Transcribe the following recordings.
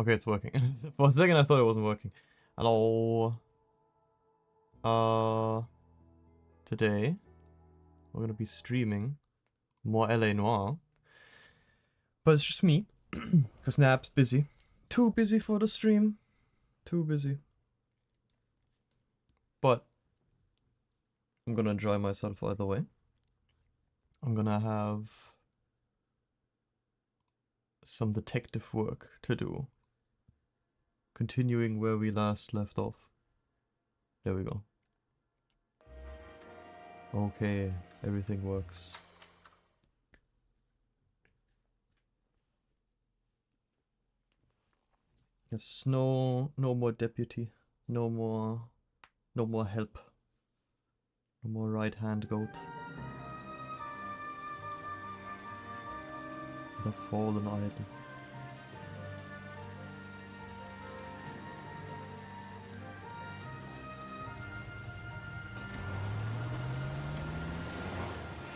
Okay, it's working. For a second I thought it wasn't working. Hello. Today we're gonna be streaming more LA Noire. But it's just me. Because Nap's busy. Too busy for the stream. Too busy. But I'm gonna enjoy myself either way. I'm gonna have some detective work to do. Continuing where we last left off. There we go. Okay, everything works. Yes, no more deputy. No more help. No more right hand goat. The fallen idol.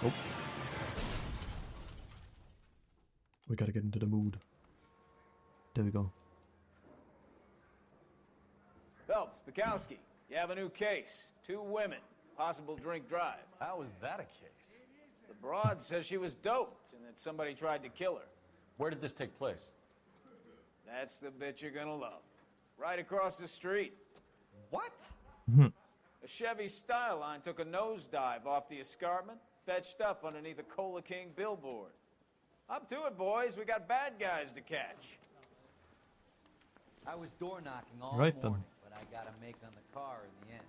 Oh. We gotta get into the mood. There we go. Phelps, Bukowski, you have a new case. 2 women, possible drink drive. How is that a case? The broad says she was doped and that somebody tried to kill her. Where did this take place? That's the bit you're gonna love. Right across the street. What? A Chevy Styline took a nosedive off the escarpment, fetched up underneath a Cola King billboard. Up to it, boys. We got bad guys to catch. I was door knocking all Right then. morning, but I got a make on the car in the end.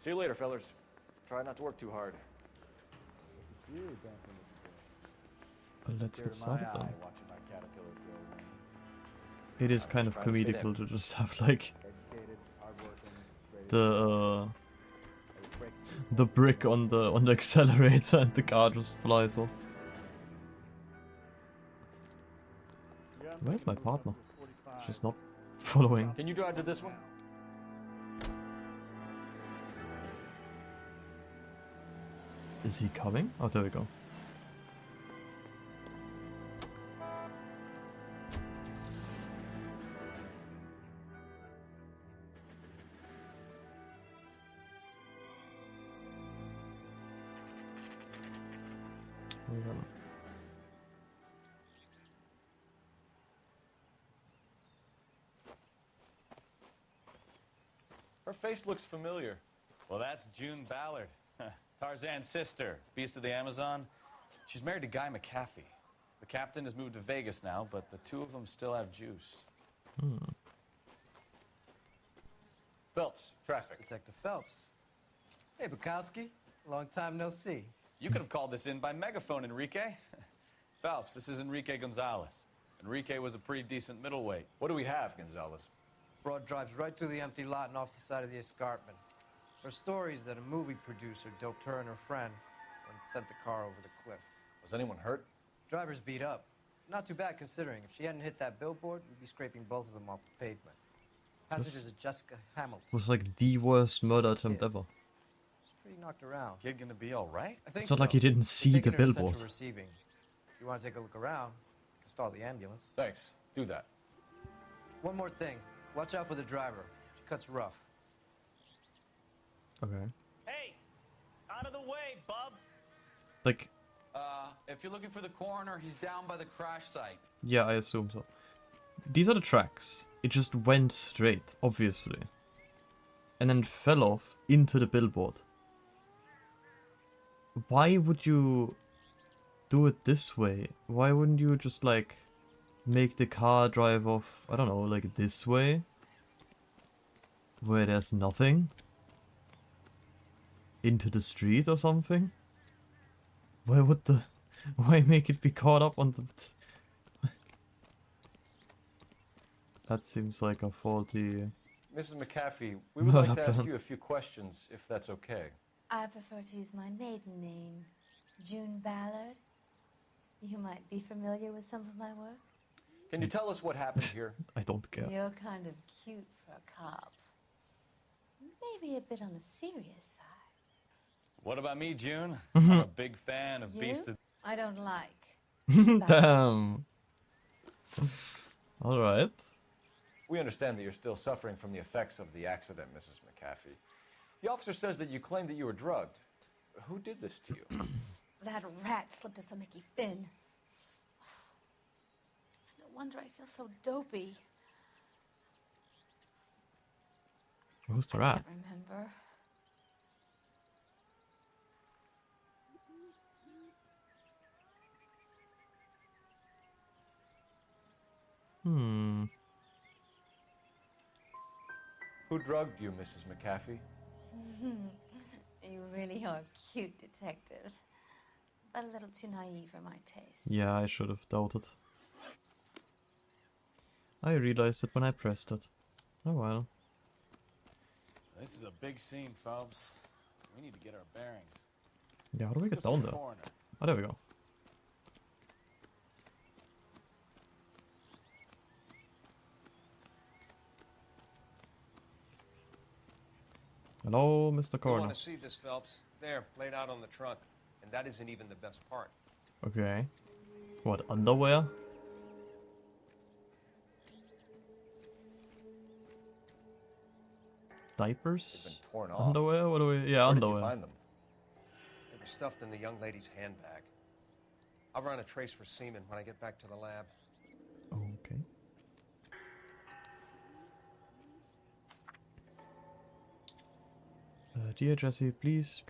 See you later, fellers. Try not to work too hard. Let's Tear get to my started eye then. watching my caterpillar grow. It is kind of trying to fit comedical in. to just have like Educated, hardworking, ready to the brick on the accelerator and the car just flies off. Where's my partner? She's not following. Can you drive to this one? Is he coming? Oh, there we go. Hold on. Her face looks familiar. Well, that's June Ballard, Tarzan's sister, Beast of the Amazon. She's married to Guy McAfee. The captain has moved to Vegas now, but the 2 of them still have juice. Phelps, traffic. Detective Phelps. Hey, Bukowski. Long time no see. You could have called this in by megaphone, Enrique. Phelps, this is Enrique Gonzalez. Enrique was a pretty decent middleweight. What do we have, Gonzalez? Broad drives right through the empty lot and off the side of the escarpment. Her story is that a movie producer doped her and her friend and sent the car over the cliff. Was anyone hurt? Driver's beat up. Not too bad considering. If she hadn't hit that billboard, we'd be scraping both of them off the pavement. Passengers are Jessica Hamilton. It was like the worst murder attempt ever. She's pretty knocked around. Kid gonna be all right? I think It's not like he didn't see the Taking her to billboard. Central Receiving. If you want to take a look around, you can stall the ambulance. Thanks. Do that. One more thing. Watch out for the driver. She cuts rough. Okay. Hey, out of the way, bub. Like, If you're looking for the coroner, he's down by the crash site. yeah, I assume so. These are the tracks. It just went straight, obviously. And then fell off into the billboard. Why would you do it this way? Why wouldn't you just, like, make the car drive off, I don't know, like this way? Where there's nothing? Into the street or something? Why make it be caught up on the... That seems like a faulty... Mrs. McAfee, we would like to ask you a few questions, if that's okay. I prefer to use my maiden name, June Ballard. You might be familiar with some of my work. Can you tell us what happened here? I don't care. You're kind of cute for a cop. Maybe a bit on the serious side. What about me, June? I'm a big fan of You? Beast of... I don't like. Damn. All right. We understand that you're still suffering from the effects of the accident, Mrs. McAfee. The officer says that you claimed that you were drugged. Who did this to you? That rat slipped us a Mickey Finn. It's no wonder I feel so dopey. Who's the I rat? can't remember. Who drugged you, Mrs. McAfee? You really are a cute detective. But a little too naive for my taste. Yeah, I should have doubted. I realized it when I pressed it. Oh well. This is a big scene, Phelps. We need to get our bearings. Yeah, how do we Let's get go see down the there? coroner. Oh, there we go. Hello, Mr. You Coroner. want to see this, Phelps? There, laid out on the trunk. And that isn't even the best part. Okay. What, underwear? Diapers? They've been torn off. Underwear? What do we... Yeah, Where did you underwear. find them? They were stuffed in the young lady's handbag. I'll run a trace for semen when I get back to the lab. Okay. Dear Jesse, please,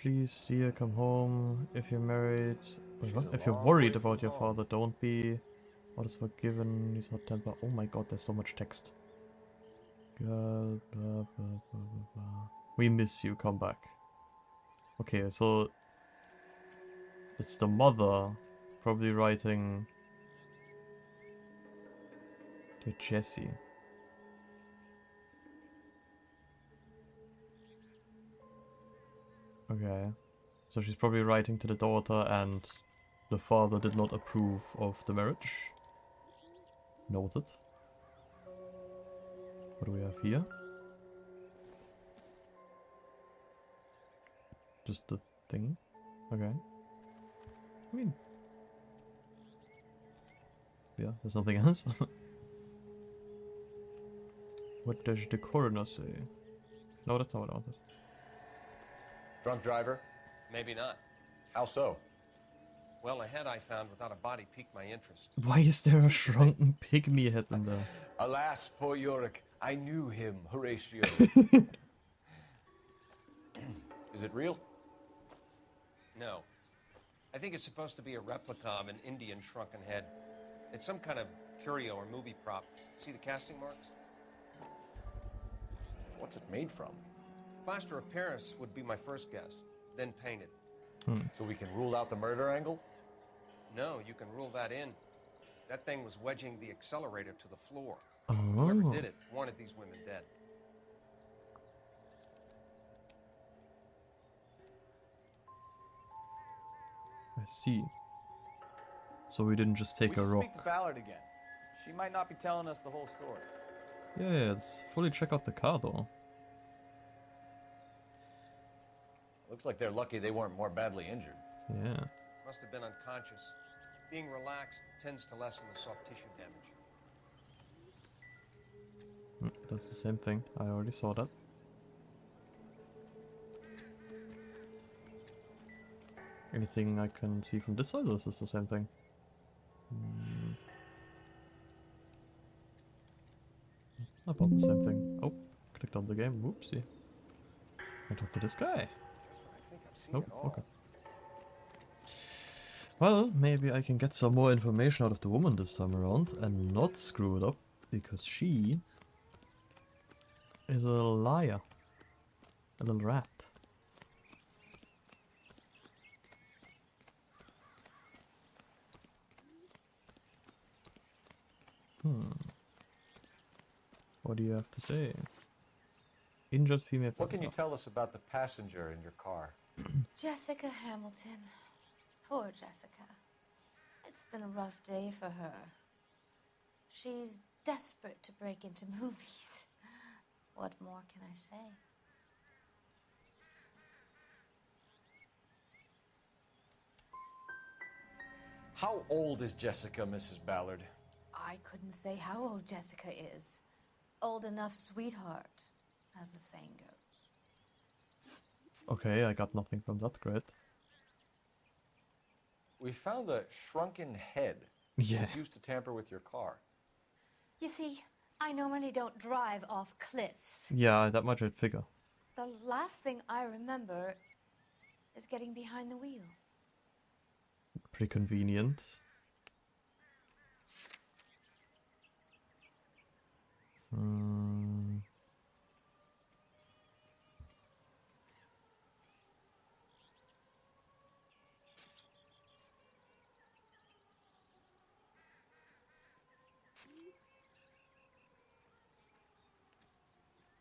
dear, come home. If you're married... Wait, what? She's a If you're long worried way about from your home. father, don't be. What is forgiven? He's hot temper. Oh my god, there's so much text. Girl, blah, blah, blah, blah, blah. We miss you, come back. Okay, so... It's the mother probably writing to Jesse. Okay. So she's probably writing to the daughter and the father did not approve of the marriage. Noted. What do we have here? Just the thing? Okay. I mean... Yeah, there's nothing else. What does the coroner say? No, that's not what I wanted. Drunk driver? Maybe not. How so? Well, a head I found without a body piqued my interest. Why is there a shrunken pygmy head in there? Alas, poor Yorick. I knew him, Horatio. Is it real? No. I think it's supposed to be a replica of an Indian shrunken head. It's some kind of curio or movie prop. See the casting marks? What's it made from? Plaster of Paris would be my first guess, then painted. So we can rule out the murder angle? No, you can rule that in. That thing was wedging the accelerator to the floor. Whoever Oh, did it wanted these women dead. I see. So we didn't just take we a should rock. speak to Ballard again. She might not be telling us the whole story. Yeah, let's fully check out the car though. Looks like they're lucky they weren't more badly injured. Yeah. Must have been unconscious. Being relaxed tends to lessen the soft tissue damage. That's the same thing. I already saw that. Anything I can see from this side, or is this the same thing? About the same thing. Oh, clicked on the game. Whoopsie. I talked to this guy. I think I've seen Oh, it all. okay. Well, maybe I can get some more information out of the woman this time around and not screw it up, because she is a little liar. A little rat. What do you have to say? Injured female What can you passenger. tell us about the passenger in your car? Jessica Hamilton. Poor Jessica. It's been a rough day for her. She's desperate to break into movies. What more can I say? How old is Jessica, Mrs. Ballard? I couldn't say how old Jessica is. Old enough, sweetheart, as the saying goes. Okay, I got nothing from that. Great. We found a shrunken head. Yeah. It was used to tamper with your car. You see, I normally don't drive off cliffs. Yeah, that much I'd figure. The last thing I remember is getting behind the wheel. Pretty convenient.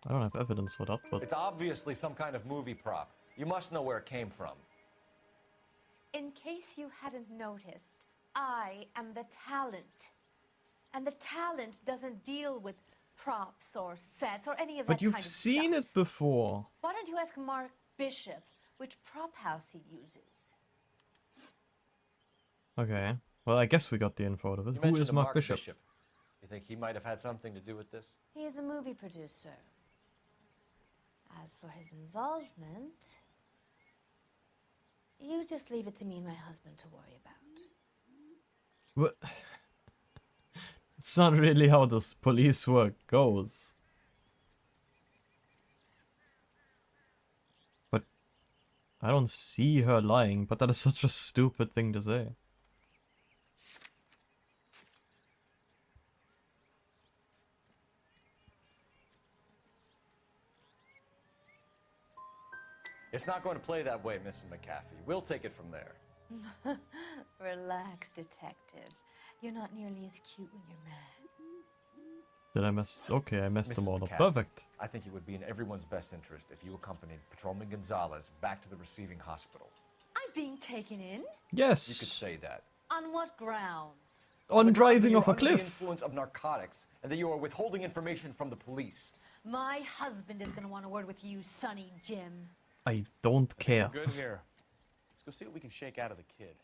I don't have evidence for that, but It's obviously some kind of movie prop. You must know where it came from. In case you hadn't noticed, I am the talent. And the talent doesn't deal with props or sets or any of that but you've kind of seen stuff. it before. Why don't you ask Mark Bishop which prop house he uses? Okay. Well, I guess we got the info out of it. You Who mentioned is a Mark Bishop? You think he might have had something to do with this? He is a movie producer. As for his involvement, you just leave it to me and my husband to worry about. What? It's not really how this police work goes. But I don't see her lying, but that is such a stupid thing to say. It's not going to play that way, Mrs. McAfee. We'll take it from there. Relax, detective. You're not nearly as cute when you're mad. Did I mess? Okay, I messed Mrs. them all up. McAfee, Perfect. I think it would be in everyone's best interest if you accompanied Patrolman Gonzalez back to the receiving hospital. I'm being taken in? Yes. You could say that. On what grounds? On The grounds that driving you're off a under the cliff. influence of narcotics, and that you are withholding information from the police. My husband is going to want a word with you, Sonny Jim. I don't care. Good here. Let's go see what we can shake out of the kid.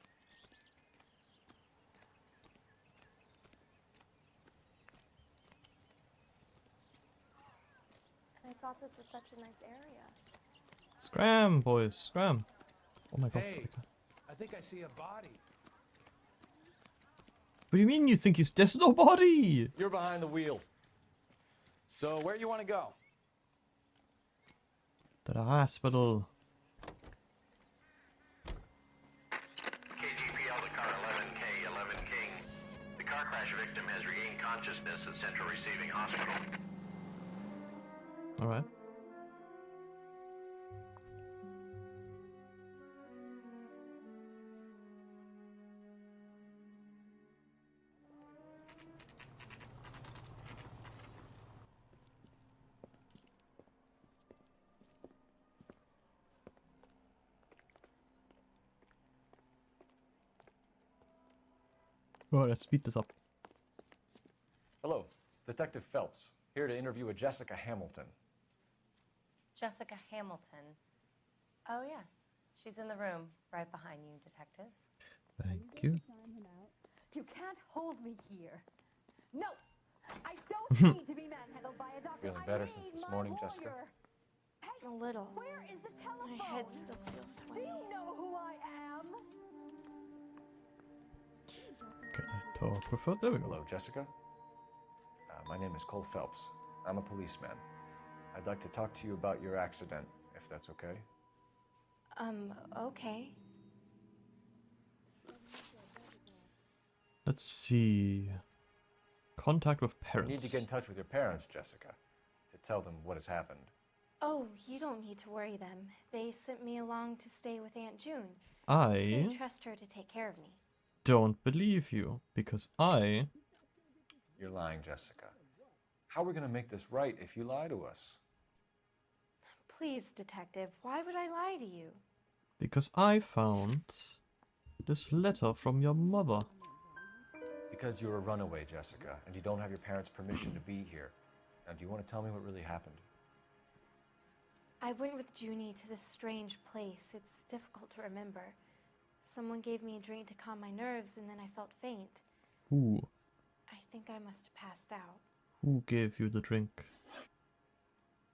I thought this was such a nice area. Scram, boys, scram. Oh my god. Hey, I think I see a body. What do you mean you think there's no body? You're behind the wheel. So, where you want to go? To the hospital. KGPL to car 11K, 11 King. The car crash victim has regained consciousness at Central Receiving Hospital. Alright. Alright, let's speed this up. Hello, Detective Phelps, here to interview a Jessica Hamilton. Jessica Hamilton. Oh, yes. She's in the room right behind you, detective. Thank you. You can't hold me here. No! I don't need to be manhandled by a doctor. Feeling better since this morning, Jessica? A little. Where is the telephone? My head still feels Do sweaty. you know who I am? Can I talk with her? There we go. Hello, Jessica. My name is Cole Phelps. I'm a policeman. I'd like to talk to you about your accident, if that's okay. Okay. Let's see. Contact with You parents. need to get in touch with your parents, Jessica, to tell them what has happened. Oh, you don't need to worry them. They sent me along to stay with Aunt June. I They trust her to take care of me. don't believe you, because I... You're lying, Jessica. How are we going to make this right if you lie to us? Please, detective, why would I lie to you? Because I found this letter from your mother. Because you're a runaway, Jessica, and you don't have your parents' permission to be here. Now, do you want to tell me what really happened? I went with Junie to this strange place. It's difficult to remember. Someone gave me a drink to calm my nerves, and then I felt faint. Ooh. I think I must have passed out. Who gave you the drink?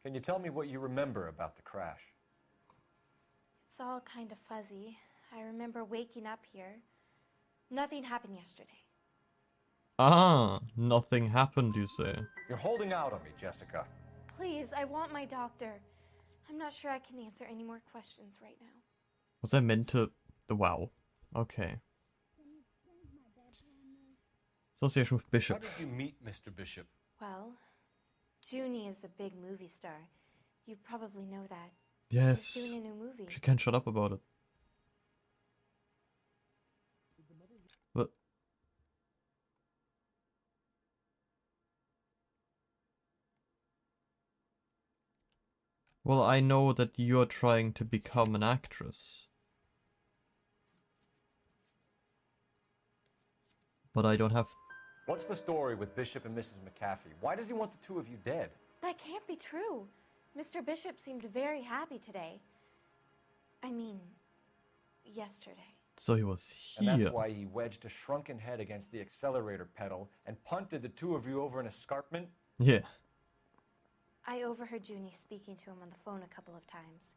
Can you tell me what you remember about the crash? It's all kind of fuzzy. I remember waking up here. Nothing happened yesterday. Ah, nothing happened, you say. You're holding out on me, Jessica. Please, I want my doctor. I'm not sure I can answer any more questions right now. Was I meant to... Wow. Okay. Association with Bishop. How did you meet Mr. Bishop? Well, Junie is a big movie star. You probably know that. Yes. She's doing a new movie. She can't shut up about it. But... Well, I know that you're trying to become an actress. But I don't have... What's the story with Bishop and Mrs. McAfee? Why does he want the two of you dead? That can't be true. Mr. Bishop seemed very happy today. I mean, yesterday. So he was here. And that's why he wedged a shrunken head against the accelerator pedal and punted the two of you over an escarpment? Yeah. I overheard Junie speaking to him on the phone a couple of times.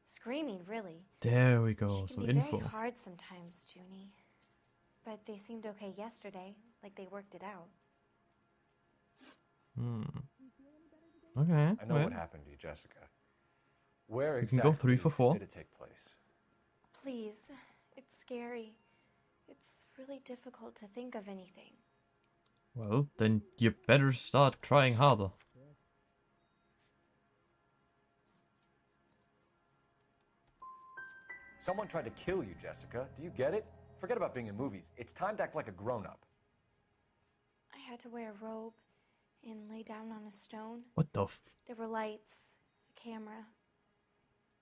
Screaming, really. There we go, She some can be info. very hard sometimes, Junie. But they seemed okay yesterday, like they worked it out. Okay. I know what happened to you, Jessica. Where We can exactly go 3 for 4. did it take place? Please, it's scary. It's really difficult to think of anything. Well, then you better start trying harder. Someone tried to kill you, Jessica. Do you get it? Forget about being in movies. It's time to act like a grown-up. I had to wear a robe and lay down on a stone. What the f... There were lights, a camera.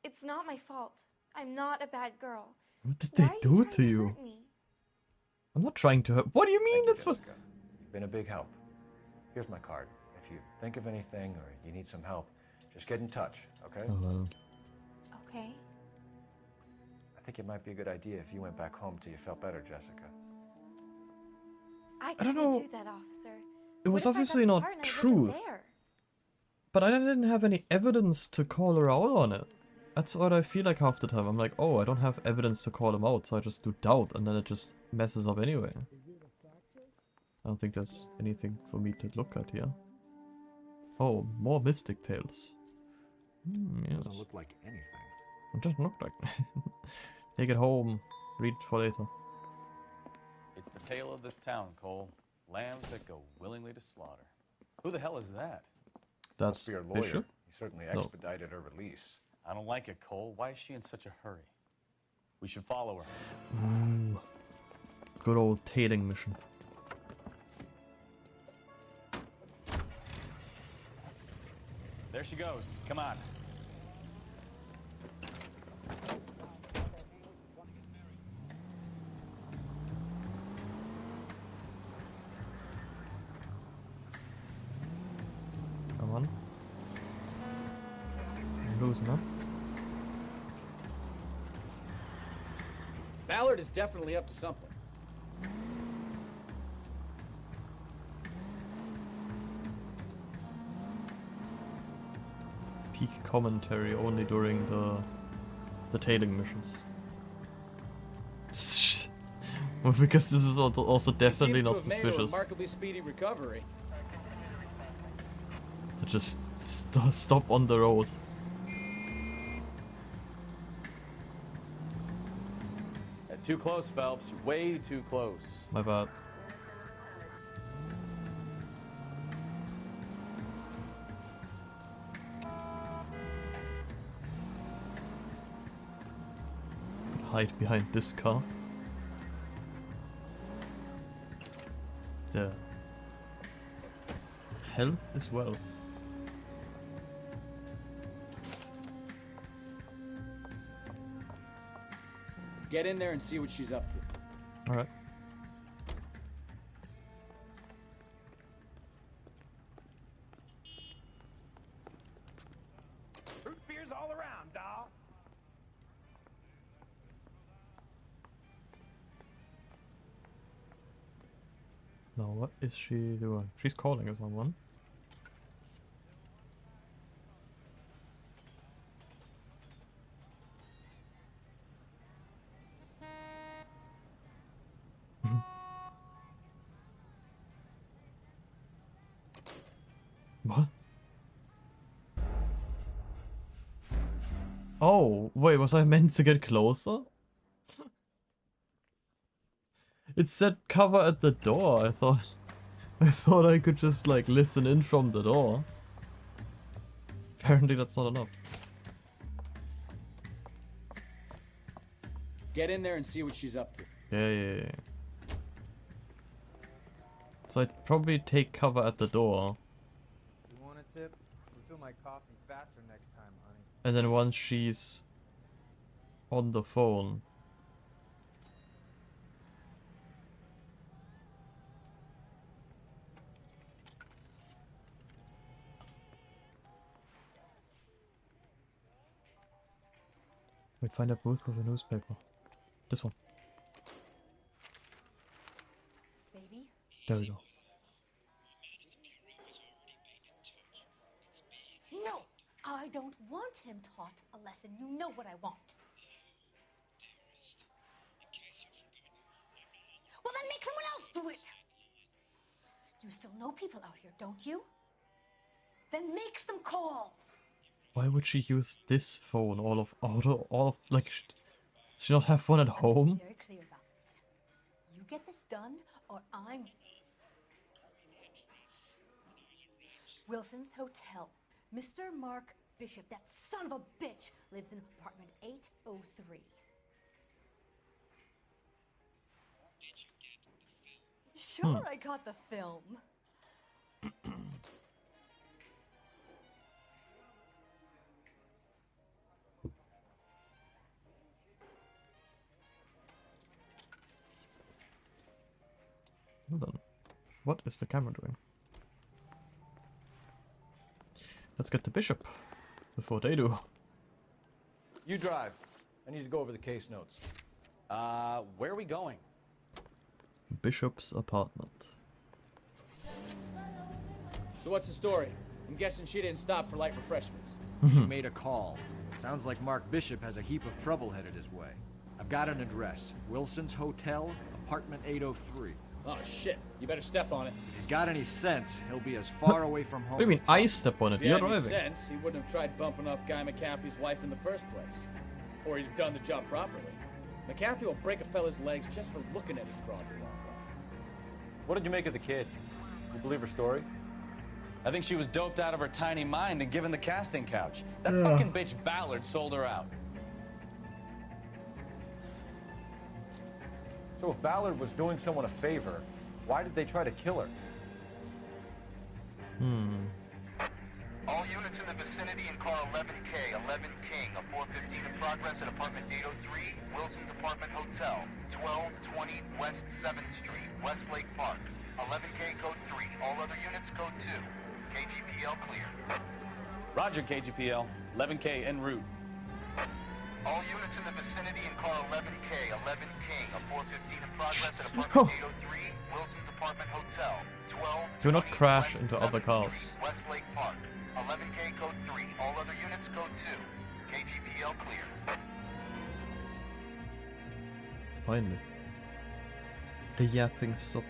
It's not my fault. I'm not a bad girl. What did they do to you? Hurt me? I'm not trying to hurt... What do you mean? That's what... Jessica. You've been a big help. Here's my card. If you think of anything or you need some help, just get in touch, okay? Oh, well. Okay. I think it might be a good idea if you went back home till you felt better, Jessica. I don't couldn't know. do that, officer. It was obviously not truth. But I didn't have any evidence to call her out on it. That's what I feel like half the time. I'm like, oh, I don't have evidence to call him out, so I just do doubt, and then it just messes up anyway. I don't think there's anything for me to look at here. Oh, more Mystic Tales. Yes. Doesn't look like anything. It doesn't look like. Take it home. Read it for later. It's the tale of this town, Cole. Lambs that go willingly to slaughter. Who the hell is that? That's Must be your lawyer. Bishop? He certainly No. expedited her release. I don't like it, Cole. Why is she in such a hurry? We should follow her. Ooh. Good old tailing mission. There she goes. Come on. Come on. I'm losing, huh? Ballard is definitely up to something. Peak commentary only during the tailing missions. Well, because this is also definitely Seems to not have made a suspicious. remarkably speedy recovery. To just stop on the road. Too close, Phelps. You're way too close. My bad. Could hide behind this car. There. Health is wealth. Get in there and see what she's up to. Alright. Root beers all around, dawg. Now, what is she doing? She's calling someone. What? Oh, wait, was I meant to get closer? It said cover at the door. I thought I could just like listen in from the door. Apparently that's not enough. Get in there and see what she's up to. Yeah. So I'd probably take cover at the door. You want a tip? Refill my coffee faster next time, honey. And then once she's on the phone. We'd find a booth with a newspaper. This one. Baby? There we go. No! I don't want him taught a lesson. You know what I want. Well, then make someone else do it! You still know people out here, don't you? Then make some calls! Why would she use this phone? All of like, she not have one at home? Very clear about this. You get this done, or I'm... Wilson's Hotel. Mr. Mark Bishop, that son of a bitch, lives in apartment 803. Sure, I got the film. Hold on. What is the camera doing? Let's get the bishop before they do. You drive. I need to go over the case notes. Where are we going? Bishop's apartment. So what's the story? I'm guessing she didn't stop for light refreshments. She made a call. Sounds like Mark Bishop has a heap of trouble headed his way. I've got an address. Wilson's Hotel, apartment 803. Oh shit, you better step on it. If he's got any sense, he'll be as far away from home. What do you mean I step on it? If he You're had any driving. sense, he wouldn't have tried bumping off Guy McAfee's wife in the first place. Or he'd have done the job properly. McAfee will break a fella's legs just for looking at his broad the wrong way. What did you make of the kid? You believe her story? I think she was doped out of her tiny mind and given the casting couch. That Yeah. fucking bitch Ballard sold her out. So if Ballard was doing someone a favor, why did they try to kill her? All units in the vicinity in car 11K, 11 King, a 415 in progress at apartment 803, Wilson's Apartment Hotel, 1220 West 7th Street, Westlake Park. 11K code 3, all other units code 2. KGPL clear. Roger, KGPL. 11K en route. All units in the vicinity in car 11K, 11 King, a 415 in progress at apartment 803, Wilson's Apartment Hotel, 12. Do not crash into other cars. Street, Westlake Park. 11K code 3, all other units code 2. KGPL clear. Finally. The yapping stopped.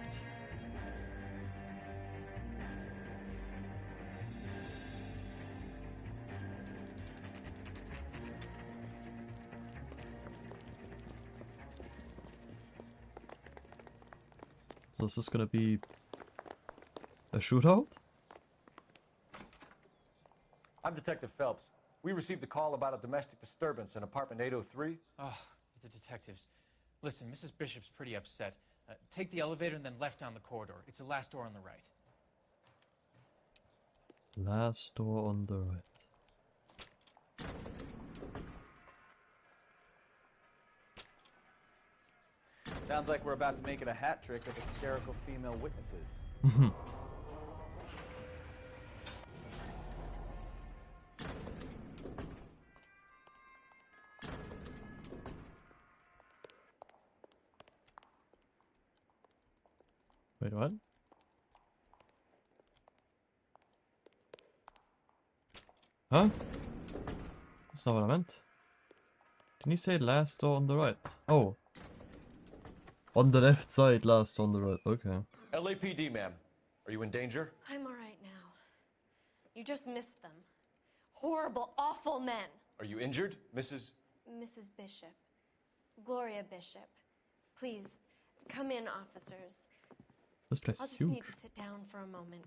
So is this gonna be a shootout? I'm Detective Phelps. We received a call about a domestic disturbance in apartment 803. Oh, the detectives. Listen, Mrs. Bishop's pretty upset. Take the elevator and then left down the corridor. It's the last door on the right. Last door on the right. Sounds like we're about to make it a hat trick of hysterical female witnesses. Wait, what? Huh? That's not what I meant. Didn't you say last door on the right? Oh. On the left side, last on the right. Okay. LAPD, ma'am. Are you in danger? I'm all right now. You just missed them. Horrible, awful men. Are you injured, Mrs.? Mrs. Bishop. Gloria Bishop. Please, come in, officers. This place I'll is just huge. need to sit down for a moment.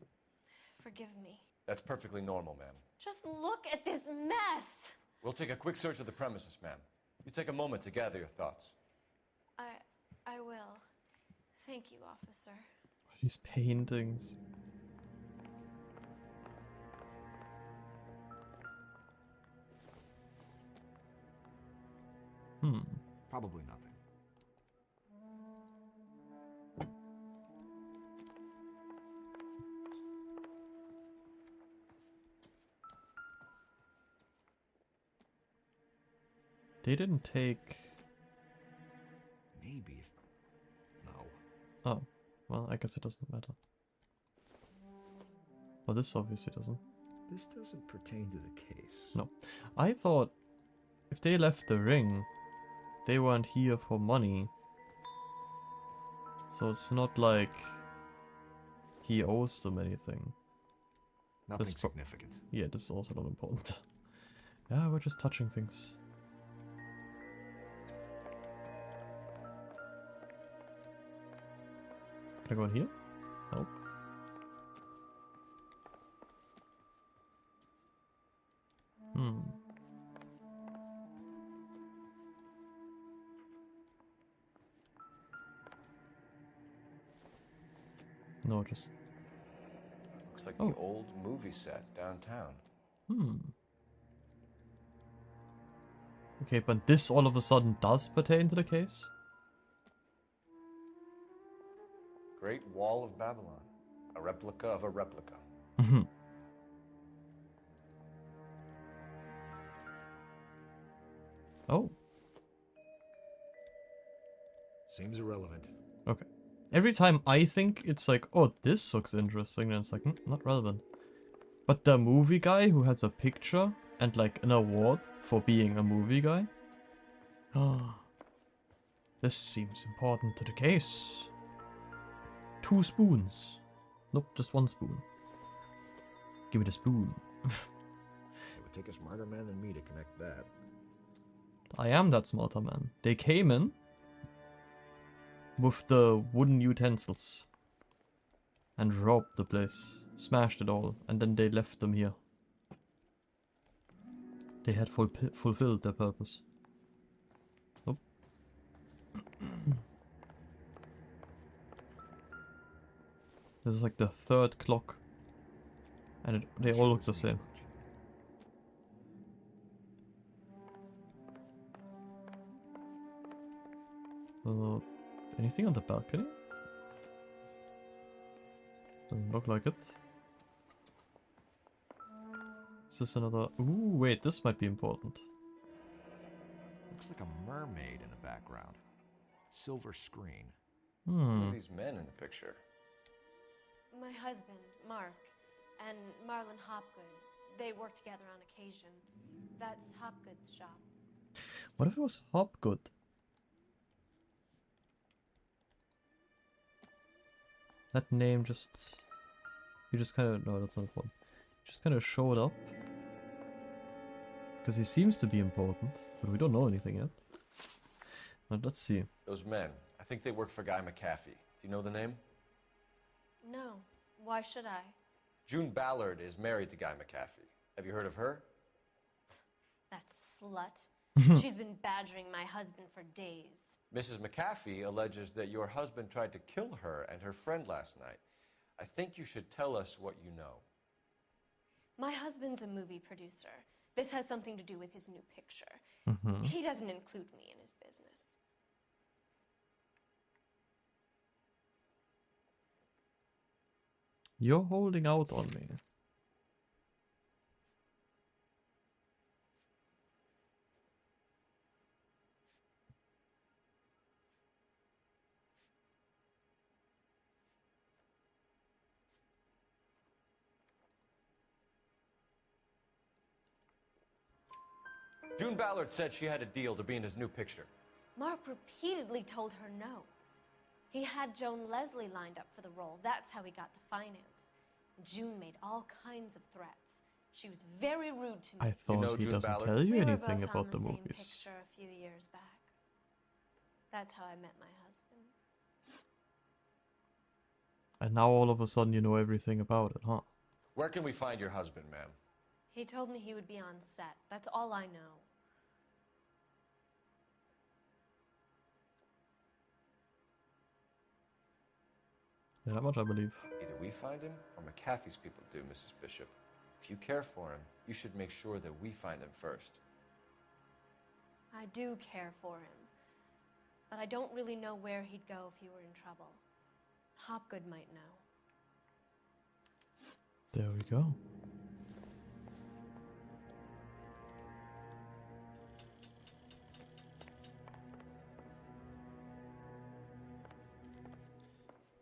Forgive me. That's perfectly normal, ma'am. Just look at this mess. We'll take a quick search of the premises, ma'am. You take a moment to gather your thoughts. I will. Thank you, officer. These paintings. Probably nothing. They didn't take... Maybe. No. Oh. Well, I guess it doesn't matter. Well, this obviously doesn't. This doesn't pertain to the case. No. I thought if they left the ring, they weren't here for money. So it's not like he owes them anything. Nothing significant. Yeah, this is also not important. Yeah, we're just touching things. Can I go in here? Nope. No, just... Looks like the old movie set downtown. Okay, but this all of a sudden does pertain to the case? Great Wall of Babylon. A replica of a replica. Oh. Seems irrelevant. Okay. Every time I think it's like, oh, this looks interesting, and it's like, not relevant. But the movie guy who has a picture and like an award for being a movie guy? Ah. This seems important to the case. 2 spoons. Nope, just 1 spoon. Give me the spoon. It would take a smarter man than me to connect that. I am that smarter man. They came in with the wooden utensils and robbed the place, smashed it all, and then they left them here. They had fulfilled their purpose. Nope. This is like the 3rd clock, and they all look the same. Anything on the balcony? Doesn't look like it. Is this another... Ooh, wait, this might be important. Looks like a mermaid in the background. Silver screen. Who are these men in the picture? My husband, Mark, and Marlon Hopgood. They work together on occasion. That's Hopgood's shop. What if it was Hopgood? That name just... You just kind of... No, that's not important. Just kind of showed up. Because he seems to be important, but we don't know anything yet. But let's see. Those men. I think they work for Guy McAfee. Do you know the name? No. Why should I? June Ballard is married to Guy McAfee. Have you heard of her? That slut. She's been badgering my husband for days. Mrs. McAfee alleges that your husband tried to kill her and her friend last night. I think you should tell us what you know. My husband's a movie producer. This has something to do with his new picture. He doesn't include me in his business. You're holding out on me. June Ballard said she had a deal to be in his new picture. Mark repeatedly told her no. He had Joan Leslie lined up for the role. That's how he got the finance. June made all kinds of threats. She was very rude to me. I thought he doesn't tell you anything about the We were both on the same movies. picture a few years back. That's how I met my husband. And now all of a sudden you know everything about it, huh? Where can we find your husband, ma'am? He told me he would be on set. That's all I know. Yeah, that much I believe. Either we find him or McAfee's people do, Mrs. Bishop. If you care for him, you should make sure that we find him first. I do care for him. But I don't really know where he'd go if he were in trouble. Hopgood might know. There we go.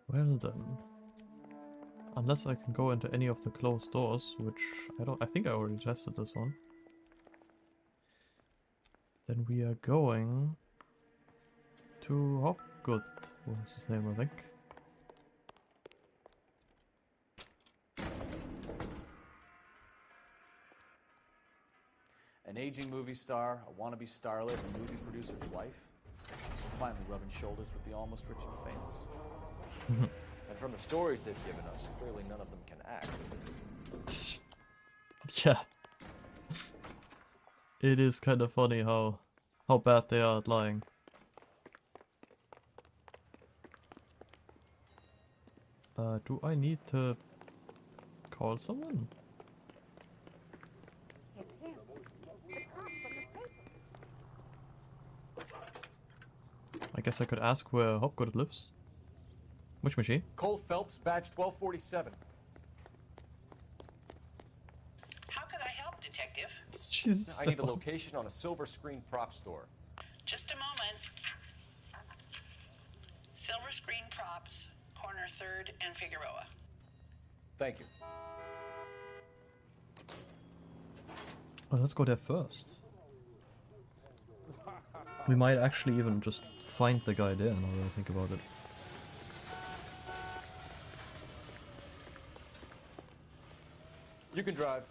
Well then. Unless I can go into any of the closed doors, which I think I already tested this one. Then we are going to Hopgood. What's his name, I think? An aging movie star, a wannabe starlet, and movie producer's wife. We're finally rubbing shoulders with the almost rich and famous. And from the stories they've given us, clearly none of them can act. Yeah. It is kind of funny how bad they are at lying. Do I need to call someone? I guess I could ask where Hopgood lives. Which machine? Cole Phelps, badge 1247. How can I help, Detective? Jesus. I need a location on a silver screen prop store. Just a moment. Silver Screen Props, corner 3rd and Figueroa. Thank you. Oh, let's go there first. We might actually even just find the guy there now that I think about it. You can drive.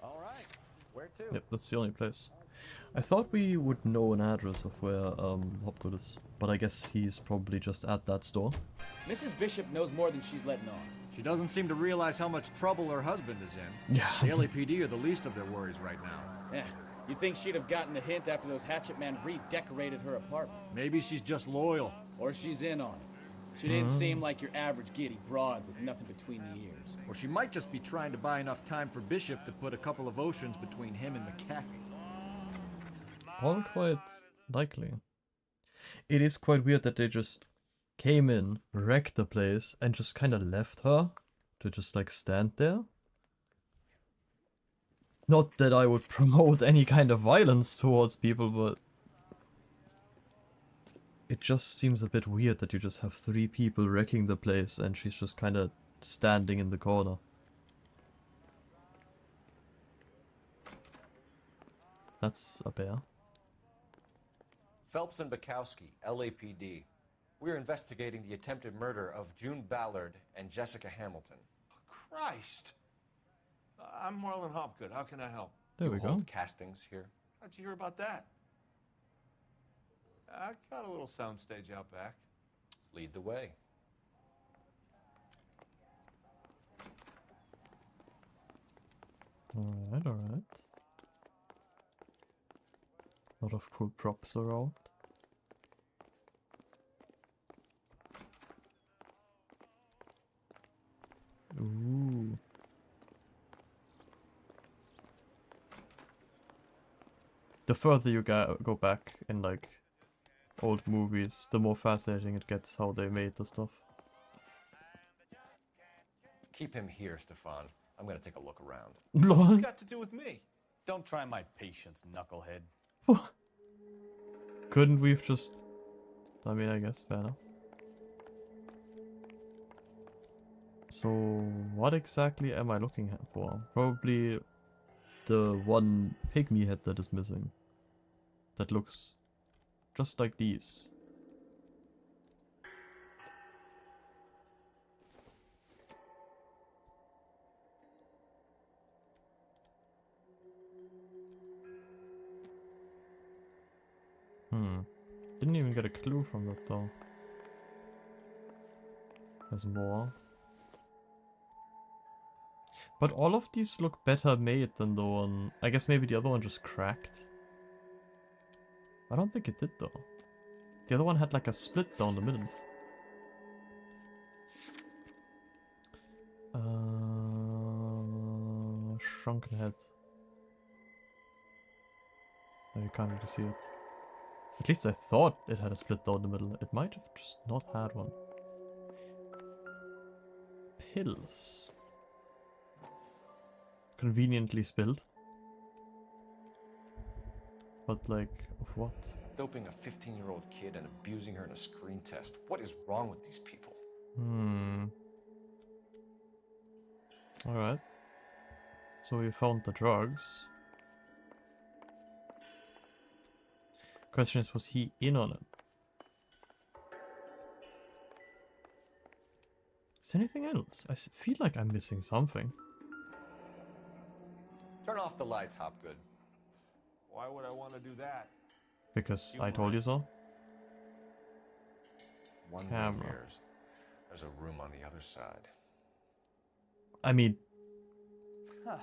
All right. Where to? Yep, that's the only place. I thought we would know an address of where Hopgood is, but I guess he's probably just at that store. Mrs. Bishop knows more than she's letting on. She doesn't seem to realize how much trouble her husband is in. Yeah. The LAPD are the least of their worries right now. Yeah, you'd think she'd have gotten the hint after those hatchet men redecorated her apartment. Maybe she's just loyal. Or she's in on it. She didn't seem like your average giddy broad with nothing between the ears. Or she might just be trying to buy enough time for Bishop to put a couple of oceans between him and McAfee. All quite likely. It is quite weird that they just came in, wrecked the place, and just kind of left her to just like stand there. Not that I would promote any kind of violence towards people, but it just seems a bit weird that you just have 3 people wrecking the place and she's just kind of standing in the corner. That's a bear. Phelps and Bukowski, LAPD. We're investigating the attempted murder of June Ballard and Jessica Hamilton. Christ. I'm Marlon Hopgood. How can I help? There we go. Hold castings here. How'd you hear about that? I got a little soundstage out back. Lead the way. Alright, alright. A lot of cool props around. Ooh. The further you go back in like old movies, the more fascinating it gets how they made the stuff. Keep him here, Stefan. I'm gonna take a look around. What's this got to do with me? Don't try my patience, knucklehead. Couldn't we've just... I mean, I guess, fair enough. So, what exactly am I looking for? Probably the one pygmy head that is missing. That looks just like these. Didn't even get a clue from that though. There's more. But all of these look better made than the one... I guess maybe the other one just cracked. I don't think it did though. The other one had like a split down the middle. Shrunken head. No, you can't really see it. At least I thought it had a split down the middle. It might have just not had one. Pills. Conveniently spilled. But like, of what? Doping a 15-year-old kid and abusing her in a screen test. What is wrong with these people? Alright. So we found the drugs. Question is, was he in on it? Is there anything else? I feel like I'm missing something. Turn off the lights, Hopgood. Why would I want to do that? Because I told you so. One Camera. mirrors. There's a room on the other side. I mean, Huh.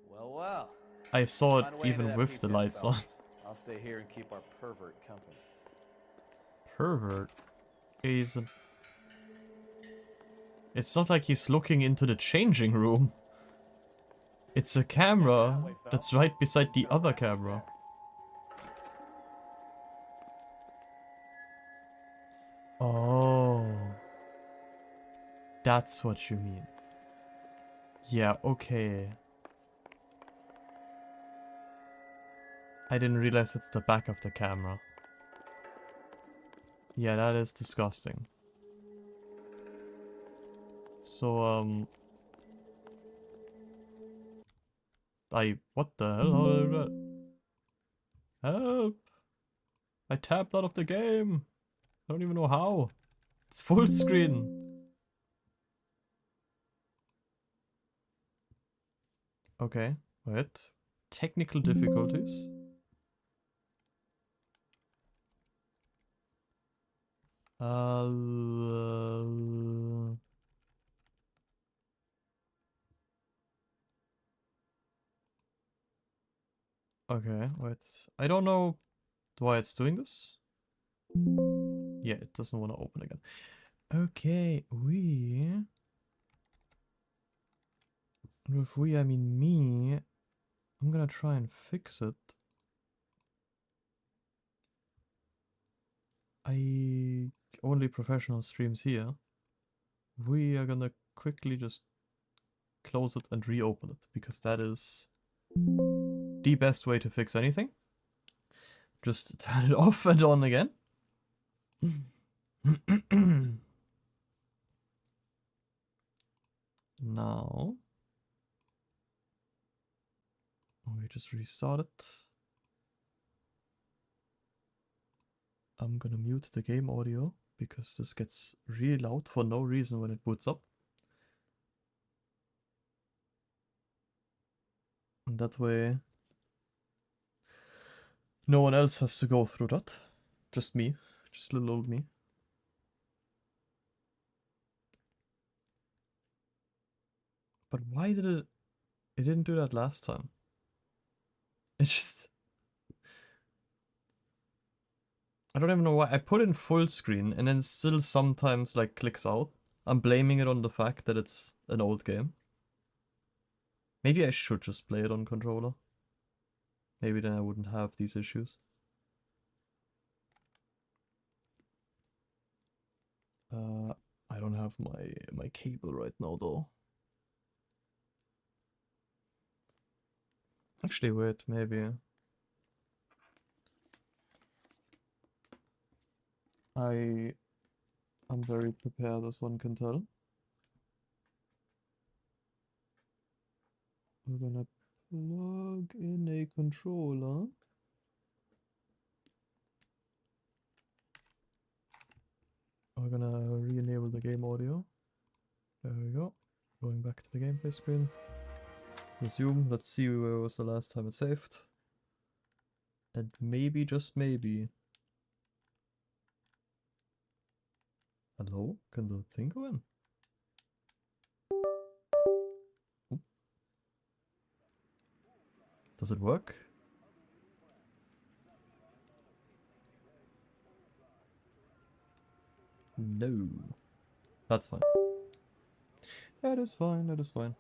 Well. I saw it Find a way into even that with the P-10, lights on. fellas. I'll stay here and keep our pervert company. Pervert? He's... It's not like he's looking into the changing room. It's a camera that's right beside the other camera. Oh. That's what you mean. Yeah, okay. I didn't realize it's the back of the camera. Yeah, that is disgusting. So, what the hell? How did I do that? Help! I tapped out of the game! I don't even know how. It's full screen. Okay, wait. Technical difficulties. Okay, wait. I don't know why it's doing this. Yeah, it doesn't want to open again. Okay, and with we I mean me. I'm gonna try and fix it. Only professional streams here. We are gonna quickly just close it and reopen it, because that is the best way to fix anything. Just turn it off and on again. Now we just restart it. I'm gonna mute the game audio because this gets really loud for no reason when it boots up. And that way no one else has to go through that. Just me. Just little old me. But why did it... It didn't do that last time. It just... I don't even know why. I put in full screen and then still sometimes like clicks out. I'm blaming it on the fact that it's an old game. Maybe I should just play it on controller. Maybe then I wouldn't have these issues. I don't have my cable right now though. Actually, wait, maybe. I'm very prepared, as one can tell. We're gonna Plug in a controller. We're gonna re-enable the game audio. There we go. Going back to the gameplay screen. Resume. Let's see where was the last time it saved. And maybe, just maybe. Hello? Can the thing go in? Oop. Does it work? No. That's fine. That is fine, that is fine.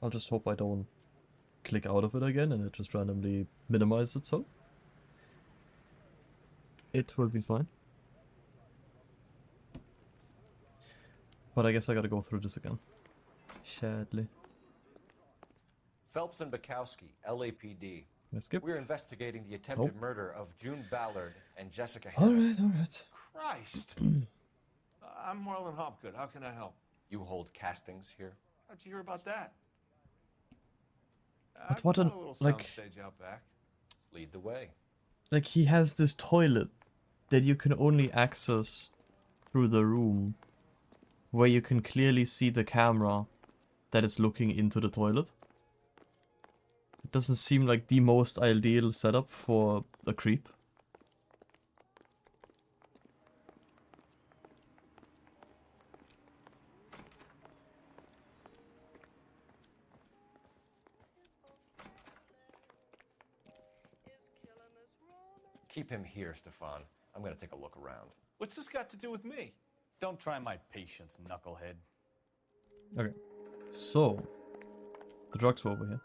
I'll just hope I don't click out of it again and it just randomly minimizes itself. It will be fine. But I guess I gotta go through this again. Sadly. Phelps and Bukowski, LAPD. Let's skip. We're investigating the attempted murder of June Ballard and Jessica Alright, alright. Christ. I'm Marlon Hopgood. How can I help? You hold castings here? How'd you hear about that? But I've what got an, a little like, soundstage out back. Lead the way. like he has this toilet that you can only access through the room, where you can clearly see the camera that is looking into the toilet. It doesn't seem like the most ideal setup for a creep. Keep him here, Stefan. I'm gonna take a look around. What's this got to do with me? Don't try my patience, knucklehead. Okay, so the drugs were over here.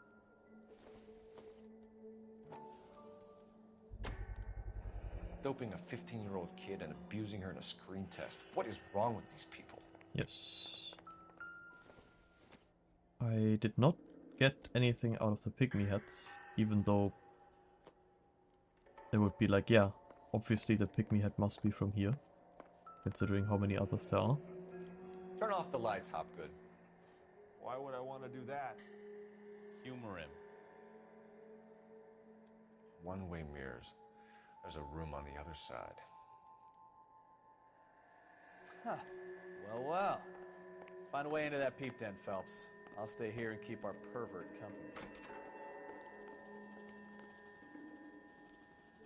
Doping a 15-year-old kid and abusing her in a screen test. What is wrong with these people? Yes. I did not get anything out of the pygmy heads, even though they would be like, yeah, obviously the pygmy head must be from here, considering how many others there are. Turn off the lights, Hopgood. Why would I want to do that? Humor him. One-way mirrors. There's a room on the other side. Huh. Well, well. Find a way into that peep den, Phelps. I'll stay here and keep our pervert company.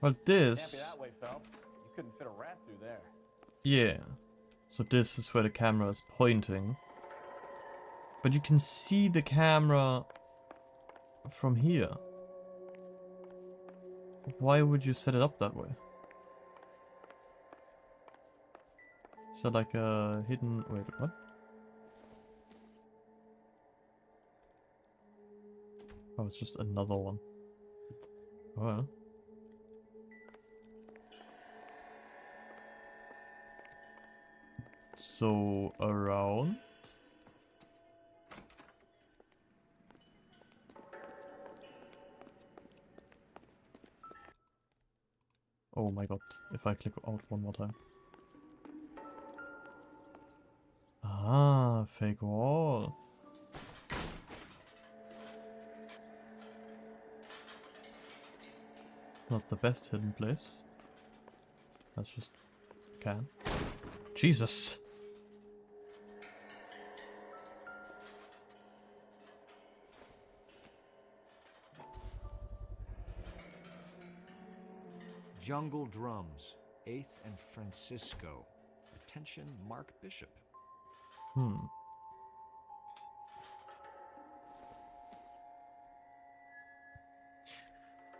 Well, Can't be this... that way, Phelps. You couldn't fit a rat through there. Yeah. So this is where the camera is pointing. But you can see the camera from here. Why would you set it up that way? Is that like a hidden... Wait, what? Oh, it's just another one. Oh, well. So, around? Oh my god, if I click out one more time. Ah, fake wall. Not the best hidden place. That's just... can. Jesus! Jungle Drums, 8th and Francisco. Attention, Mark Bishop.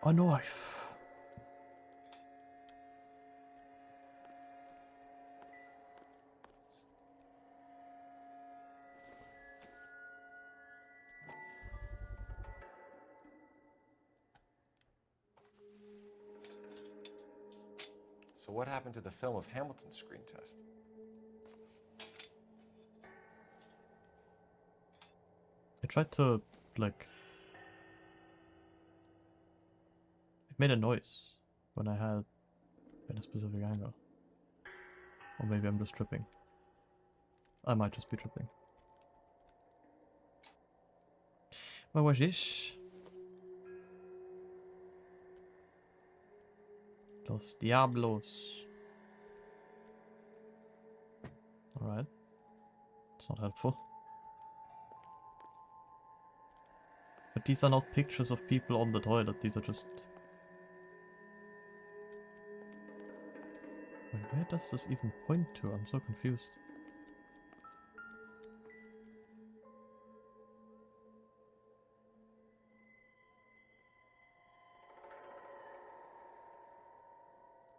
A knife. So what happened to the film of Hamilton's screen test? I tried to, like... It made a noise when I had at a specific angle. Or maybe I'm just tripping. I might just be tripping. What was this? Los Diablos. Alright. It's not helpful. But these are not pictures of people on the toilet, these are just... Wait, where does this even point to? I'm so confused.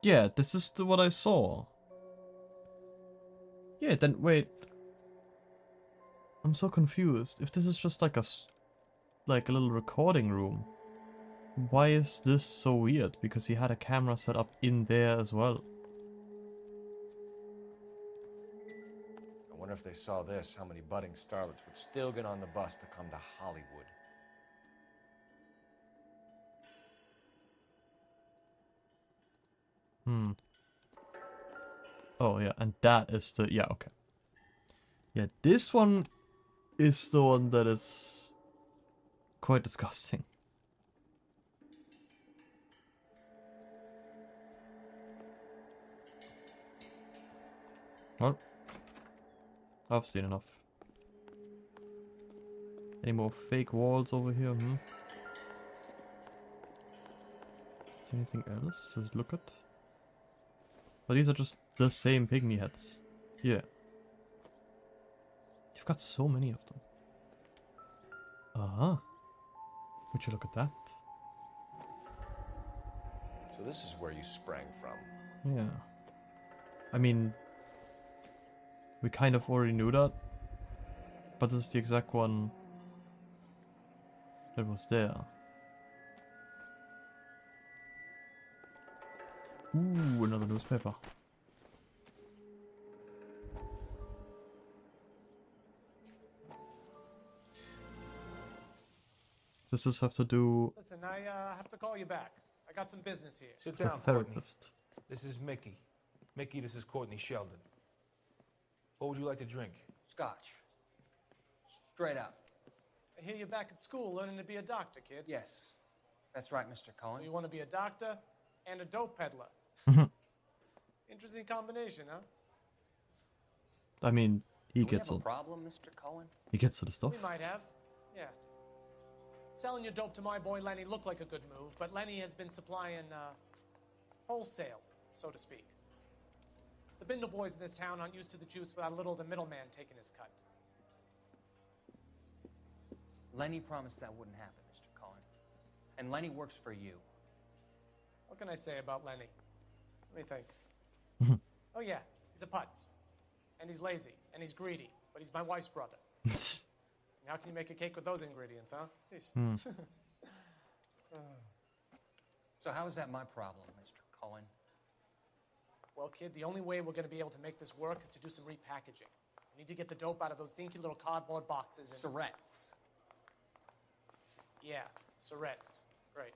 Yeah, this is what I saw. Yeah, then wait. I'm so confused. If this is just like a little recording room, why is this so weird? Because he had a camera set up in there as well. I wonder if they saw this, how many budding starlets would still get on the bus to come to Hollywood. Hmm. Oh yeah, and that is the... yeah, okay. Yeah, this one is the one that is quite disgusting. Well, I've seen enough. Any more fake walls over here? Hmm. Is there anything else to look at? But these are just the same pygmy heads. Yeah. You've got so many of them. Uh-huh. Would you look at that? So this is where you sprang from. Yeah. I mean, we kind of already knew that. But this is the exact one that was there. Ooh, another newspaper. Does this have to do... Listen, I have to call you back. I got some business here. Sit The down, therapist. Courtney. This is Mickey. Mickey, this is Courtney Sheldon. What would you like to drink? Scotch. Straight up. I hear you're back at school learning to be a doctor, kid. Yes. That's right, Mr. Cohen. So you want to be a doctor and a dope peddler. Interesting combination, huh? I mean, he Do we gets have a it. problem, Mr. Cohen? He gets to the stuff. We might have. Yeah. Selling your dope to my boy Lenny looked like a good move, but Lenny has been supplying wholesale, so to speak. The Bindle boys in this town aren't used to the juice without a little of the middleman taking his cut. Lenny promised that wouldn't happen, Mr. Cohen. And Lenny works for you. What can I say about Lenny? Let me think. Oh yeah, he's a putz. And he's lazy, and he's greedy, but he's my wife's brother. How can you make a cake with those ingredients, huh? Hmm. So how is that my problem, Mr. Cohen? Well, kid, the only way we're going to be able to make this work is to do some repackaging. We need to get the dope out of those dinky little cardboard boxes and... Surrettes. Yeah, Surrettes. Great.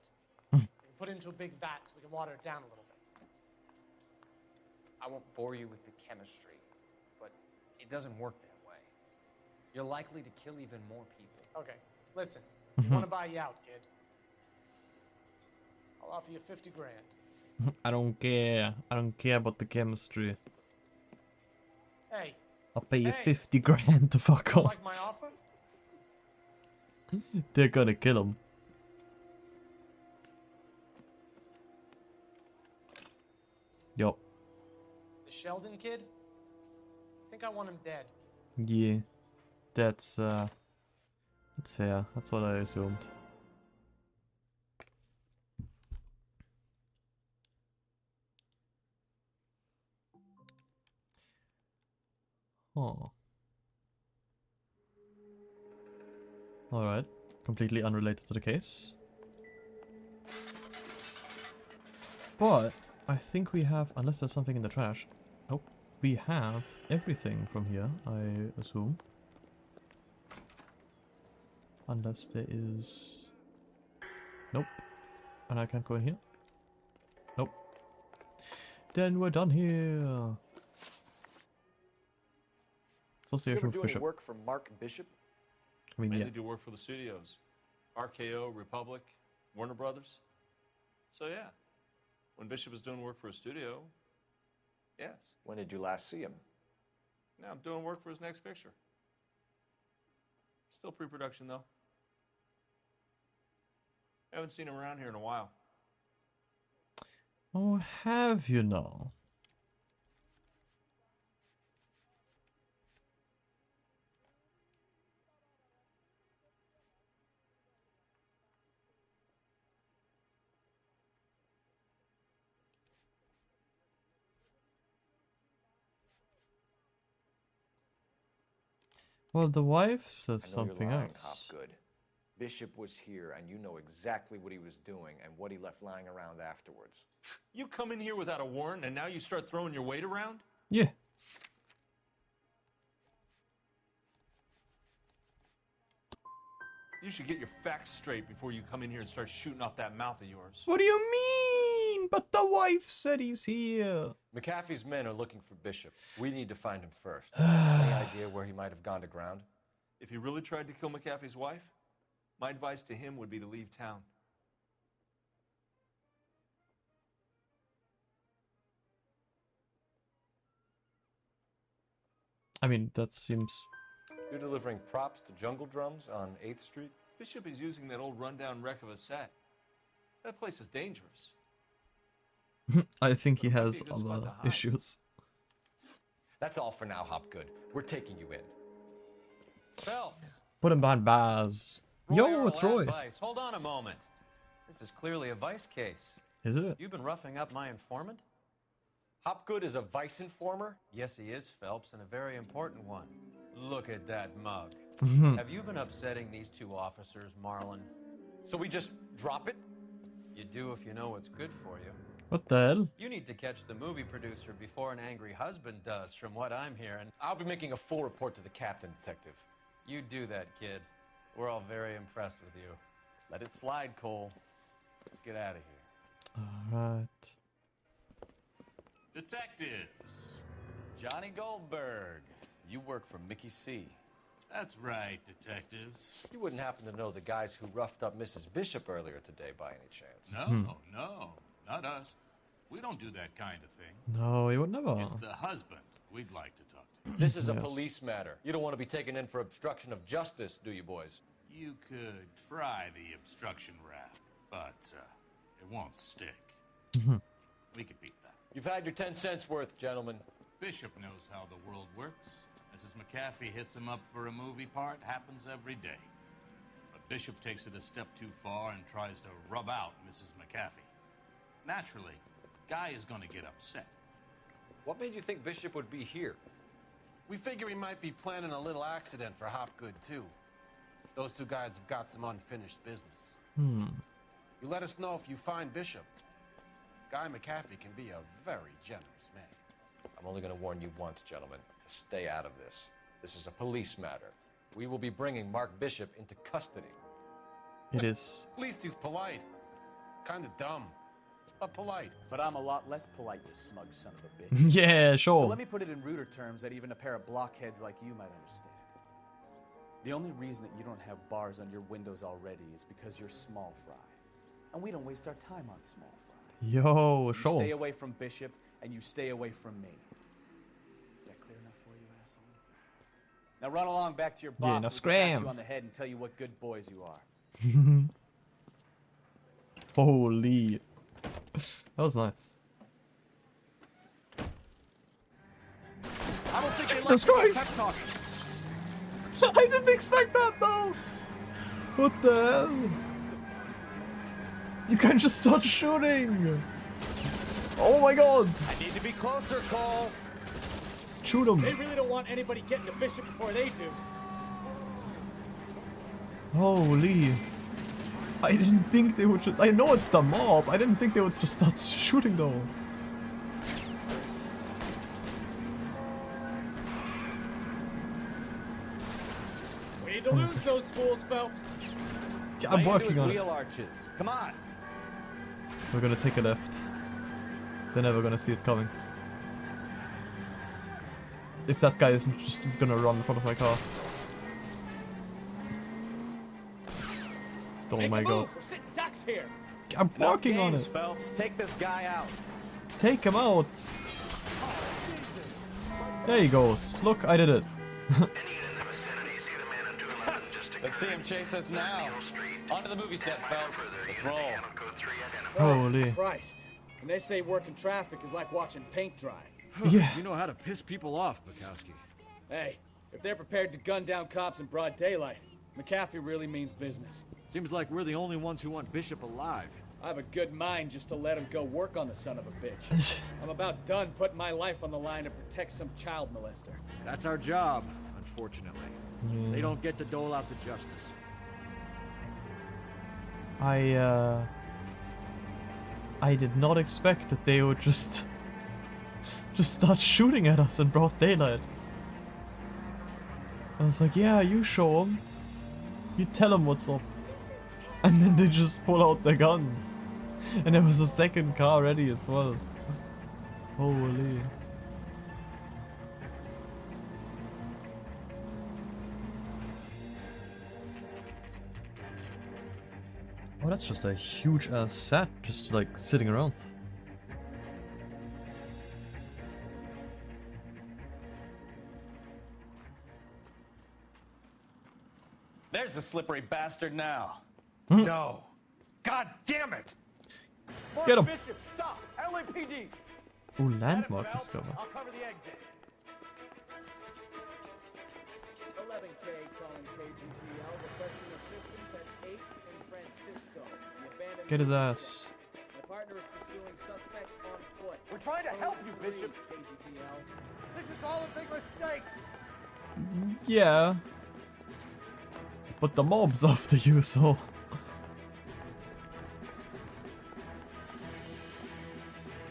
We can put it into a big vat so we can water it down a little bit. I won't bore you with the chemistry, but it doesn't work that way. You're likely to kill even more people. Okay, listen. I want to buy you out, kid. I'll offer you 50 grand. I don't care. I don't care about the chemistry. Hey. I'll pay you Hey. 50 grand to fuck You off. like my offer? They're gonna kill him. Yup. The Sheldon kid? I think I want him dead. Yeah. That's fair. That's what I assumed. Oh. Alright. Completely unrelated to the case. But I think we have, unless there's something in the trash. Nope. We have everything from here, I assume. Unless there is... Nope. And I can't go in here? Nope. Then we're done here. You Association ever with do any Bishop. work for Mark Bishop? I mean, Mainly yeah. do work for the studios. RKO, Republic, Warner Brothers. So yeah, when Bishop was doing work for a studio, yes. When did you last see him? Now I'm doing work for his next picture. Still pre-production though. Haven't seen him around here in a while. Oh, have you now? Well, the wife says something You're lying, else. Hopgood. Bishop was here, and you know exactly what he was doing and what he left lying around afterwards. You come in here without a warrant, and now you start throwing your weight around? Yeah. You should get your facts straight before you come in here and start shooting off that mouth of yours. What do you mean? But the wife said he's here. McAfee's men are looking for Bishop. We need to find him first. Any idea where he might have gone to ground? If he really tried to kill McAfee's wife, my advice to him would be to leave town. I mean, that seems... You're delivering props to Jungle Drums on 8th Street? Bishop is using that old rundown wreck of a set. That place is dangerous. I think he has other issues. That's all for now, Hopgood. We're taking you in. Phelps. Put him behind bars. Yo, it's Roy. Vice. Hold on a moment. This is clearly a vice case. Is it? You've been roughing up my informant? Hopgood is a vice informer? Yes, he is, Phelps, and a very important one. Look at that mug. Have you been upsetting these two officers, Marlon? So we just drop it? You do if you know what's good for you. What the hell? You need to catch the movie producer before an angry husband does, from what I'm hearing. I'll be making a full report to the captain, Detective. You do that, kid. We're all very impressed with you. Let it slide, Cole. Let's get out of here. Alright. Detectives. Johnny Goldberg. You work for Mickey C. That's right, detectives. You wouldn't happen to know the guys who roughed up Mrs. Bishop earlier today by any chance? No, no, not us. We don't do that kind of thing. No, he would never. It's the husband we'd like to talk to. This is a police matter. You don't want to be taken in for obstruction of justice, do you, boys? You could try the obstruction rap, but it won't stick. We could beat that. You've had your 10 cents worth, gentlemen. Bishop knows how the world works. Mrs. McAfee hits him up for a movie part, happens every day. But Bishop takes it a step too far and tries to rub out Mrs. McAfee. Naturally, Guy is going to get upset. What made you think Bishop would be here? We figure he might be planning a little accident for Hopgood, too. Those two guys have got some unfinished business. You let us know if you find Bishop. Guy McAfee can be a very generous man. I'm only going to warn you once, gentlemen, to stay out of this. This is a police matter. We will be bringing Mark Bishop into custody. It is. At least he's polite. Kind of dumb, but polite. But I'm a lot less polite, you smug son of a bitch. Yeah, sure. So let me put it in ruder terms that even a pair of blockheads like you might understand. The only reason that you don't have bars on your windows already is because you're small fry. And we don't waste our time on small fry. Yo, You sure. stay away from Bishop, and you stay away from me. Is that clear enough for you, asshole? Now run along back to your boss Yeah, now so we can pat scram. you on the head and tell you what good boys you are. Holy. That was nice. I don't think Jesus Christ! I didn't expect that though! What the hell? You can't just start shooting! Oh my god! I need to be closer, Cole. Shoot him! They really don't want anybody getting to Bishop before they do. Holy. I didn't think they would I know it's the mob, I didn't think they would just start shooting though. We need to lose those fools, Phelps. Yeah, I'm working on it. Wheel arches. Come on. We're gonna take a left. They're never gonna see it coming. If that guy isn't just gonna run in front of my car. Oh Make my a god. move. We're sitting ducks here. I'm working on games, it. Phelps. Take this guy out. Take him out. There he goes. Look, I did it. Let's see him chase us now. Onto the movie set, Phelps. Let's roll. Holy. Christ. And they say working traffic is like watching paint dry. Yeah. You know how to piss people off, Bukowski. Hey, if they're prepared to gun down cops in broad daylight, McAfee really means business. Seems like we're the only ones who want Bishop alive. I have a good mind just to let him go work on the son of a bitch. I'm about done putting my life on the line to protect some child molester. That's our job, unfortunately. Yeah. They don't get to dole out the justice. I did not expect that they would just start shooting at us in broad daylight. I was like, yeah, you show them. You tell them what's up. And then they just pull out their guns. And there was a second car ready as well. Holy. Oh, that's just a huge set, just like sitting around. There's the slippery bastard now. No. God damn it! Get him. Bishop, stop! LAPD! Ooh, landmark discovered. I'll cover the exit. 11K calling KGPL requesting assistance at 8 in Francisco. The abandoned Get his ass. My partner is pursuing suspect on foot. We're trying to help you, Bishop. KGPL. This is all a big mistake. Yeah. But the mob's after you, so.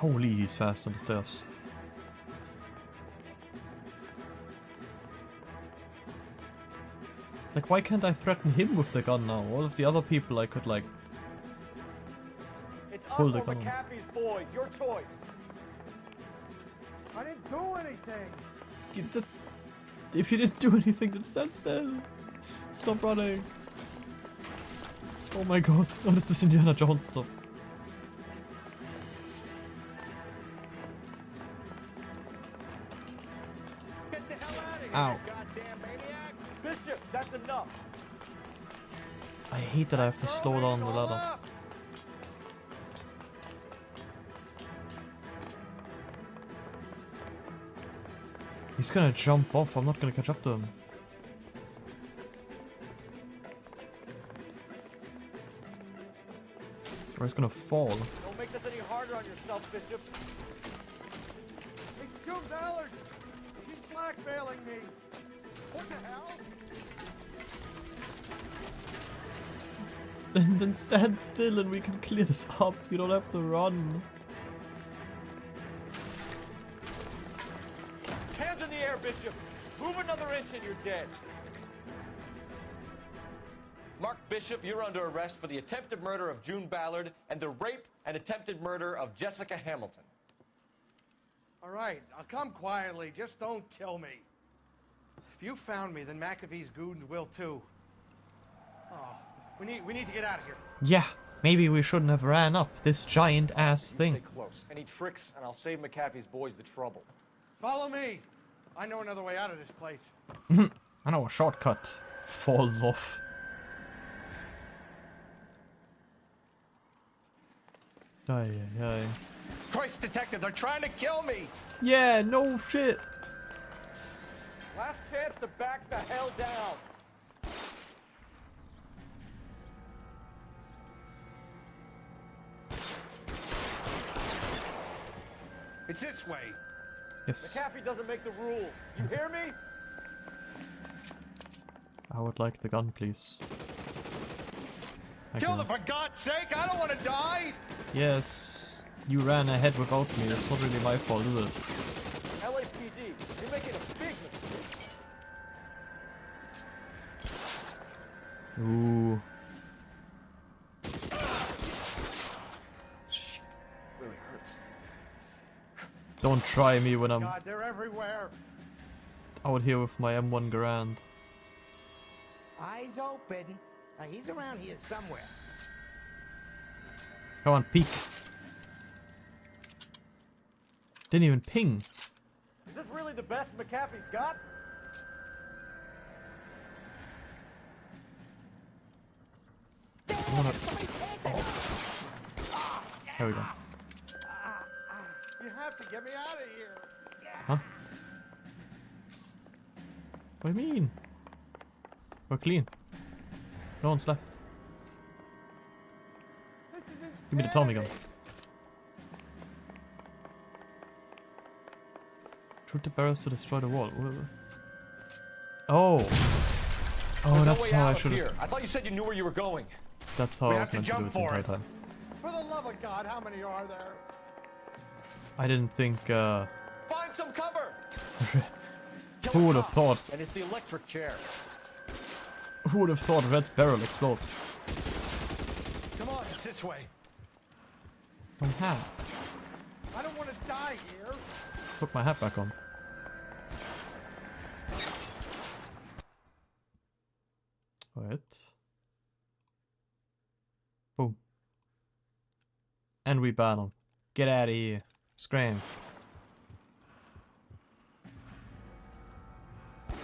Holy, he's fast on the stairs. Like, why can't I threaten him with the gun now? All of the other people I could, like, It's pull us the or gun. McAfee's boys. Your choice. I didn't do anything. If you didn't do anything, then stand still. Stop running. Oh my god, what is this Indiana Jones stuff? Get the hell out of here, Ow. you goddamn maniac! Bishop, that's enough. I hate that I have to slow down the ladder. He's gonna jump off, I'm not gonna catch up to him. Or he's gonna fall. Don't make this any harder on yourself, Bishop. It's June Ballard. She's blackmailing me. What the hell? Then stand still and we can clear this up. You don't have to run. Hands in the air, Bishop. Move another inch and you're dead. Mark Bishop, you're under arrest for the attempted murder of June Ballard and the rape and attempted murder of Jessica Hamilton. All right, I'll come quietly. Just don't kill me. If you found me, then McAfee's goons will too. Oh, we need to get out of here. Yeah, maybe we shouldn't have ran up this giant ass Stay thing. close. Any tricks, and I'll save McAfee's boys the trouble. Follow me. I know another way out of this place. I know a shortcut. Falls off. Aye, aye, aye. Christ, detective, they're trying to kill me. Yeah, no shit. Last chance to back the hell down. It's this way. Yes. McAfee doesn't make the rules. You hear me? I would like the gun, please. Kill them, for God's sake! I don't want to die! Yes. You ran ahead without me. That's not really my fault, is it? LAPD, you're making a big mistake. Ooh. Shit, really hurts. Don't try me when I'm God, they're everywhere. out here with my M1 Garand. Eyes open He's around here somewhere. Come on, peek. Didn't even ping. Is this really the best McAfee's got? I wanna... Oh. There we go. You have to get me out of here. Huh? What do you mean? We're clean. No one's left. Give me the Tommy gun. Shoot the barrels to destroy the wall. Oh. Oh, that's how I should have. I thought you said you knew where you were going. That's how I was meant to do it the entire time. For the love of God, how many are there? I didn't think. Find some cover. Who would have thought? And it's the electric chair. Who would have thought Red's barrel explodes? Come on, it's this way. My hat. I don't want to die here. Put my hat back on. Right. Boom. And we battle. Get out of here. Scram.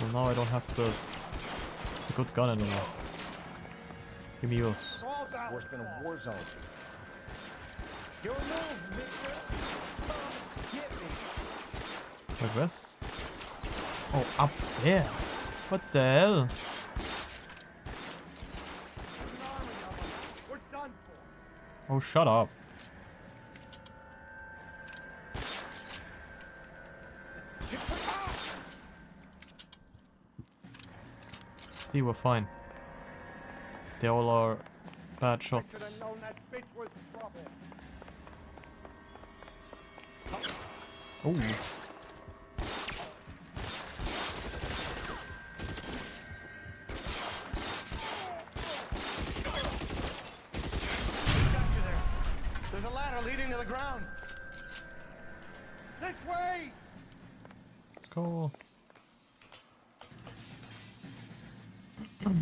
Well, now I don't have the good gun anymore. Give me yours. This is worse than a war zone. Your move, mister. Get me. Progress? Oh, up there. What the hell? We're done for. Oh, shut up. See, we're fine. They all are bad shots. Known that bitch was trouble. Oh. There's a ladder leading to the ground. This way! Let's go. Come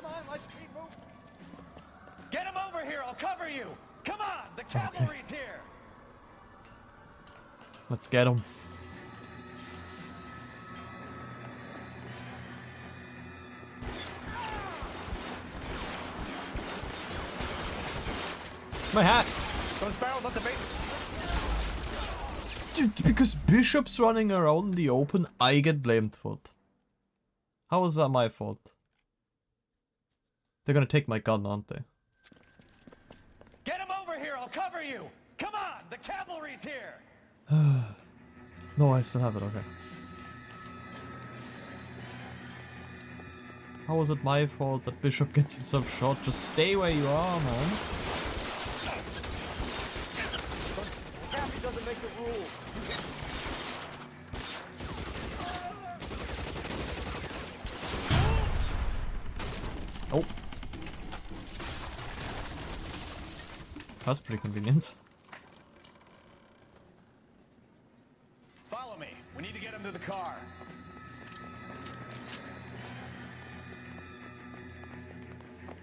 on, let's keep moving. Get him over here. I'll cover you. Come on. The cavalry's here. Let's get him. My hat! Those barrels at the base. Dude, because Bishop's running around in the open, I get blamed for it. How is that my fault? They're gonna take my gun, aren't they? Get him over here. I'll cover you. Come on. The cavalry's here. No, I still have it, okay. How is it my fault that Bishop gets himself shot? Just stay where you are, man. McAfee doesn't make the rules. Oh. That's pretty convenient. Follow me. We need to get him to the car.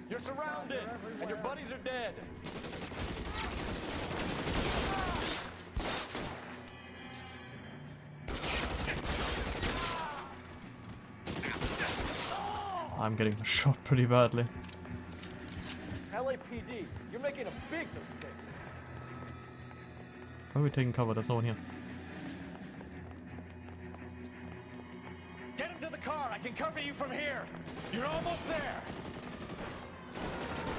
You're surrounded, and your buddies are dead. I'm getting shot pretty badly. LAPD, you're making a big mistake. Why are we taking cover? There's no one here. Get him to the car. I can cover you from here. You're almost there.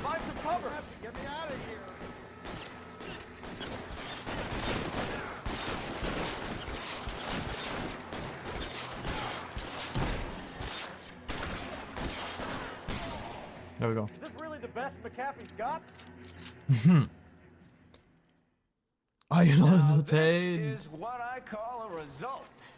Find some cover. You have to get me out of here. There we go. Is this really the best McAfee's got? Are you not Now, entertained? this is what I call a result.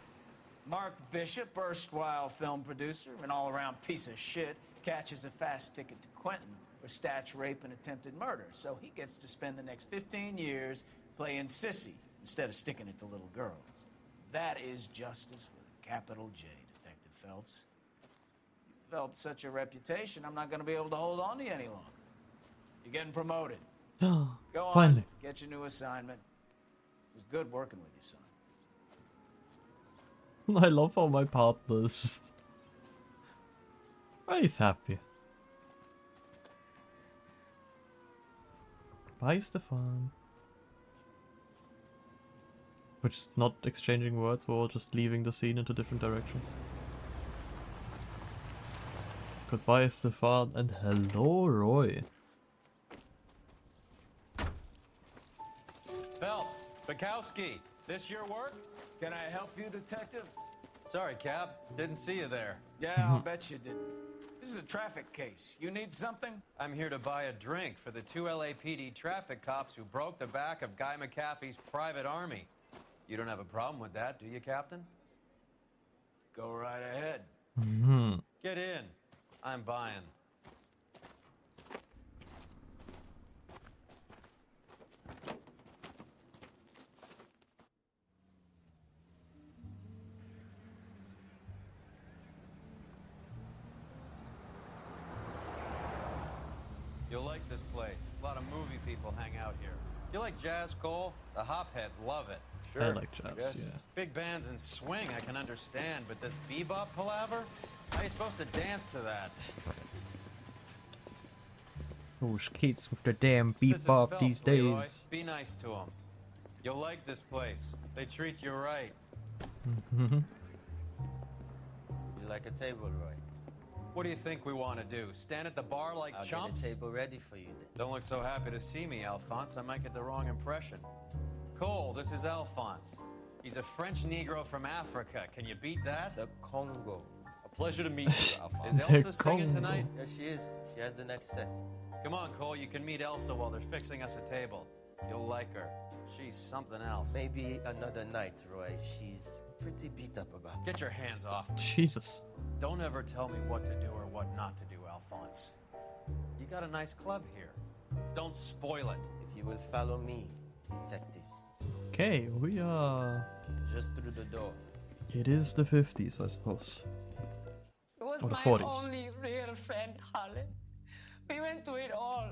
Mark Bishop, erstwhile film producer and all-around piece of shit, catches a fast ticket to Quentin for statch rape and attempted murder. So he gets to spend the next 15 years playing sissy instead of sticking it to little girls. That is justice with a capital J, Detective Phelps. You developed such a reputation, I'm not going to be able to hold on to you any longer. You're getting promoted. Go on, Finally. get your new assignment. It was good working with you, son. I love how my partner is just... Well, he's happy. Bye, Stefan. We're just not exchanging words, we're all just leaving the scene into different directions. Goodbye, Stefan, and hello, Roy. Phelps, Bukowski, this your work? Can I help you, detective? Sorry, Cap. Didn't see you there. Yeah, I'll bet you didn't. This is a traffic case. You need something? I'm here to buy a drink for the 2 LAPD traffic cops who broke the back of Guy McAfee's private army. You don't have a problem with that, do you, Captain? Go right ahead. Get in. I'm buying. You'll like this place. A lot of movie people hang out here. You like jazz, Cole? The hopheads love it. I like jazz, yeah. Big bands and swing I can understand, but this bebop palaver? How are you supposed to dance to that? Those kids with the damn This is bebop Phelps, these Leroy. days. Be nice to them. You'll like this place. They treat you right. You like a table, Roy? What do you think we want to do? Stand at the bar like I'll chumps? get a table ready for you then. Don't look so happy to see me, Alphonse. I might get the wrong impression. Cole, this is Alphonse. He's a French Negro from Africa. Can you beat that? The Congo. A pleasure to meet you, Alphonse. Is The Elsa singing Congo. tonight? Yeah, she is. She has the next set. Come on, Cole. You can meet Elsa while they're fixing us a table. You'll like her. She's something else. Maybe another night, Roy. She's pretty beat up about Get your hands off me. Jesus. Don't ever tell me what to do or what not to do, Alphonse. You got a nice club here. Don't spoil it. If you will follow me, detectives. Okay, we are... Just through the door. It is the 50s, I suppose. He was Or the my 40s. only real friend, Harlan. We went through it all.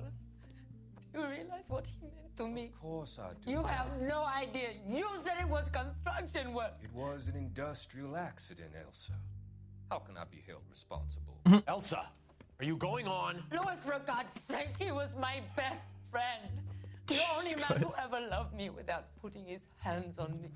Do you realize what he meant to me? Of course I do. You have no idea. You said it was construction work. It was an industrial accident, Elsa. How can I be held responsible? Elsa, are you going on? Louis, for God's sake, he was my best friend. The only man who ever loved me without putting his hands on me.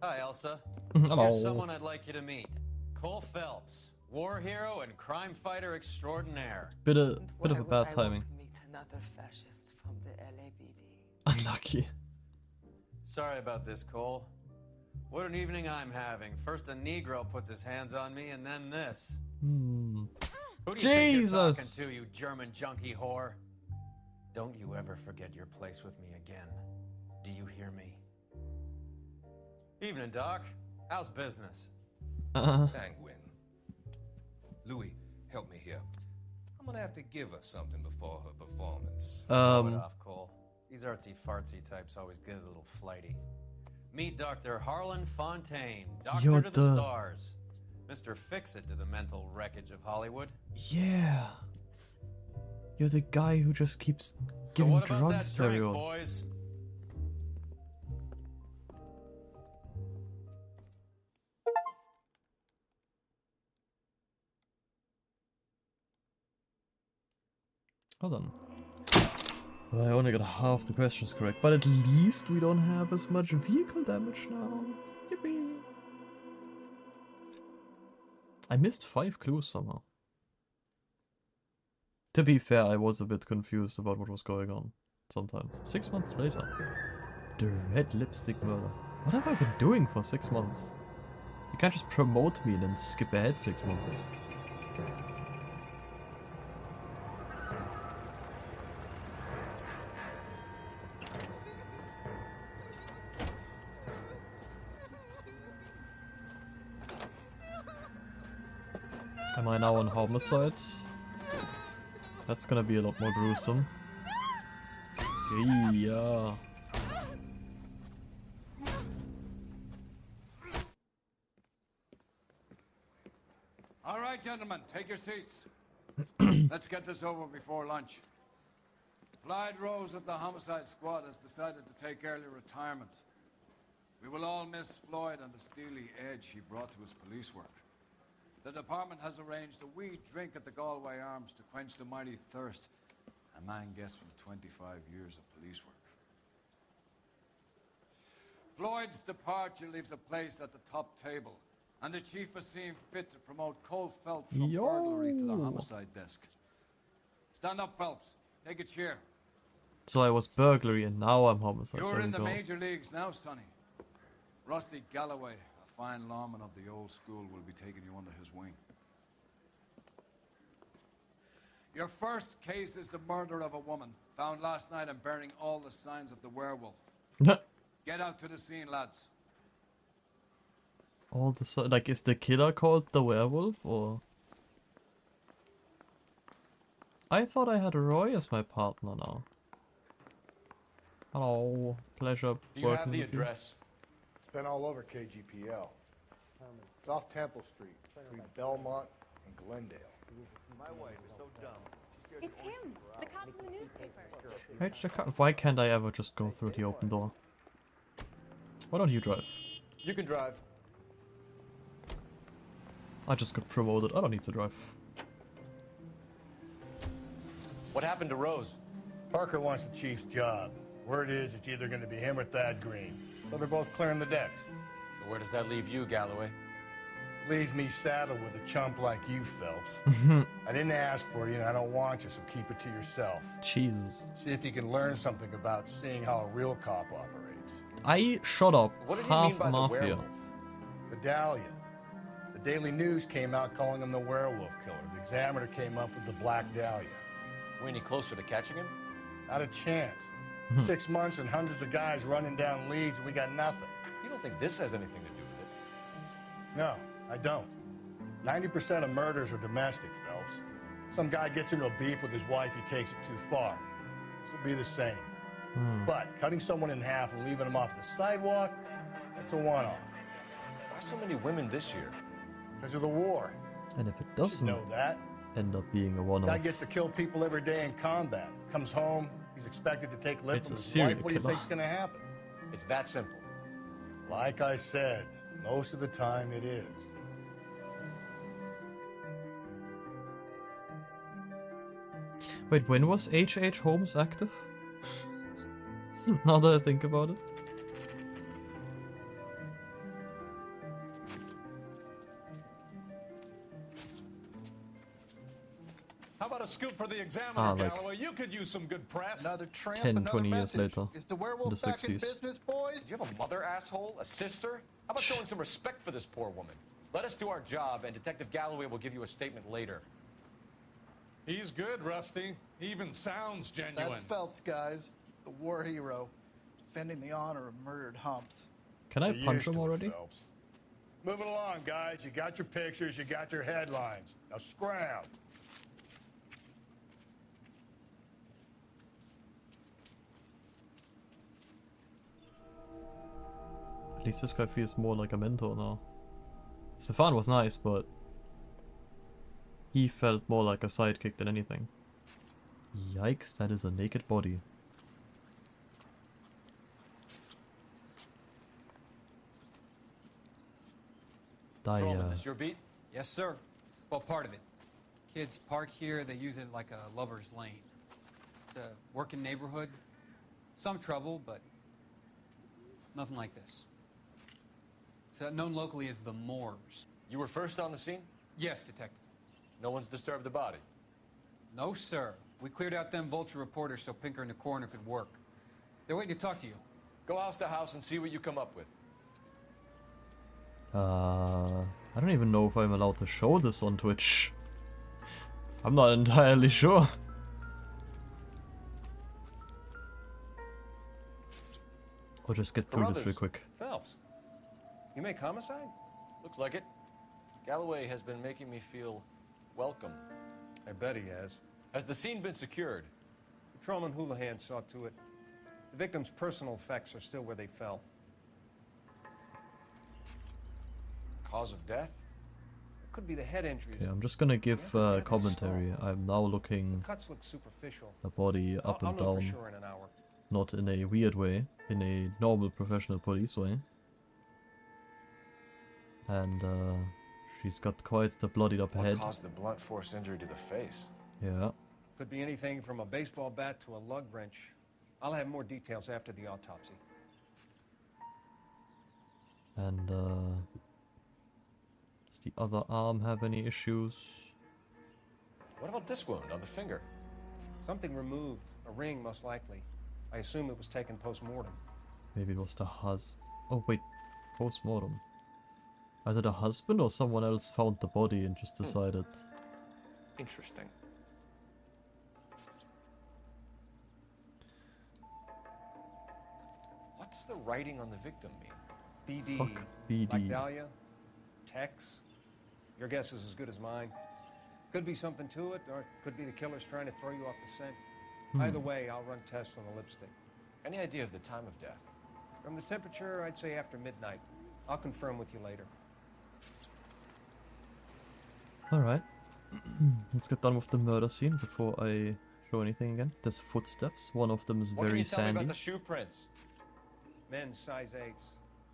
Hi, Elsa. Hello. Here's someone I'd like you to meet. Cole Phelps, war hero and crime fighter extraordinaire. Bit of Why a would bad I timing. want to meet another fascist from the LAPD? Unlucky. Sorry about this, Cole. What an evening I'm having. First a Negro puts his hands on me, and then this. Who do you think you're talking Jesus. to, you German junkie whore? Don't you ever forget your place with me again. Do you hear me? Evening, Doc. How's business? Sanguine. Louis, help me here. I'm gonna have to give her something before her performance. Blow it off, Cole. These artsy-fartsy types always get a little flighty. Meet Dr. Harlan Fontaine, doctor You're to the the- stars. Mr. Fix-It to the mental wreckage of Hollywood. Yeah. You're the guy who just keeps So giving what about drugs that to drink, everyone. boys? Hold on. Well, I only got half the questions correct, but at least we don't have as much vehicle damage now. Yippee! I missed 5 clues somehow. To be fair, I was a bit confused about what was going on sometimes. 6 months later. The red lipstick murder. What have I been doing for 6 months? You can't just promote me and then skip ahead 6 months. Am I now on homicides? That's gonna be a lot more gruesome. Yeah. right, gentlemen, take your seats. Let's get this over before lunch. Floyd Rose of the Homicide Squad has decided to take early retirement. We will all miss Floyd and the steely edge he brought to his police work. The department has arranged a wee drink at the Galway Arms to quench the mighty thirst a man gets from 25 years of police work. Floyd's departure leaves a place at the top table, and the chief has seen fit to promote Cole Phelps from burglary to the homicide desk. Stand up, Phelps. Take a chair. So I was burglary and now I'm homicide. You're There in we the go. major leagues now, Sonny. Rusty Galloway, a fine lawman of the old school, will be taking you under his wing. Your first case is the murder of a woman, found last night and bearing all the signs of the werewolf. Get out to the scene, lads. All the like, is the killer called the werewolf or? I thought I had Roy as my partner now. Hello, pleasure. Do you have working the with you. address? It's been all over KGPL. It's off Temple Street, between Belmont and Glendale. My wife is so dumb. It's him, the cop from the newspaper. Why can't I ever just go through the open door? Why don't you drive? You can drive. I just got promoted. I don't need to drive. What happened to Rose? Parker wants the chief's job. Word is it's either going to be him or Thad Green. So they're both clearing the decks. So where does that leave you, Galloway? Leaves me saddled with a chump like you, Phelps. I didn't ask for you and I don't want you, so keep it to yourself. Jesus. See if you can learn something about seeing how a real cop operates. I shut up. What did he Half mean by the mafia. werewolf? Medallion. The Daily News came out calling him the werewolf killer. The Examiner came up with the Black Dahlia. We any closer to catching him? Not a chance. 6 months and hundreds of guys running down leads and we got nothing. You don't think this has anything to do with it? No, I don't. 90% of murders are domestic, Phelps. Some guy gets into a beef with his wife, he takes it too far. This will be the same. But cutting someone in half and leaving them off the sidewalk, that's a one-off. Why so many women this year? Because of the war. And if it You should doesn't know that. end up being a one-off, Guy gets to kill people every day in combat. Comes home, he's expected to take lip It's from a his serial wife. What do you killer. think's gonna happen? It's that simple. Like I said, most of the time it is. Wait, when was H.H. Holmes active? Now that I think about it. How about a scoop for the Examiner, Like Galloway? You could use some good press. Another tramp, 10, another 20 years message. later. Is the In werewolf the back in 60s. business, boys? Do you have a mother, asshole? A sister? How about showing some respect for this poor woman? Let us do our job, and Detective Galloway will give you a statement later. He's good, Rusty. He even sounds genuine. That's Phelps, guys. The war hero. Defending the honor of murdered humps. Can I You're punch used him to it, already? Phelps. Moving along, guys. You got your pictures, you got your headlines. Now scram. At least this guy feels more like a mentor now. Stefan was nice, but he felt more like a sidekick than anything. Yikes, that is a naked body. Patrolman, this your beat? Yes, sir. Well, part of it. Kids park here, they use it like a lover's lane. It's a working neighborhood. Some trouble, but nothing like this. It's known locally as the Moors. You were first on the scene? Yes, detective. No one's disturbed the body? No, sir. We cleared out them vulture reporters so Pinker and the coroner could work. They're waiting to talk to you. Go house to house and see what you come up with. I don't even know if I'm allowed to show this on Twitch. I'm not entirely sure. I'll just get through this real quick. Phelps, you make homicide? Looks like it. Galloway has been making me feel welcome. I bet he has. Has the scene been secured? Patrolman Houlihan saw to it. The victim's personal effects are still where they fell. Cause of death? Could be the head injuries. Okay, I'm just gonna give commentary. I'm now looking Cuts look superficial. the body up I'll and know for down. sure in an hour. Not in a weird way, in a normal professional police way. And she's got quite the bloodied up head. What caused the blunt force injury to the face? Yeah. Could be anything from a baseball bat to a lug wrench. I'll have more details after the autopsy. And does the other arm have any issues? What about this wound on the finger? Something removed. A ring, most likely. I assume it was taken post-mortem. Maybe it was the Oh wait, post-mortem. Either the husband or someone else found the body and just decided. Interesting. What does the writing on the victim mean? BD. Fuck BD. Like Dahlia? Tex? Your guess is as good as mine. Could be something to it, or it could be the killer's trying to throw you off the scent. Either way, I'll run tests on the lipstick. Any idea of the time of death? From the temperature, I'd say after midnight. I'll confirm with you later. Alright. Let's get done with the murder scene before I show anything again. There's footsteps. One of them is What can very you tell me sandy. about the shoe prints? Men's size 8s.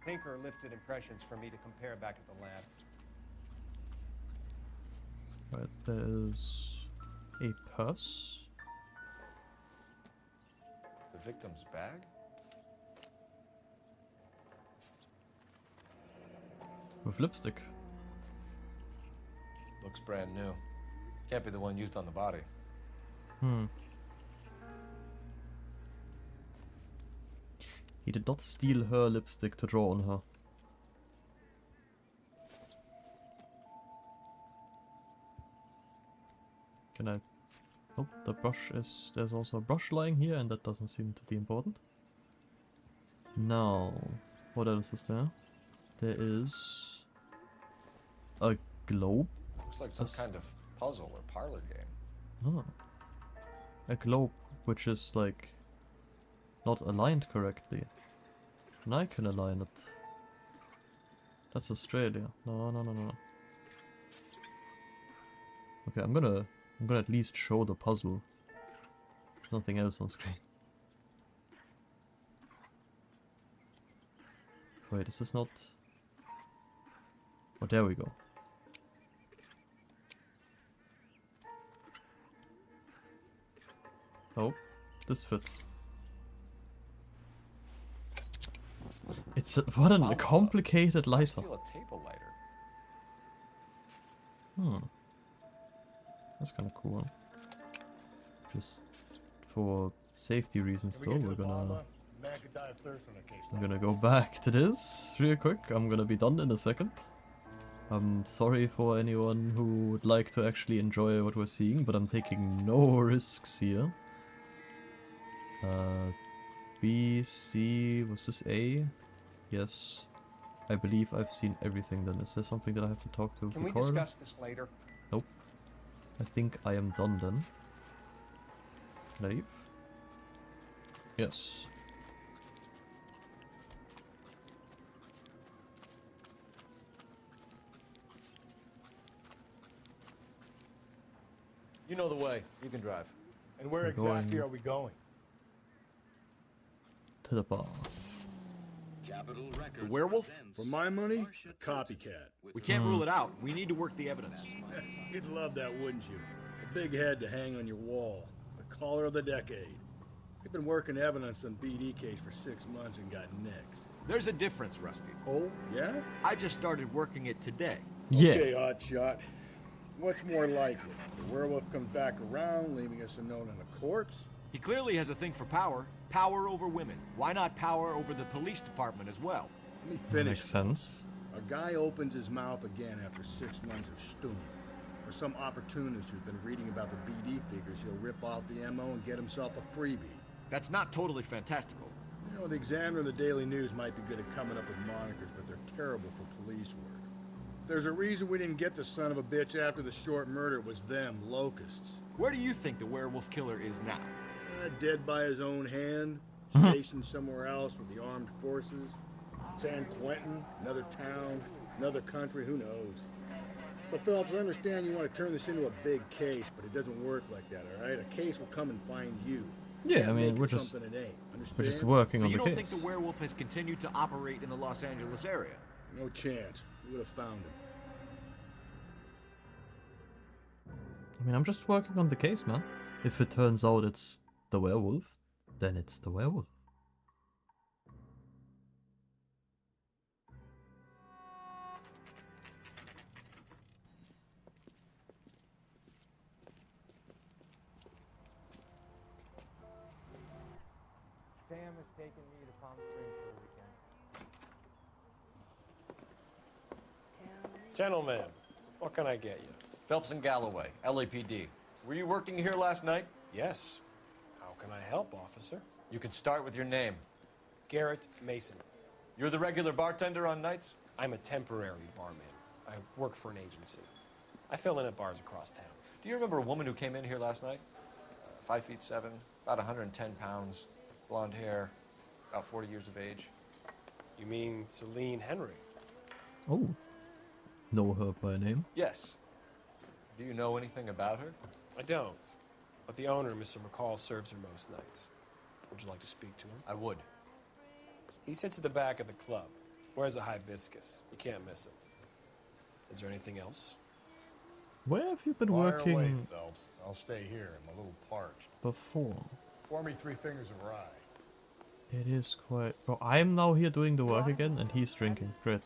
Pinker lifted impressions for me to compare back at the lab. Right, there's a purse. The victim's bag? With lipstick. Looks brand new. Can't be the one used on the body. He did not steal her lipstick to draw on her. Can I... Oh, the brush is... There's also a brush lying here and that doesn't seem to be important. Now, what else is there? There is... a globe. Looks like some kind of puzzle or parlor game. Oh. A globe which is like... not aligned correctly. And I can align it. That's Australia. No. Okay, I'm gonna at least show the puzzle. There's nothing else on screen. Wait, is this not... Oh, there we go. Oh, this fits. It's a, what a complicated lighter. Steal a table lighter. That's kind of cool. Just for safety reasons, though, we're gonna go back to this real quick. I'm gonna be done in a second. I'm sorry for anyone who would like to actually enjoy what we're seeing, but I'm taking no risks here. B, C, was this A? Yes. I believe I've seen everything then. Is there something that I have to talk to Can the we coroner? discuss this later? Nope. I think I am done then. Can I leave? Yes. You know the way. You can drive. And where We're exactly going- are we going? To the bar. The werewolf? For my money, a copycat. We can't rule it out. We need to work the evidence. You'd love that, wouldn't you? A big head to hang on your wall. The caller of the decade. We've been working evidence on BD case for 6 months and got nicks. There's a difference, Rusty. Oh, yeah? I just started working it today. Yeah. Okay, hotshot. What's more likely? The werewolf comes back around, leaving us a note on a corpse? He clearly has a thing for power. Power over women. Why not power over the police department as well? Let me finish. Makes sense. A guy opens his mouth again after 6 months of stewing. Or some opportunist who's been reading about the BD figures, he'll rip off the MO and get himself a freebie. That's not totally fantastical. You know, the Examiner and the Daily News might be good at coming up with monikers, but they're terrible for police work. There's a reason we didn't get the son of a bitch after the short murder. It was them, locusts. Where do you think the werewolf killer is now? Dead by his own hand, stationed somewhere else with the armed forces. San Quentin, another town, another country, who knows? So, Phillips, I understand you want to turn this into a big case, but it doesn't work like that, all right? A case will come and find you. Yeah, Can't I mean, make we're it just something it ain't. Understand? we're just working So on you the don't case. think the werewolf has continued to operate in the Los Angeles area? No chance. We would have found him. I mean, I'm just working on the case, man. If it turns out it's the werewolf, then it's the werewolf. Sam has taken me to Palm Springs for the weekend. Gentlemen, what can I get you? Phelps and Galloway, LAPD. Were you working here last night? Yes. How can I help, officer? You can start with your name. Garrett Mason. You're the regular bartender on nights? I'm a temporary barman. I work for an agency. I fill in at bars across town. Do you remember a woman who came in here last night? 5'7", about 110 pounds, blonde hair, about 40 years of age. You mean Celine Henry? Oh. Know her by name? Yes. Do you know anything about her? I don't. But the owner, Mr. McCall, serves her most nights. Would you like to speak to him? I would. He sits at the back of the club. Wears a hibiscus. You can't miss him. Is there anything else? Where have you been Fire working away, Phelps. I'll stay here. I'm a little parched. before? Pour me 3 fingers of rye. It is quite... Oh, I'm now here doing the work again and he's drinking. Great.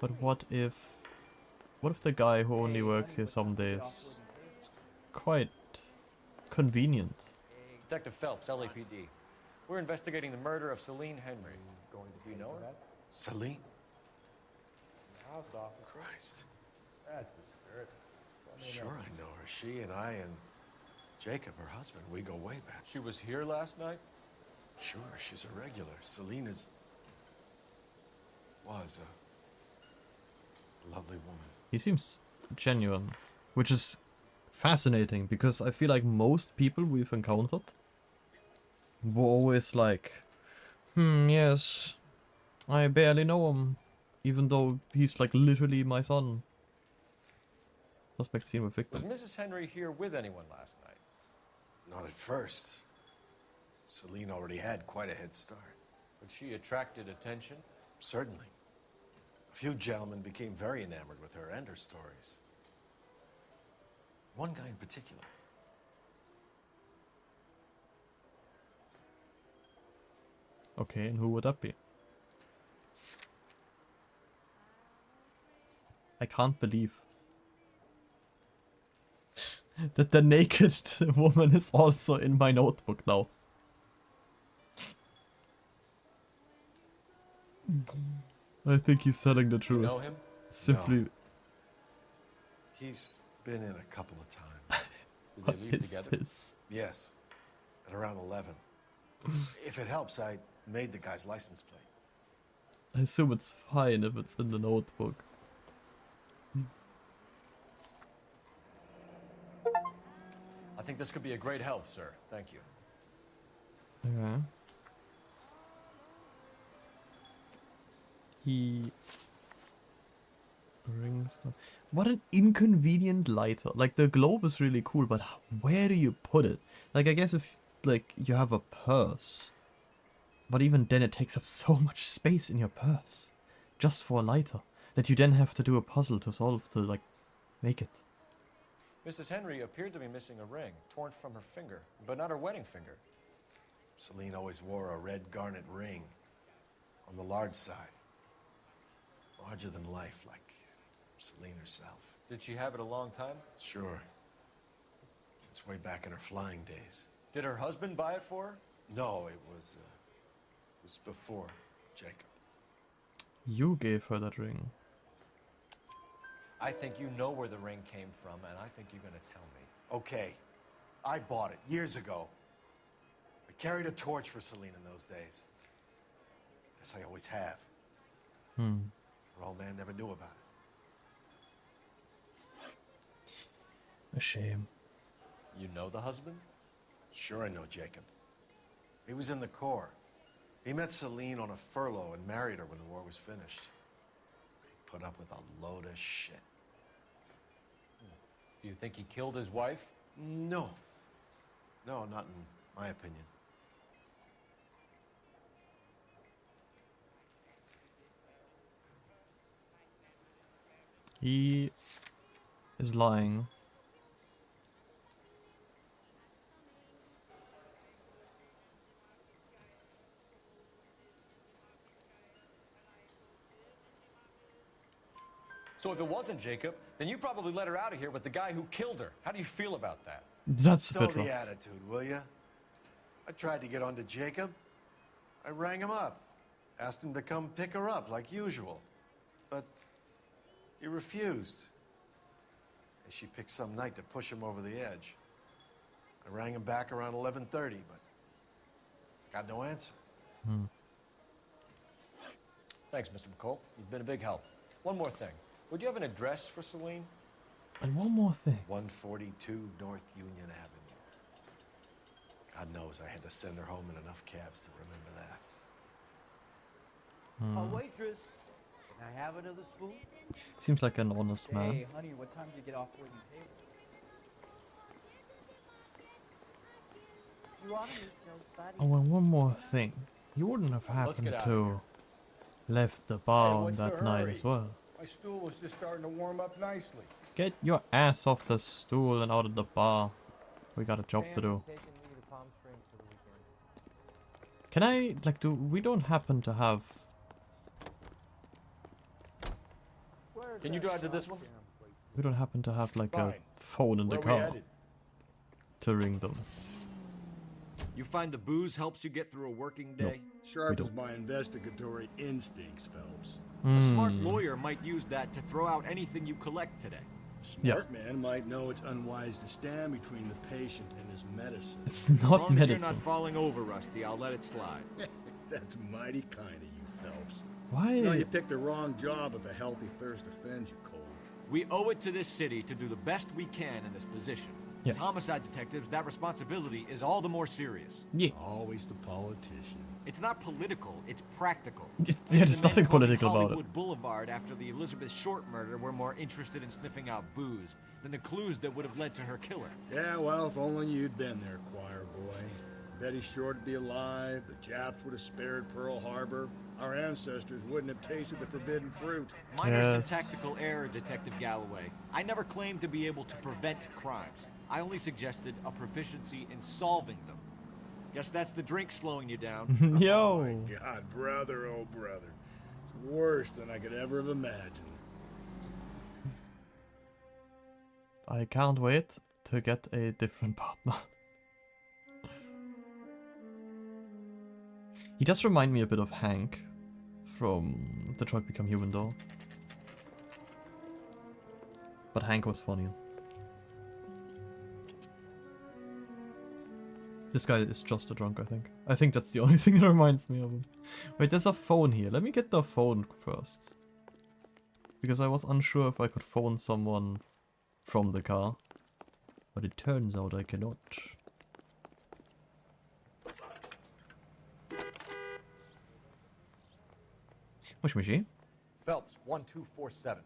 But what if... What if the guy who only works here some days... It's quite convenient. Detective Phelps, LAPD. We're investigating the murder of Celine Henry. Do you know her? Celine? Christ. That's the spirit. Sure I know her. She and I and Jacob, her husband, we go way back. She was here last night? Sure, she's a regular. Celine was a lovely woman. He seems genuine, which is fascinating because I feel like most people we've encountered were always like, yes, I barely know him, even though he's like literally my son. Suspect seen with victim. Was Mrs. Henry here with anyone last night? Not at first. Celine already had quite a head start. But she attracted attention? Certainly. A few gentlemen became very enamored with her and her stories. One guy in particular. Okay, and who would that be? I can't believe that the naked woman is also in my notebook now. I think he's telling the truth. You know him? Simply. No. He's been in a couple of times. Did What they leave is together? this? Yes, at around 11. If it helps, I made the guy's license plate. I assume it's fine if it's in the notebook. I think this could be a great help, sir. Thank you. Okay. He brings the... What an inconvenient lighter. Like, the globe is really cool, but where do you put it? Like, I guess if, like, you have a purse. But even then it takes up so much space in your purse. Just for a lighter. That you then have to do a puzzle to solve to, like, make it. Mrs. Henry appeared to be missing a ring, torn from her finger, but not her wedding finger. Celine always wore a red garnet ring on the large side. Larger than life, like Celine herself. Did she have it a long time? Sure. Since way back in her flying days. Did her husband buy it for her? No, it was before Jacob. You gave her that ring. I think you know where the ring came from, and I think you're gonna tell me. Okay, I bought it years ago. I carried a torch for Celine in those days. Guess I always have. Hmm. Her old man never knew about it. A shame. You know the husband? Sure I know Jacob. He was in the Corps. He met Celine on a furlough and married her when the war was finished. He put up with a load of shit. Do you think he killed his wife? No. No, not in my opinion. He is lying. So if it wasn't Jacob, then you probably let her out of here with the guy who killed her. How do you feel about that? That's a Stow bit the rough. attitude, will ya? I tried to get onto Jacob. I rang him up. Asked him to come pick her up, like usual. But he refused. And she picked some night to push him over the edge. I rang him back around 11:30, but got no answer. Thanks, Mr. McCall. You've been a big help. One more thing. Would you have an address for Celine? And one more thing. 142 North Union Avenue. God knows I had to send her home in enough cabs to remember that. Waitress, can I have another spoon? Seems like an honest man. Hey, honey, what time do you get off waiting tables? You ought to meet Joe's buddy. Oh, and one more thing. You wouldn't have happened get out of to left the bar Hey, on what's the that night hurry? as well. My stool was just starting to warm up nicely. Get your ass off the stool and out of the bar. We got a job to do. Can I, like, we don't happen to have... Can you drive to this one? We don't happen to have, like, Fine. a phone in the Where we car headed? to ring them. You find the booze helps you get through a working day? Sharp as my investigatory instincts, Phelps. A smart lawyer might use that to throw out anything you collect today. Smart man might know it's unwise to stand between the patient and his medicine. It's As not long as you're medicine. not falling over, Rusty, I'll let it slide. That's mighty kind of you, Phelps. Why? You know, you picked the wrong job if a healthy thirst offends you, Cole. We owe it to this city to do the best we can in this position. Yeah. As homicide detectives, that responsibility is all the more serious. Yeah. Always the politician. It's not political, it's practical. Yeah, The there's men nothing combing political about it. Hollywood Boulevard after the Elizabeth Short murder were more interested in sniffing out booze than the clues that would have led to her killer. Yeah, well, if only you'd been there, choir boy. Betty Short would be alive, the Japs would have spared Pearl Harbor, our ancestors wouldn't have tasted the forbidden fruit. Minor syntactical error, Detective Galloway. I never claimed to be able to prevent crimes. I only suggested a proficiency in solving them. Guess that's the drink slowing you down. Yo. Oh my God, brother, oh brother. It's worse than I could ever have imagined. I can't wait to get a different partner. He does remind me a bit of Hank from Detroit Become Human though. But Hank was funnier. This guy is just a drunk, I think. I think that's the only thing that reminds me of him. Wait, there's a phone here. Let me get the phone first. Because I was unsure if I could phone someone from the car. But it turns out I cannot. Moshi moshi. Phelps, 1247.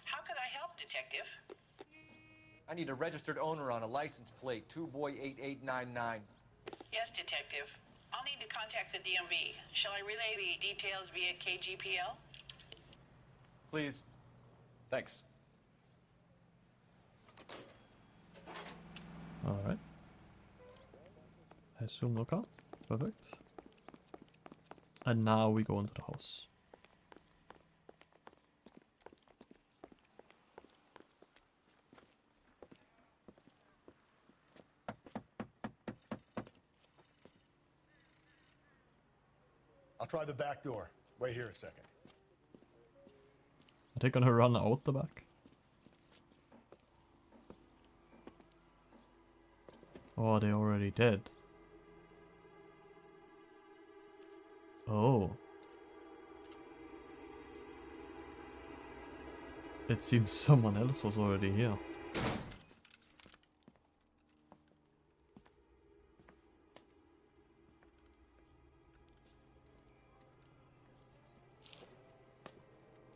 How can I help, Detective? I need a registered owner on a license plate, 2boy8899. Yes, Detective. I'll need to contact the DMV. Shall I relay the details via KGPL? Please. Thanks. Alright. I assume no car. Perfect. And now we go into the house. I'll try the back door. Wait here a second. Are they gonna run out the back? Oh, they already did. Oh. It seems someone else was already here.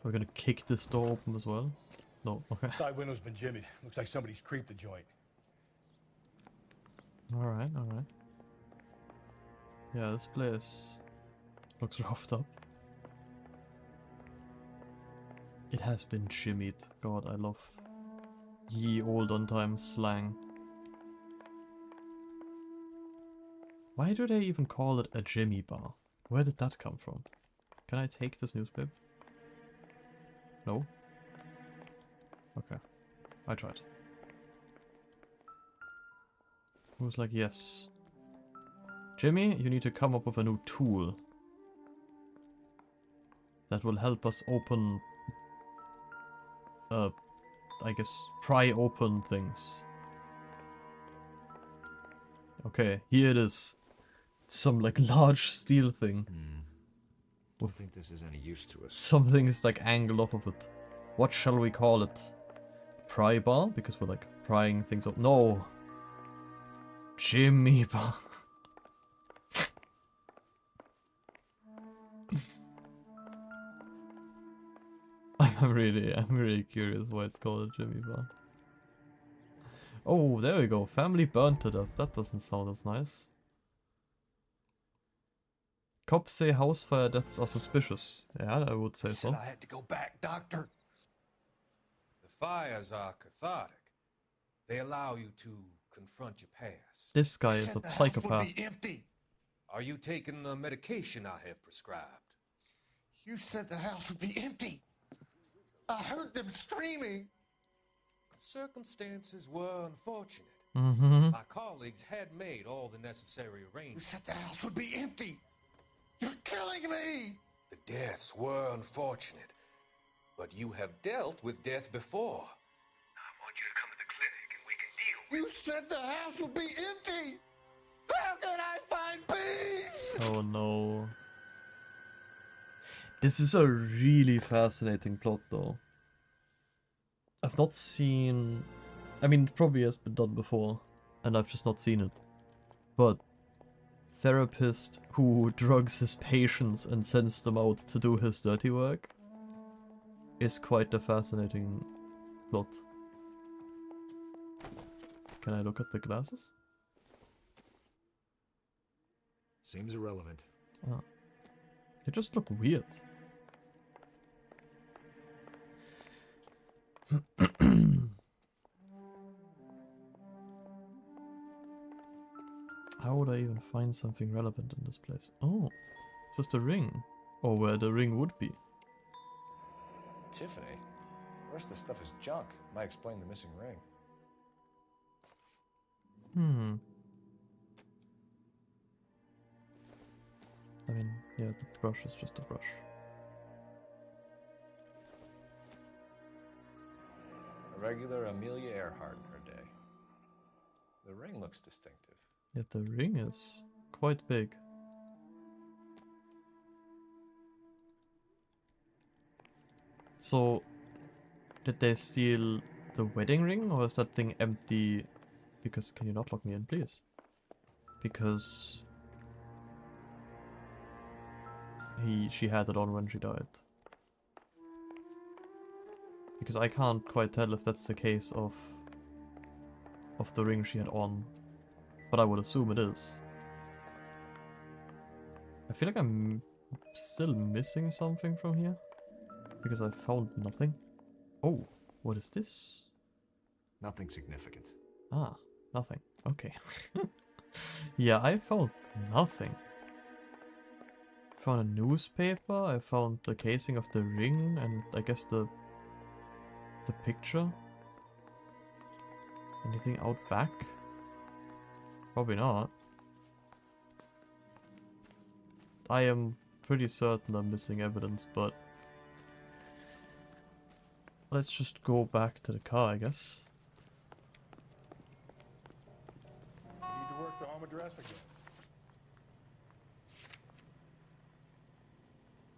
We're gonna kick this door open as well. No, okay. Side window's been jimmied. Looks like somebody's creeped the joint. Alright, alright. Yeah, this place looks roughed up. It has been jimmied. God, I love ye olden time slang. Why do they even call it a jimmy bar? Where did that come from? Can I take this newspaper? No? Okay. I tried. It was like, yes. Jimmy, you need to come up with a new tool that will help us open, I guess, pry open things. Okay, here it is. Some like large steel thing. Don't think this is any use to us. Something is like angled off of it. What shall we call it? Pry bar? Because we're like prying things up. No! Jimmy bar. I'm really curious why it's called a Jimmy bar. Oh, there we go. Family burned to death. That doesn't sound as nice. Cops say house fire deaths are suspicious. Yeah, I would say so. I had to go back, Doctor. The fires are cathartic. They allow you to confront your past. This guy is a psychopath. Empty. Are you taking the medication I have prescribed? You said the house would be empty. I heard them screaming. Circumstances were unfortunate. Mm-hmm. My colleagues had made all the necessary You arrangements. said the house would be empty. You're killing me. The deaths were unfortunate, but you have dealt with death before. I want you to come to the clinic and we can deal with it. You said the house would be empty. How can I find peace? Oh no. This is a really fascinating plot though. I've not seen... I mean, it probably has been done before, and I've just not seen it. But therapist who drugs his patients and sends them out to do his dirty work is quite a fascinating plot. Can I look at the glasses? Seems irrelevant. Ah. They just look weird. How would I even find something relevant in this place? Oh, it's just a ring. Or where the ring would be. Tiffany? The rest of the stuff is junk. Might explain the missing ring. I mean, yeah, the brush is just a brush. A regular Amelia Earhart in her day. The ring looks distinctive. Yet the ring is quite big. So, did they steal the wedding ring, or is that thing empty? Because, can you not lock me in, please? Because she had it on when she died. Because I can't quite tell if that's the case of the ring she had on, but I would assume it is. I feel like I'm still missing something from here, because I found nothing. Oh, what is this? Nothing significant. Ah, nothing. Okay. Yeah, I found nothing. Found a newspaper, I found the casing of the ring, and I guess the picture. Anything out back? Probably not. I am pretty certain I'm missing evidence, but let's just go back to the car, I guess. You need to work the home address again.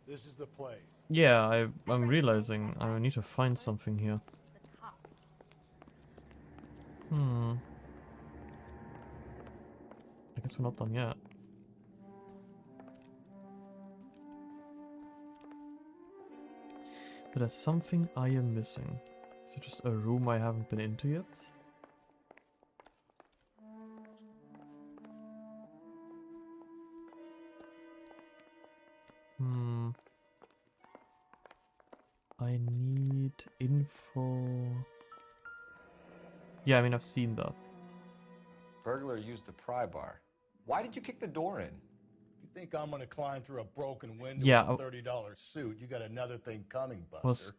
This is the place. Yeah, I'm realizing I need to find something here. I guess we're not done yet. But there's something I am missing. Is it just a room I haven't been into yet? I need info. Yeah, I mean, I've seen that. Burglar used a pry bar. Why did you kick the door in? You think I'm gonna climb through a broken window Yeah, in a $30 suit? You got another thing coming, Buster. Was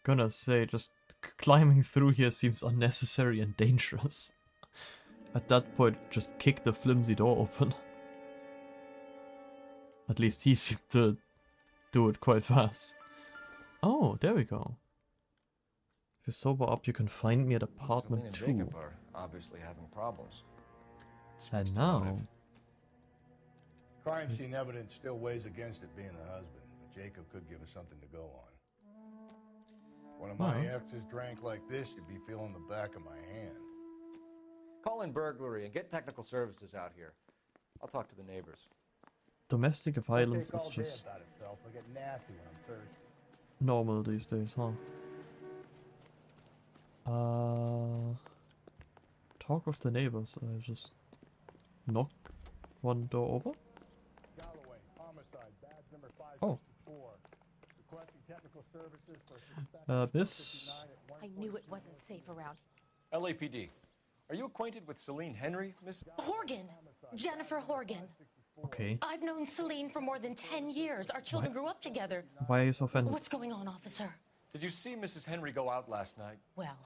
gonna say, just climbing through here seems unnecessary and dangerous. At that point, just kick the flimsy door open. At least he seemed to do it quite fast. Oh, there we go. If you sober up, you can find me at apartment 2. Jacob are obviously having problems. And now... Crime scene evidence still weighs against it being the husband, but Jacob could give us something to go on. One of my exes drank like this, you'd be feeling the back of my hand. Call in burglary and get technical services out here. I'll talk to the neighbors. Domestic violence is just normal these days, huh? Talk with the neighbors. I just knock one door over. Oh. Miss. I knew it wasn't safe around. LAPD. Are you acquainted with Celine Henry, Miss? Horgan! Jennifer Horgan. Okay. I've known Celine for more than 10 years. Our children grew up together. Why are you so offended? What's going on, officer? Did you see Mrs. Henry go out last night? Well,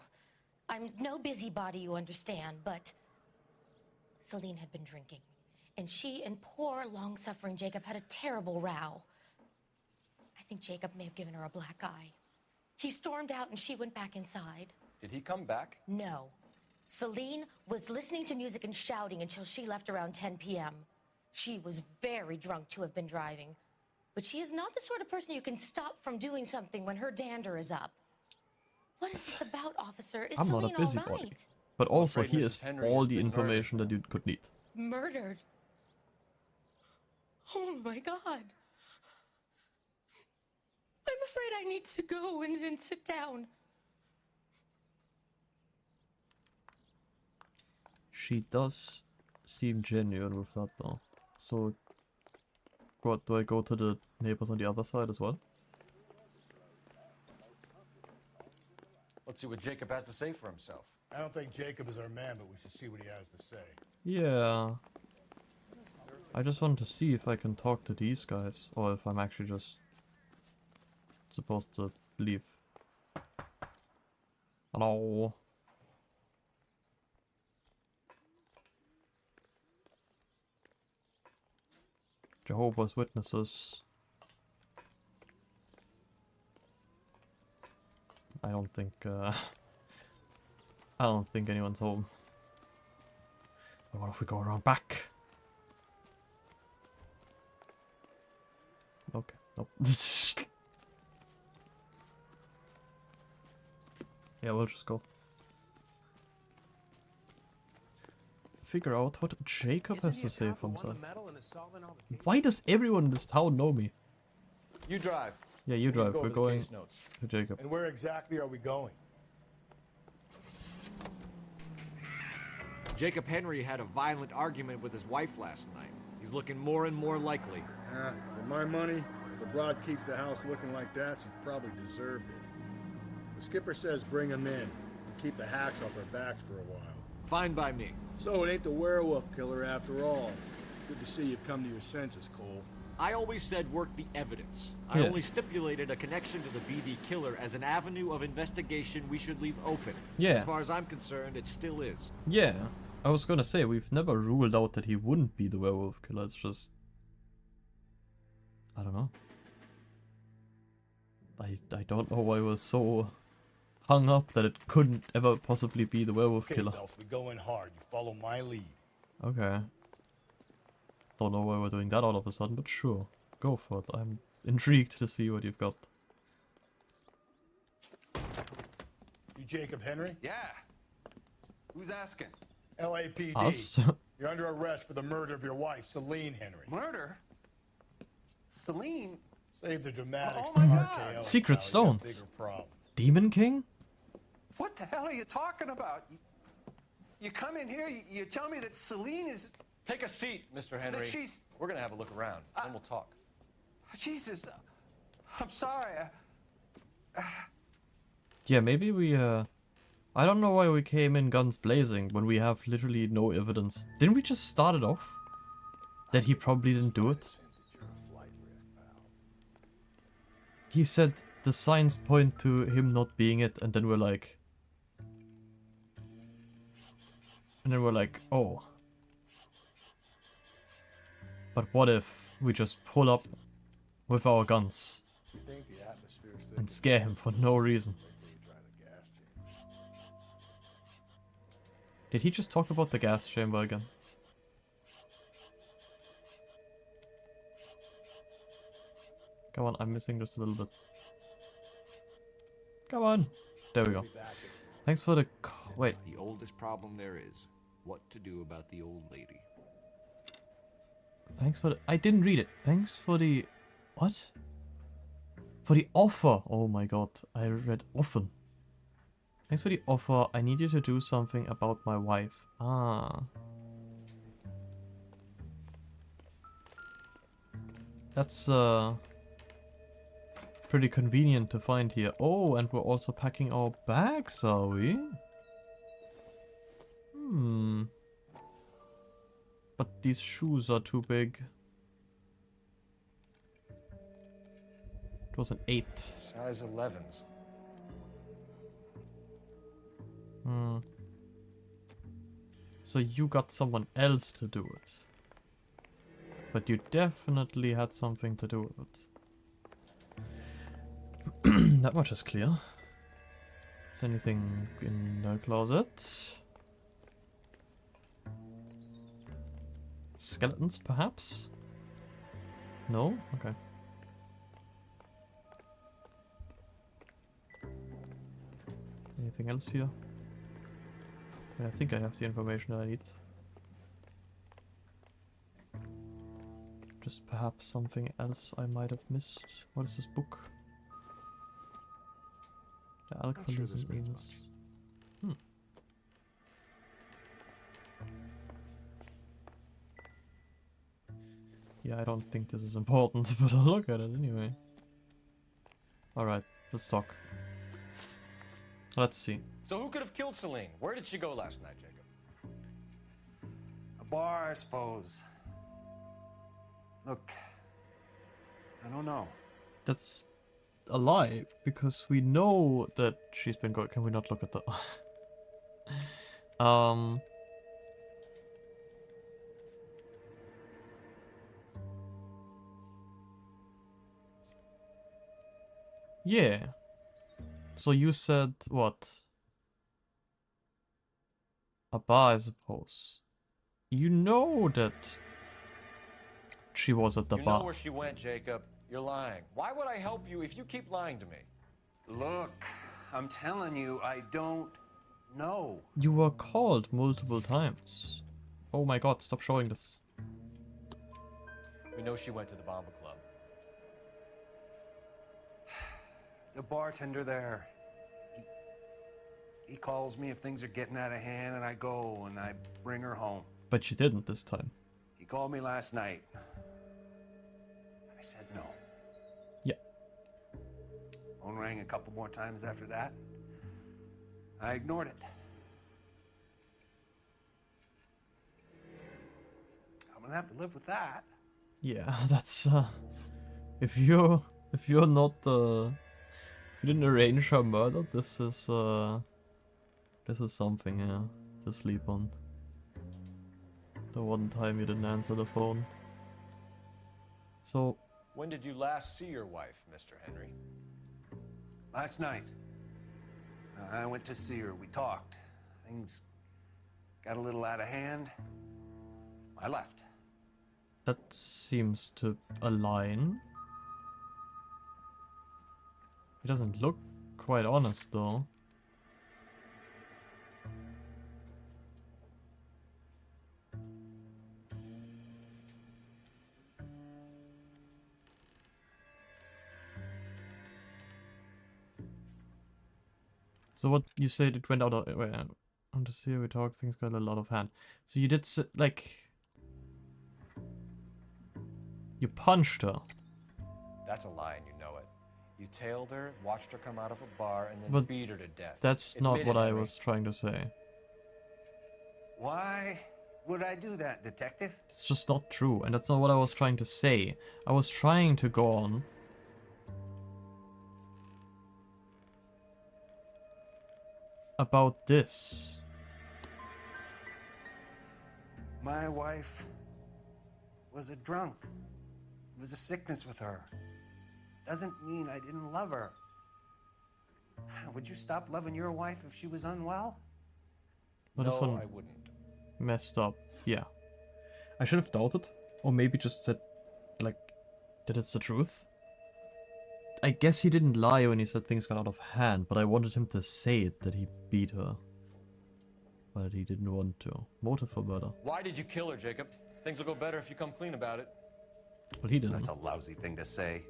I'm no busybody, you understand, but Celine had been drinking. And she and poor, long-suffering Jacob had a terrible row. I think Jacob may have given her a black eye. He stormed out and she went back inside. Did he come back? No. Celine was listening to music and shouting until she left around 10 p.m. She was very drunk to have been driving. But she is not the sort of person you can stop from doing something when her dander is up. What is this about, officer? Is I'm Celine not a busybody. all right? But also, I'm afraid here's Mrs. Henry all has the been information that you could need. Murdered? Oh my God. I'm afraid I need to go and sit down. She does seem genuine with that though. So, what, do I go to the neighbors on the other side as well? Let's see what Jacob has to say for himself. I don't think Jacob is our man, but we should see what he has to say. Yeah. I just wanted to see if I can talk to these guys, or if I'm actually just supposed to leave. Hello. Jehovah's Witnesses. I don't think anyone's home. But what if we go around back? Okay. Nope. Yeah, we'll just go. Figure out what Jacob has to say for himself. Why does everyone in this town know me? You drive. Yeah, you drive. We're going notes. to Jacob. And where exactly are we going? Jacob Henry had a violent argument with his wife last night. He's looking more and more likely. For my money, if the broad keeps the house looking like that, she probably deserved it. The skipper says bring him in and keep the hacks off our backs for a while. Fine by me. So it ain't the werewolf killer after all. Good to see you've come to your senses, Cole. I always said work the evidence. I only stipulated a connection to the BD killer as an avenue of investigation we should leave open. Yeah. As far as I'm concerned, it still is. Yeah, I was gonna say, we've never ruled out that he wouldn't be the werewolf killer, it's just... I don't know. I don't know why we're so hung up that it couldn't ever possibly be the werewolf killer. Phelps, we go in hard. You follow my lead. Okay. Don't know why we're doing that all of a sudden, but sure. Go for it. I'm intrigued to see what you've got. You Jacob Henry? Yeah. Who's asking? LAPD. Us? You're under arrest for the murder of your wife, Celine Henry. Murder? Celine? Save the dramatics Oh for my RKO. Secret pal. You got stones. bigger problems. Demon King? What the hell are you talking about? You come in here, you tell me that Celine is... Take a seat, Mr. Henry. That she's... We're gonna have a look around, then we'll talk. Jesus, I'm sorry. Yeah, maybe we, I don't know why we came in guns blazing when we have literally no evidence. Didn't we just start it off? That he probably didn't do it? He said the signs point to him not being it, and then we're like... oh. But what if we just pull up with our guns and scare him for no reason? Did he just talk about the gas chamber again? Come on, I'm missing just a little bit. Come on! There we go. Thanks for the... wait. The oldest problem there is what to do about the old lady. Thanks for the... I didn't read it. Thanks for the... what? For the offer! Oh my god, I read often. Thanks for the offer. I need you to do something about my wife. Ah. That's pretty convenient to find here. Oh, and we're also packing our bags, are we? Hmm. But these shoes are too big. It was an 8. Size 11s. Hmm. So you got someone else to do it. But you definitely had something to do with it. That much is clear. Is anything in the closet? Skeletons, perhaps? No? Okay. Anything else here? I think I have the information that I need. Just perhaps something else I might have missed. What is this book? The alcoholism is... Hmm. Yeah, I don't think this is important, but I'll look at it anyway. Alright, let's talk. Let's see. So who could have killed Celine? Where did she go last night, Jacob? A bar, I suppose. Look, I don't know. That's a lie, because we know that she's been going. Can we not look at the... Yeah. So you said what? A bar, I suppose. You know that she was at the You bar. know where she went, Jacob. You're lying. Why would I help you if you keep lying to me? Look, I'm telling you, I don't know. You were called multiple times. Oh my god, stop showing this. We know she went to the Bomba Club. The bartender there, he calls me if things are getting out of hand, and I go and I bring her home. But you didn't this time. He called me last night. I said no. Yeah. Phone rang a couple more times after that. I ignored it. I'm gonna have to live with that. Yeah, that's if you're not if you didn't arrange her murder, this is something, yeah, to sleep on. The one time you didn't answer the phone. So When did you last see your wife, Mr. Henry? Last night. I went to see her. We talked. Things got a little out of hand. I left. that seems to align. He doesn't look quite honest though. So what you said, it went out of... Wait, on to see we talk, things got a lot of hand. So you did, like... You punched her. That's a lie and you know it. You tailed her, watched her come out of a bar, and then But beat her to death. that's Admit not it, what I Henry. was trying to say. Why would I do that, Detective? It's just not true, and that's not what I was trying to say. I was trying to go on about this. My wife was a drunk. It was a sickness with her. Doesn't mean I didn't love her. Would you stop loving your wife if she was unwell? But this one I wouldn't. messed up. Yeah. I should have doubted. Or maybe just said, like, that it's the truth. I guess he didn't lie when he said things got out of hand, but I wanted him to say it, that he beat her. But he didn't want to. Motive for murder. Why did you kill her, Jacob? Things will go better if you come clean about it. Well, he didn't. That's a lousy thing to say.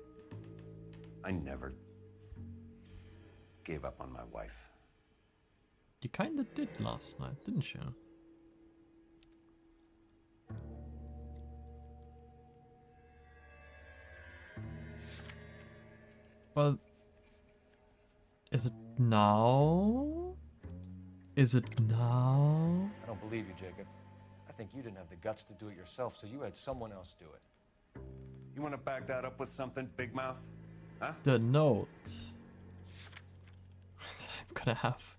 I never gave up on my wife. You kinda did last night, didn't you? Well, is it now? Is it now? I don't believe you, Jacob. I think you didn't have the guts to do it yourself, so you had someone else do it. You want to back that up with something, Big Mouth? Huh? The note. I'm gonna have.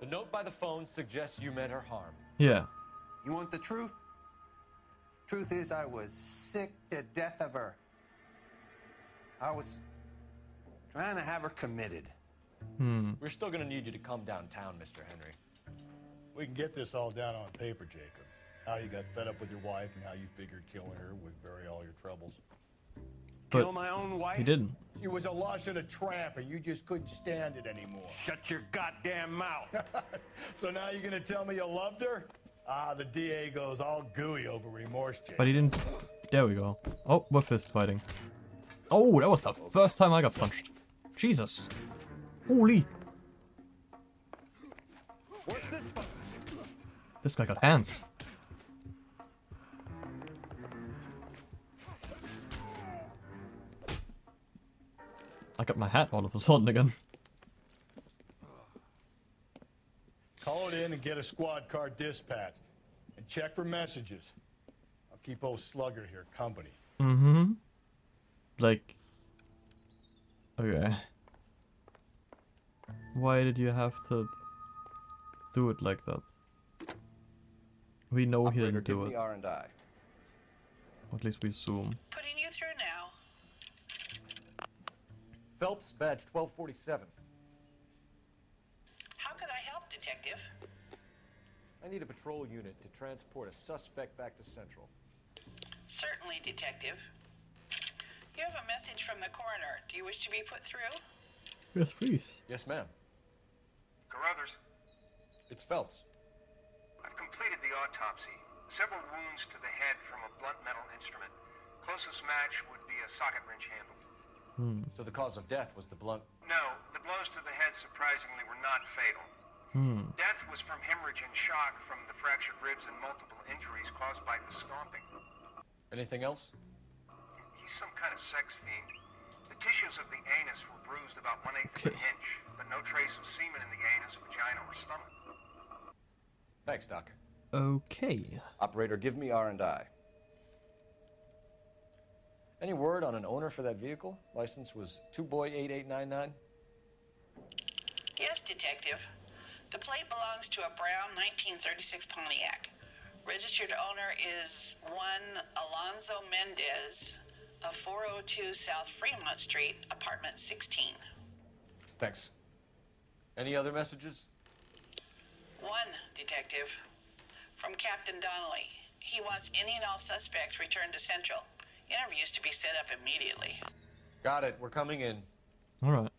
The note by the phone suggests you meant her harm. Yeah. You want the truth? Truth is, I was sick to death of her. I was trying to have her committed. We're still gonna need you to come downtown, Mr. Henry. We can get this all down on paper, Jacob. How you got fed up with your wife and how you figured killing her would bury all your troubles. But Kill my own wife? He didn't. She was a lush and a tramp, and you just couldn't stand it anymore. Shut your goddamn mouth. So now you're gonna tell me you loved her? Ah, the DA goes all gooey over remorse, Jake. But he didn't. There we go. Oh, we're fist fighting. Oh, that was the first time I got punched. Jesus. Holy. This guy got hands. I got my hat all of a sudden again. Call it in and get a squad car dispatched. And check for messages. I'll keep old Slugger here company. Mm-hmm. Like... Okay. Why did you have to do it like that? We know he didn't do it. R&I. Or at least we assume. Putting you through now. Phelps, badge 1247. How could I help, Detective? I need a patrol unit to transport a suspect back to Central. Certainly, Detective. You have a message from the coroner. Do you wish to be put through? Yes, please. Yes, ma'am. Carruthers, It's Phelps. I've completed the autopsy. Several wounds to the head from a blunt metal instrument. Closest match would be a socket wrench handle. So the cause of death was the blunt. No, the blows to the head surprisingly were not fatal. Death was from hemorrhage and shock from the fractured ribs and multiple injuries caused by the stomping. Anything else? He's some kind of sex fiend. The tissues of the anus were bruised about 1/8 of an inch, but no trace of semen in the anus, vagina, or stomach. Thanks, Doc. Okay. Operator, give me R&I. Any word on an owner for that vehicle? License was 2boy8899. Yes, Detective. The plate belongs to a brown 1936 Pontiac. Registered owner is one Alonzo Mendez of 402 South Fremont Street, apartment 16. Thanks. Any other messages? One, Detective. From Captain Donnelly. He wants any and all suspects returned to Central. Interviews to be set up immediately. Got it. We're coming in. Alright.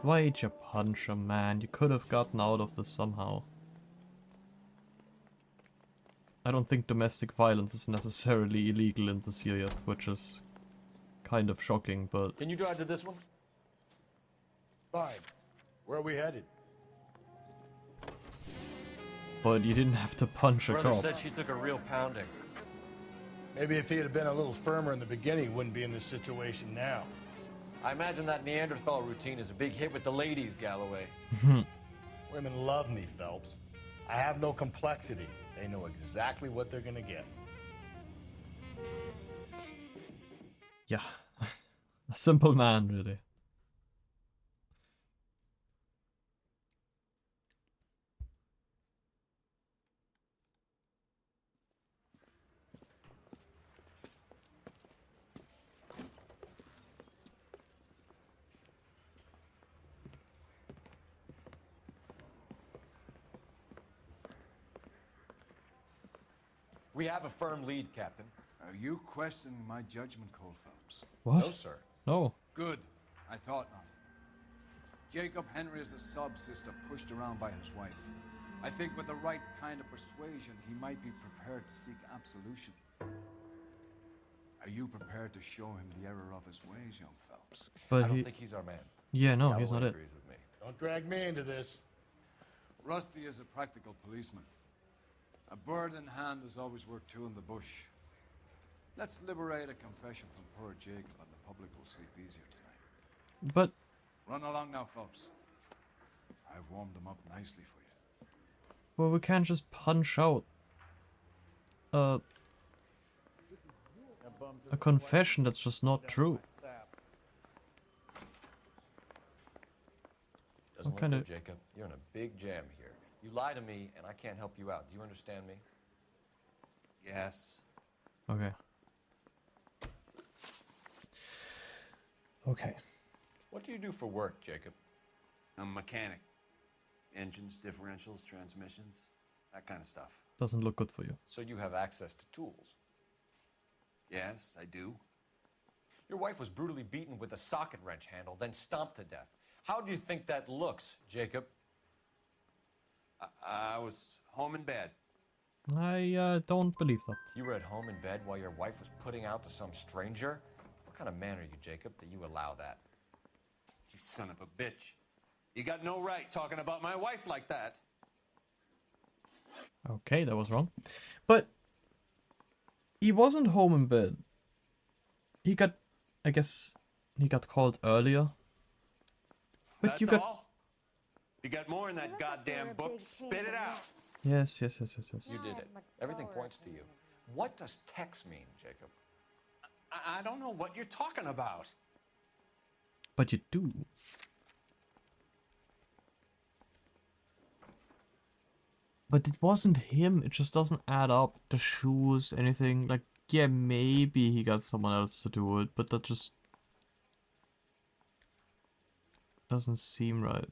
Why'd you punch him, man? You could have gotten out of this somehow. I don't think domestic violence is necessarily illegal in this year yet, which is kind of shocking, but... Can you drive to this one? Fine. Where are we headed? But you didn't have to punch a Brother cop. said she took a real pounding. Maybe if he had been a little firmer in the beginning, he wouldn't be in this situation now. I imagine that Neanderthal routine is a big hit with the ladies, Galloway. Women love me, Phelps. I have no complexity. They know exactly what they're gonna get. Yeah. A simple man, really. We have a firm lead, Captain. Are you questioning my judgment, Cole Phelps? What? No, sir. No. Good. I thought not. Jacob Henry is a sub-sister pushed around by his wife. I think with the right kind of persuasion, he might be prepared to seek absolution. Are you prepared to show him the error of his ways, young Phelps? But I don't think he's our man. Yeah, no, Galloway he's not it. agrees with me. Don't drag me into this. Rusty is a practical policeman. A bird in hand is always worth two in the bush. Let's liberate a confession from poor Jacob, and the public will sleep easier tonight. But... Run along now, Phelps. I've warmed them up nicely for you. Well, we can't just punch out a confession that's just not true. Doesn't What kind look of... good, Jacob. You're in a big jam here. You lie to me, and I can't help you out. Do you understand me? Yes. Okay. Okay. What do you do for work, Jacob? I'm a mechanic. Engines, differentials, transmissions, that kind of stuff. Doesn't look good for you. So you have access to tools. Yes, I do. Your wife was brutally beaten with a socket wrench handle, then stomped to death. How do you think that looks, Jacob? I was home in bed. I don't believe that. You were at home in bed while your wife was putting out to some stranger? What kind of man are you, Jacob, that you allow that? You son of a bitch. You got no right talking about my wife like that. Okay, that was wrong. But he wasn't home in bed. He got, I guess, he got called earlier. But That's you got... all? You got more in that goddamn book? Spit it out. Yes. You did it. Everything points to you. What does Tex mean, Jacob? I don't know what you're talking about. But you do. But it wasn't him. It just doesn't add up. The shoes, anything. Like, yeah, maybe he got someone else to do it, but that just doesn't seem right.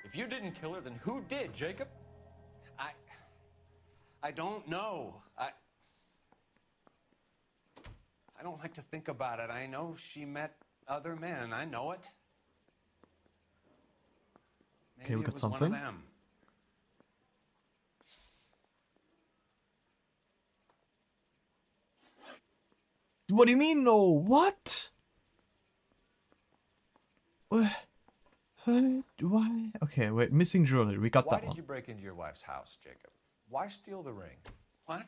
If you didn't kill her, then who did, Jacob? I don't know. I don't like to think about it. I know she met other men. I know it. Maybe Okay, we it got was something. one of them. What do you mean, no? What? Why? Okay, wait. Missing jewelry. We got Why that did one. you break into your wife's house, Jacob? Why steal the ring? What?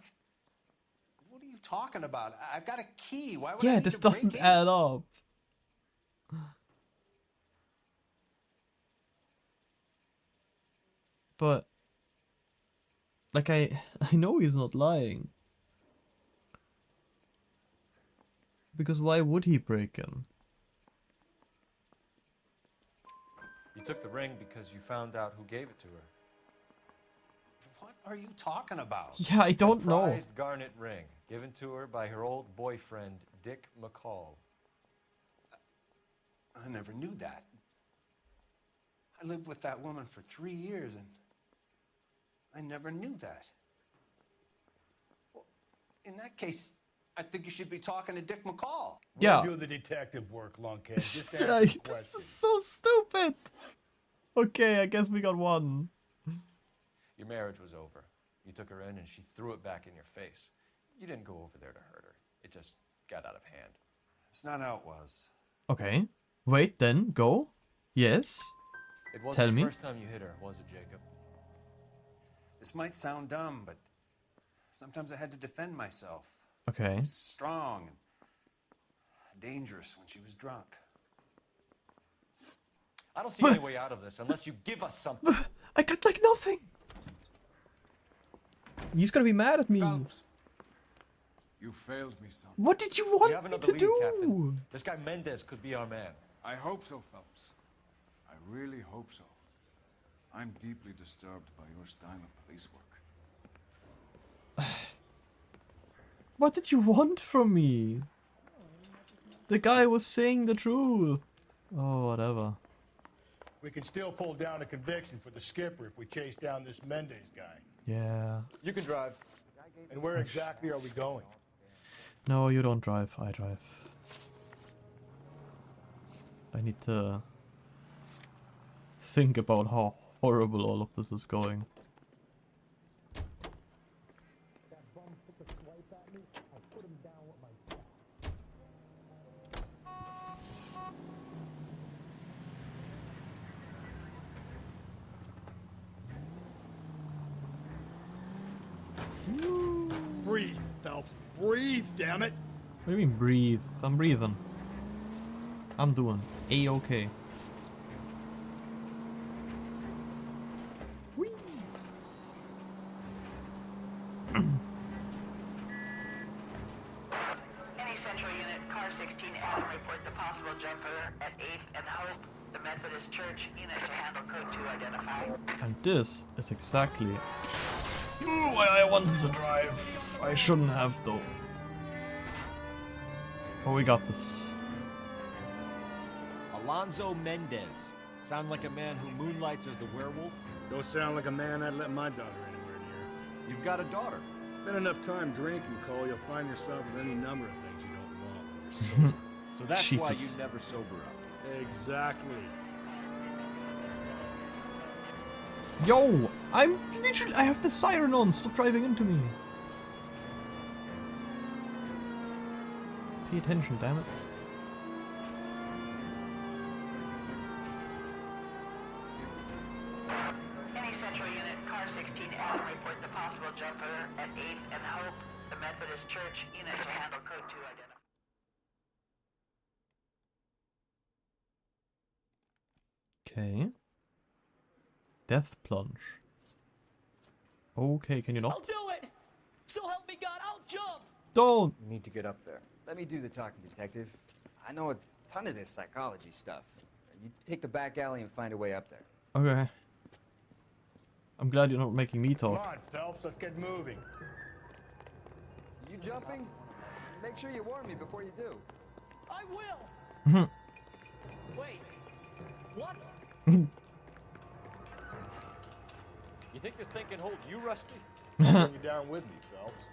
What are you talking about? I've got a key. Why would I Yeah, need this to break doesn't in? add up. But like I know he's not lying. Because why would he break in? You took the ring because you found out who gave it to her. What are you talking about? Yeah, I don't A know. prized garnet ring given to her by her old boyfriend, Dick McCall. I never knew that. I lived with that woman for 3 years, and I never knew that. Well, in that case, I think you should be talking to Dick McCall. Yeah. We'll do the detective work, Lunkhead. Just answer the question. This is so stupid. Okay, I guess we got one. Your marriage was over. You took her in and she threw it back in your face. You didn't go over there to hurt her. It just got out of hand. It's not how it was. Okay. Wait, then go. Yes. It wasn't Tell the me. first time you hit her, was it, Jacob? This might sound dumb, but sometimes I had to defend myself. Okay. Strong and dangerous when she was drunk. I don't see any way out of this unless you give us something. I got like nothing. He's gonna be mad at me. Phelps, you failed me, son. What did you We want have me another to lead, do? Captain. This guy Mendez could be our man. I hope so, Phelps. I really hope so. I'm deeply disturbed by your style of police work. What did you want from me? The guy was saying the truth. Oh, whatever. We can still pull down a conviction for the skipper if we chase down this Mendez guy. Yeah. You can drive. And where exactly are we going? No, you don't drive. I drive. I need to think about how horrible all of this is going. Breathe, Phelps. Breathe, damn it. What do you mean breathe? I'm breathing. I'm doing A-okay. Any Central Unit, Car 16 Adam reports a possible jumper at 8th and Hope. The Methodist Church unit to handle code 2 identified. And this is exactly why I wanted to drive. I shouldn't have though. But we got this. Alonzo Mendez. Sound like a man who moonlights as the werewolf? Don't sound like a man I'd let my daughter anywhere near. You've got a daughter. Spend enough time drinking, Cole, you'll find yourself with any number of things you don't want when you're sober. So that's why Jesus. you never sober up. Exactly. Yo, I'm literally, I have the siren on. Stop driving into me. Pay attention, damn it. Any Central Unit, Car 16 Adam reports a possible jumper at 8th and Hope. The Methodist Church unit to handle code 2 identified. Okay. Death plunge. Okay, can you I'll not? do it! So help me God, I'll jump! Don't! You need to get up there. Let me do the talking, detective. I know a ton of this psychology stuff. You take the back alley and find a way up there. Okay. I'm glad you're not making me Come talk. on, Phelps, let's get moving. You jumping? Make sure you warn me before you do. I will! Wait, what? You think this thing can hold you, Rusty? I'll bring you down with me, Phelps.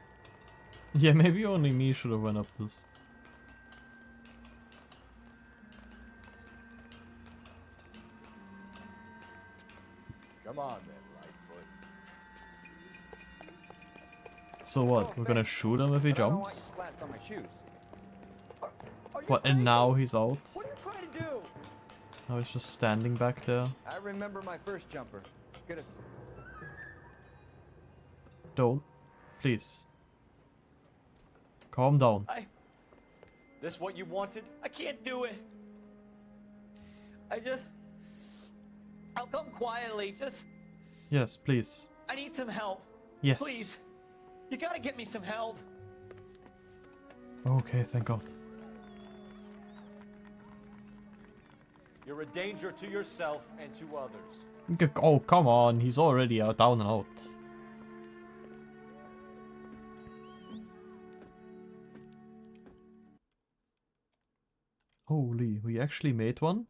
Yeah, maybe only me should have went up this. Come on then, Lightfoot. So what? We're gonna shoot him if he jumps? Splashed on my shoes. What, and now he's out? What are you trying to do? Now he's just standing back there. I remember my first jumper. Get us. Don't. Please. Calm down. This what you wanted? I can't do it. I'll come quietly, Yes, please. I need some help. Yes. Please. You gotta get me some help. Okay, thank God. You're a danger to yourself and to others. Oh, come on. He's already out, down and out. Holy, we actually made one?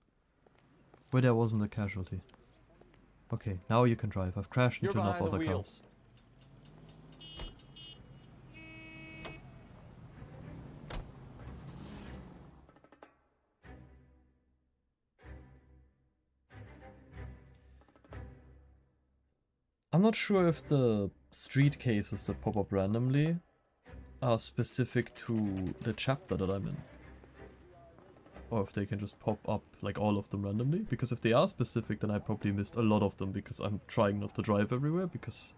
Where there wasn't a casualty. Okay, now you can drive. I've crashed You're into enough behind the other wheel. cars. I'm not sure if the street cases that pop up randomly are specific to the chapter that I'm in. Or if they can just pop up, like, all of them randomly. Because if they are specific, then I probably missed a lot of them because I'm trying not to drive everywhere. Because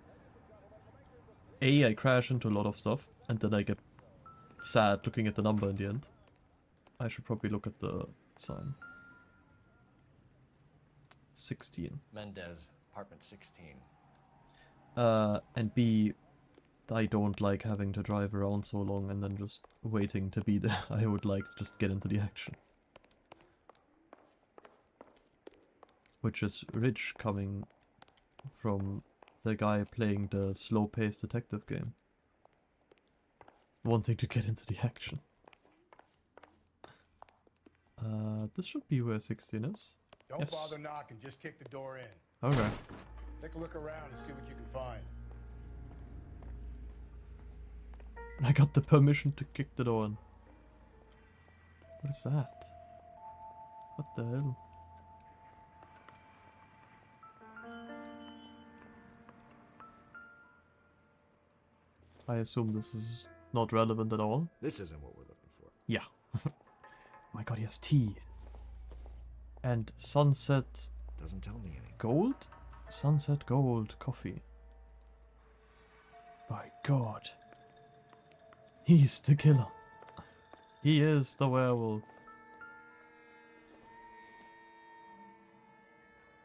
A, I crash into a lot of stuff, and then I get sad looking at the number in the end. I should probably look at the sign. 16. Mendez, apartment 16. And B, I don't like having to drive around so long and then just waiting to be there. I would like to just get into the action. Which is rich coming from the guy playing the slow-paced detective game. Wanting to get into the action. This should be where 16 is. Don't bother knocking, just kick the door in. Okay. Take a look around and see what you can find. I got the permission to kick the door in. What is that? What the hell? I assume this is not relevant at all. This isn't what we're looking for. Yeah. My god, he has tea. And sunset... Doesn't tell me anything. Gold? Sunset gold coffee. My god. He's the killer. He is the werewolf.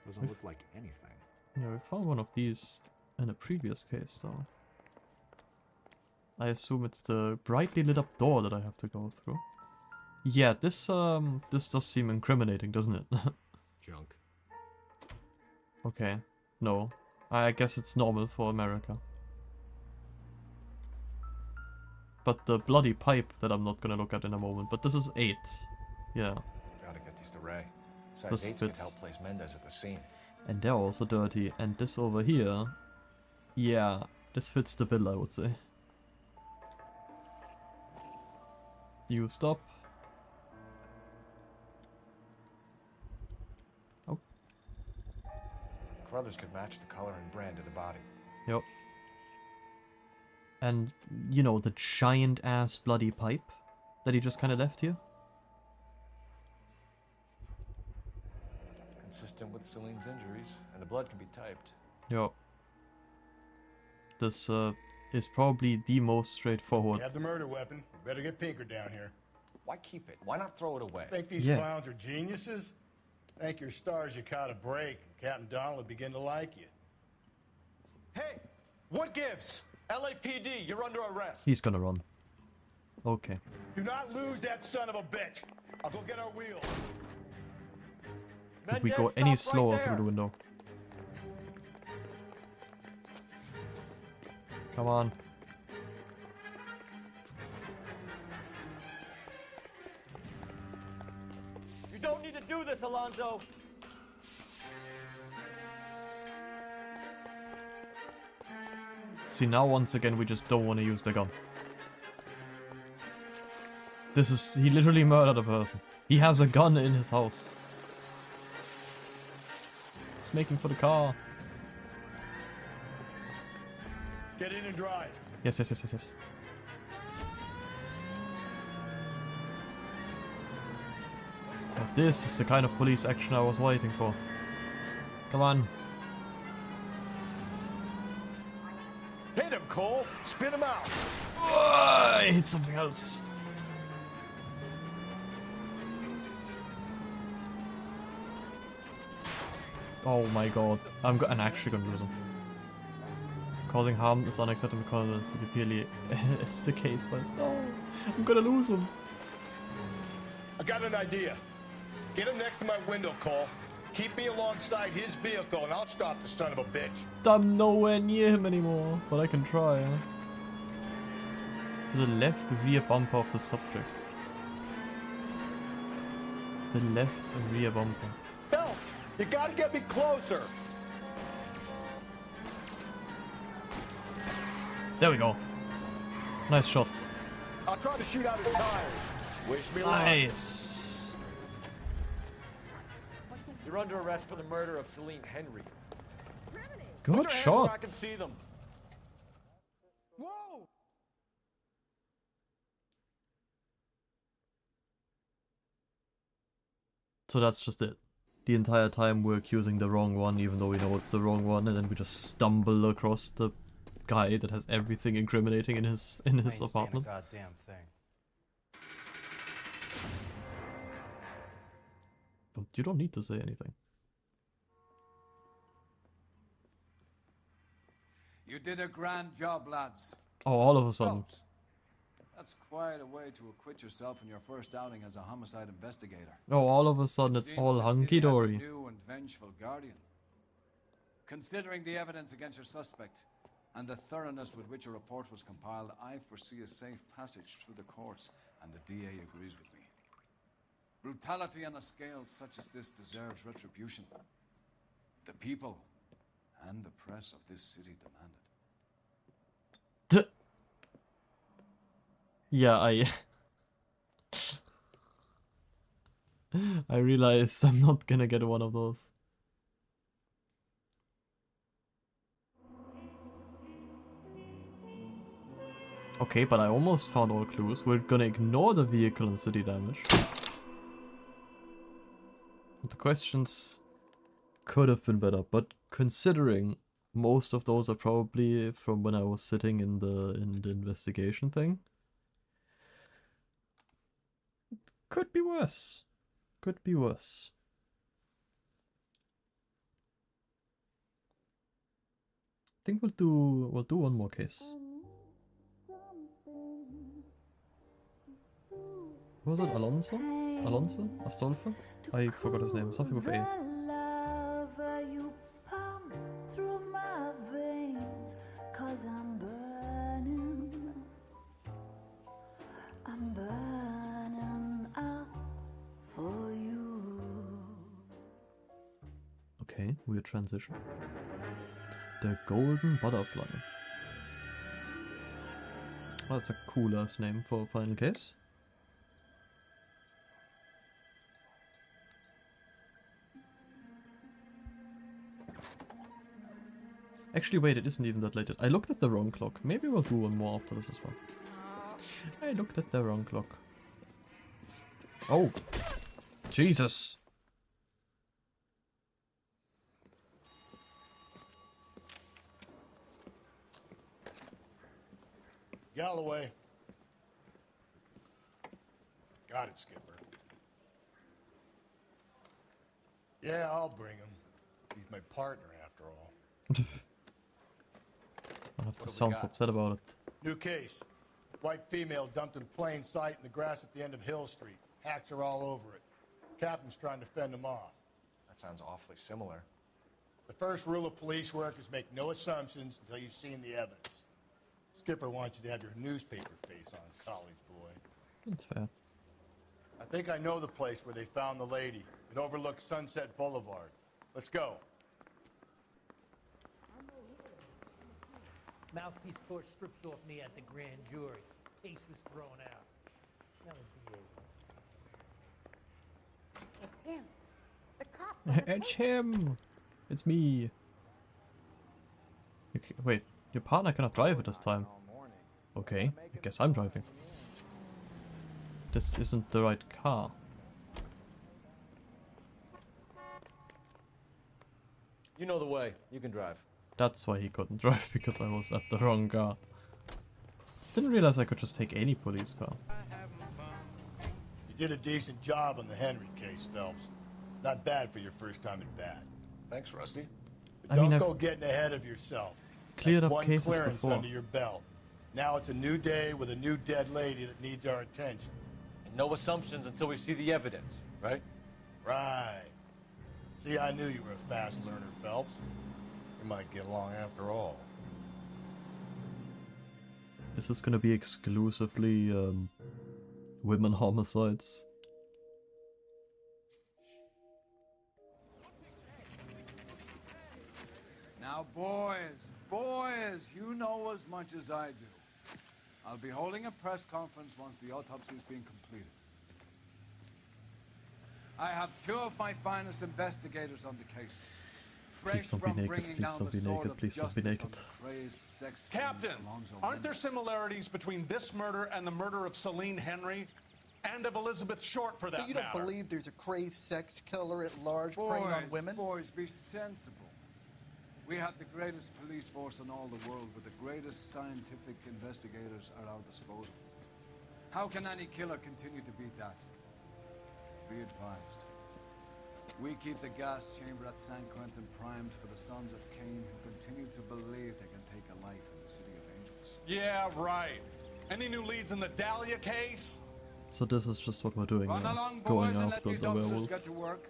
Doesn't look like anything. Yeah, we found one of these in a previous case though. I assume it's the brightly lit up door that I have to go through. Yeah, this does seem incriminating, doesn't it? Junk. Okay. No. I guess it's normal for America. But the bloody pipe that I'm not gonna look at in a moment. But this is 8. Yeah. Gotta get these to Ray. Besides, This 8's could fits. help place Mendez at the scene. And they're also dirty. And this over here... Yeah, this fits the bill, I would say. You stop. Oh. Carruthers could match the color and brand of the body. Yep. And, you know, the giant-ass bloody pipe that he just kind of left here? Consistent with Celine's injuries, and the blood can be typed. Yep. This, is probably the most straightforward. You have the murder weapon. You better get Pinker down here. Why keep it? Why not throw it away? Think these Yeah. clowns are geniuses? Thank your stars you caught a break. Captain Donald will begin to like you. Hey, what gives? LAPD, you're under arrest. He's gonna run. Okay. Do not lose that son of a bitch. I'll go get our wheel. Could we go any slower through the window? Come on. You don't need to do this, Alonzo. See, now once again we just don't want to use the gun. This is... he literally murdered a person. He has a gun in his house. He's making for the car. Get in and drive. Yes, yes, yes, yes, yes. Now this is the kind of police action I was waiting for. Come on. Hit him, Cole. Spin him out. I hit something else. Oh my god. I'm actually gonna lose him. Causing harm is unacceptable because it's clearly the case was. No, I'm gonna lose him. I got an idea. Get him next to my window, Cole. Keep me alongside his vehicle, and I'll stop the son of a bitch. I'm nowhere near him anymore, but I can try. Huh? To the left rear bumper of the subject. The left rear bumper. Phelps, you gotta get me closer. There we go. Nice shot. I'll try to shoot out his tires. Wish me luck. Nice. You're under arrest for the murder of Celine Henry. Good shot. I can see them. Whoa! So that's just it. The entire time we're accusing the wrong one, even though we know it's the wrong one, and then we just stumble across the guy that has everything incriminating in his apartment. Goddamn thing. But you don't need to say anything. You did a grand job, lads. Oh, all of a sudden. Phelps, that's quite a way to acquit yourself in your first outing as a homicide investigator. Oh, all of a sudden It it's seems all the city has a hunky-dory. new and vengeful guardian. Considering the evidence against your suspect and the thoroughness with which a report was compiled, I foresee a safe passage through the courts, and the DA agrees with me. Brutality on a scale such as this deserves retribution. The people and the press of this city demand it. Yeah, I realized I'm not gonna get one of those. Okay, but I almost found all clues. We're gonna ignore the vehicle and city damage. The questions could have been better, but considering most of those are probably from when I was sitting in the investigation thing, could be worse. Could be worse. I think we'll do one more case. What was it? Alonso? Alonso? Astolfo? I forgot his name. Something with A. Okay, weird transition. The Golden Butterfly. Oh, that's a cool ass name for a final case. Actually, wait, it isn't even that late. I looked at the wrong clock. Maybe we'll do one more after this as well. I looked at the wrong clock. Oh! Jesus! Galloway. Got it, Skipper. Yeah, I'll bring him. He's my partner, after all. I'll have to sound upset about it. New case. White female dumped in plain sight in the grass at the end of Hill Street. Hacks are all over it. Captain's trying to fend him off. That sounds awfully similar. The first rule of police work is make no assumptions until you've seen the evidence. Skipper wants you to have your newspaper face on, college boy. That's fair. I think I know the place where they found the lady. It overlooks Sunset Boulevard. Let's go. Mouthpiece court strip off me at the grand jury. Case was thrown out. That would be it. It's him. The cop. It's him! It's me! Wait, your partner cannot drive at this time. Okay, I guess I'm driving. This isn't the right car. You know the way. You can drive. That's why he couldn't drive, because I was at the wrong car. Didn't realize I could just take any police car. You did a decent job on the Henry case, Phelps. Not bad for your first time at bat. Thanks, Rusty. But don't go getting ahead of yourself. Cleared That's up one cases clearance before. under your belt. Now it's a new day with a new dead lady that needs our attention. And no assumptions until we see the evidence, right? Right. See, I knew you were a fast learner, Phelps. We might get along after all. Is this gonna be exclusively women homicides? Now, boys, you know as much as I do. I'll be holding a press conference once the autopsy has been completed. I have two of my finest investigators on the case. Please don't be naked, please don't be naked, please don't be naked. Captain, aren't there similarities between this murder and the murder of Celine Henry and of Elizabeth Short, for that So you matter? don't believe there's a crazed sex killer at large preying on women? Boys, be sensible. We have the greatest police force in all the world, with the greatest scientific investigators at our disposal. How can any killer continue to beat that? Be advised. We keep the gas chamber at San Quentin primed for the sons of Cain who continue to believe they can take a life in the City of Angels. Yeah, right. Any new leads in the Dahlia case? So this is just what we're doing Run now. along, Going boys, and let after these the officers werewolf. get to work.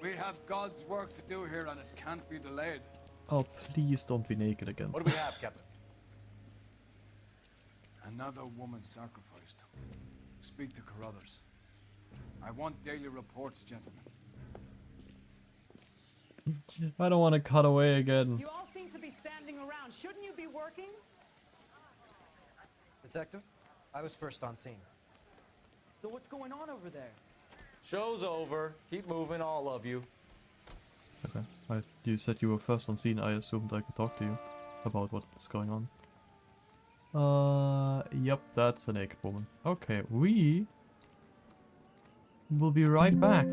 We have God's work to do here, and it can't be delayed. Oh, please don't be naked again. What do we have, Captain? Another woman sacrificed. Speak to Carruthers. I want daily reports, gentlemen. I don't want to cut away again. You all seem to be standing around. Shouldn't you be working? Detective, I was first on scene. So what's going on over there? Show's over. Keep moving, all of you. Okay. You said you were first on scene. I assumed I could talk to you about what's going on. Yep, that's a naked woman. Okay, we will be right back.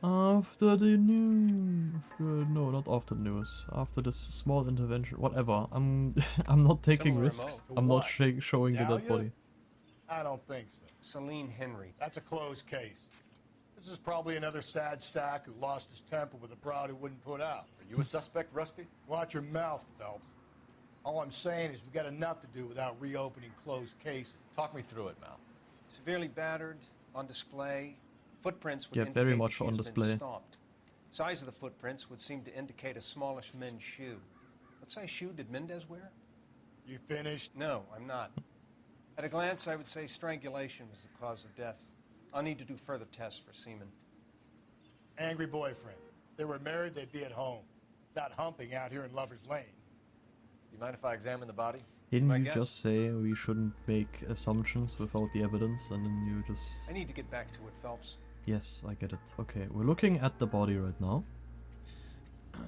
After the news. No, not after the news. After this small intervention. Whatever. I'm not taking risks. I'm not showing the dead body. I don't think so. Celine Henry. That's a closed case. This is probably another sad sack who lost his temper with a broad he wouldn't put out. Are you a suspect, Rusty? Watch your mouth, Phelps. All I'm saying is we got enough to do without reopening closed cases. Talk me through it, Mal. Severely battered, on display. Footprints would Yeah, indicate very much that on she's been display. stomped. Size of the footprints would seem to indicate a smallish men's shoe. What size shoe did Mendez wear? You finished? No, I'm not. At a glance, I would say strangulation was the cause of death. I'll need to do further tests for semen. Angry boyfriend. If they were married, they'd be at home. Not humping out here in Lover's Lane. You mind if I examine the body? Didn't you just say we shouldn't make assumptions without the evidence, and then you just... I need to get back to it, Phelps. Yes, I get it. Okay, we're looking at the body right now.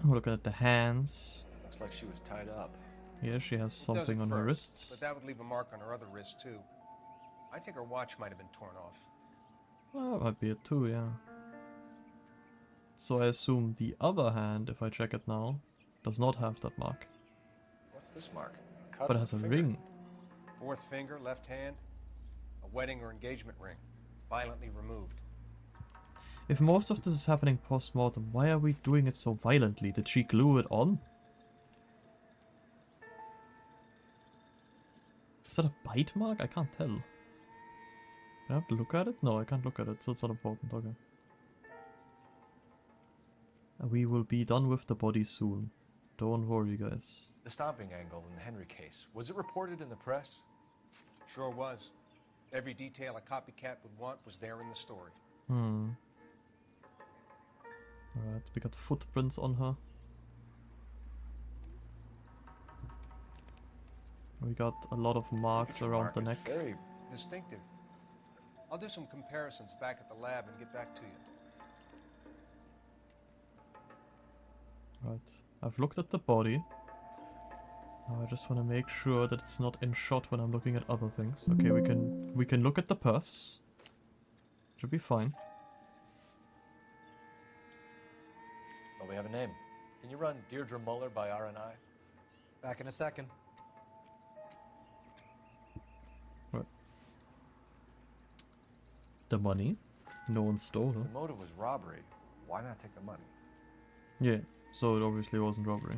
We're looking at the hands. Looks like she was tied up. Yeah, she has It does something at on her first, wrists. But that would leave a mark on her other wrist, too. I think her watch might have been torn off. Well, that might be it too, yeah. So I assume the other hand, if I check it now, does not have that mark. What's this mark? But it has a ring. Fourth finger, left hand. A wedding or engagement ring. Violently removed. If most of this is happening post-mortem, why are we doing it so violently? Did she glue it on? Is that a bite mark? I can't tell. I have to look at it? No, I can't look at it, so it's not important. Okay. We will be done with the body soon. Don't worry, guys. The stomping angle in the Henry case, was it reported in the press? Sure was. Every detail a copycat would want was there in the story. Alright, we got footprints on her. We got a lot of marks around the neck. Very distinctive. I'll do some comparisons back at the lab and get back to you. Right, I've looked at the body. Now I just want to make sure that it's not in shot when I'm looking at other things. Okay, we can look at the purse. Should be fine. Well, we have a name. Can you run Deirdre Muller by RNI? Back in a second. Right. The money. No one stole her. The motive was robbery. Why not take the money? Yeah, so it obviously wasn't robbery.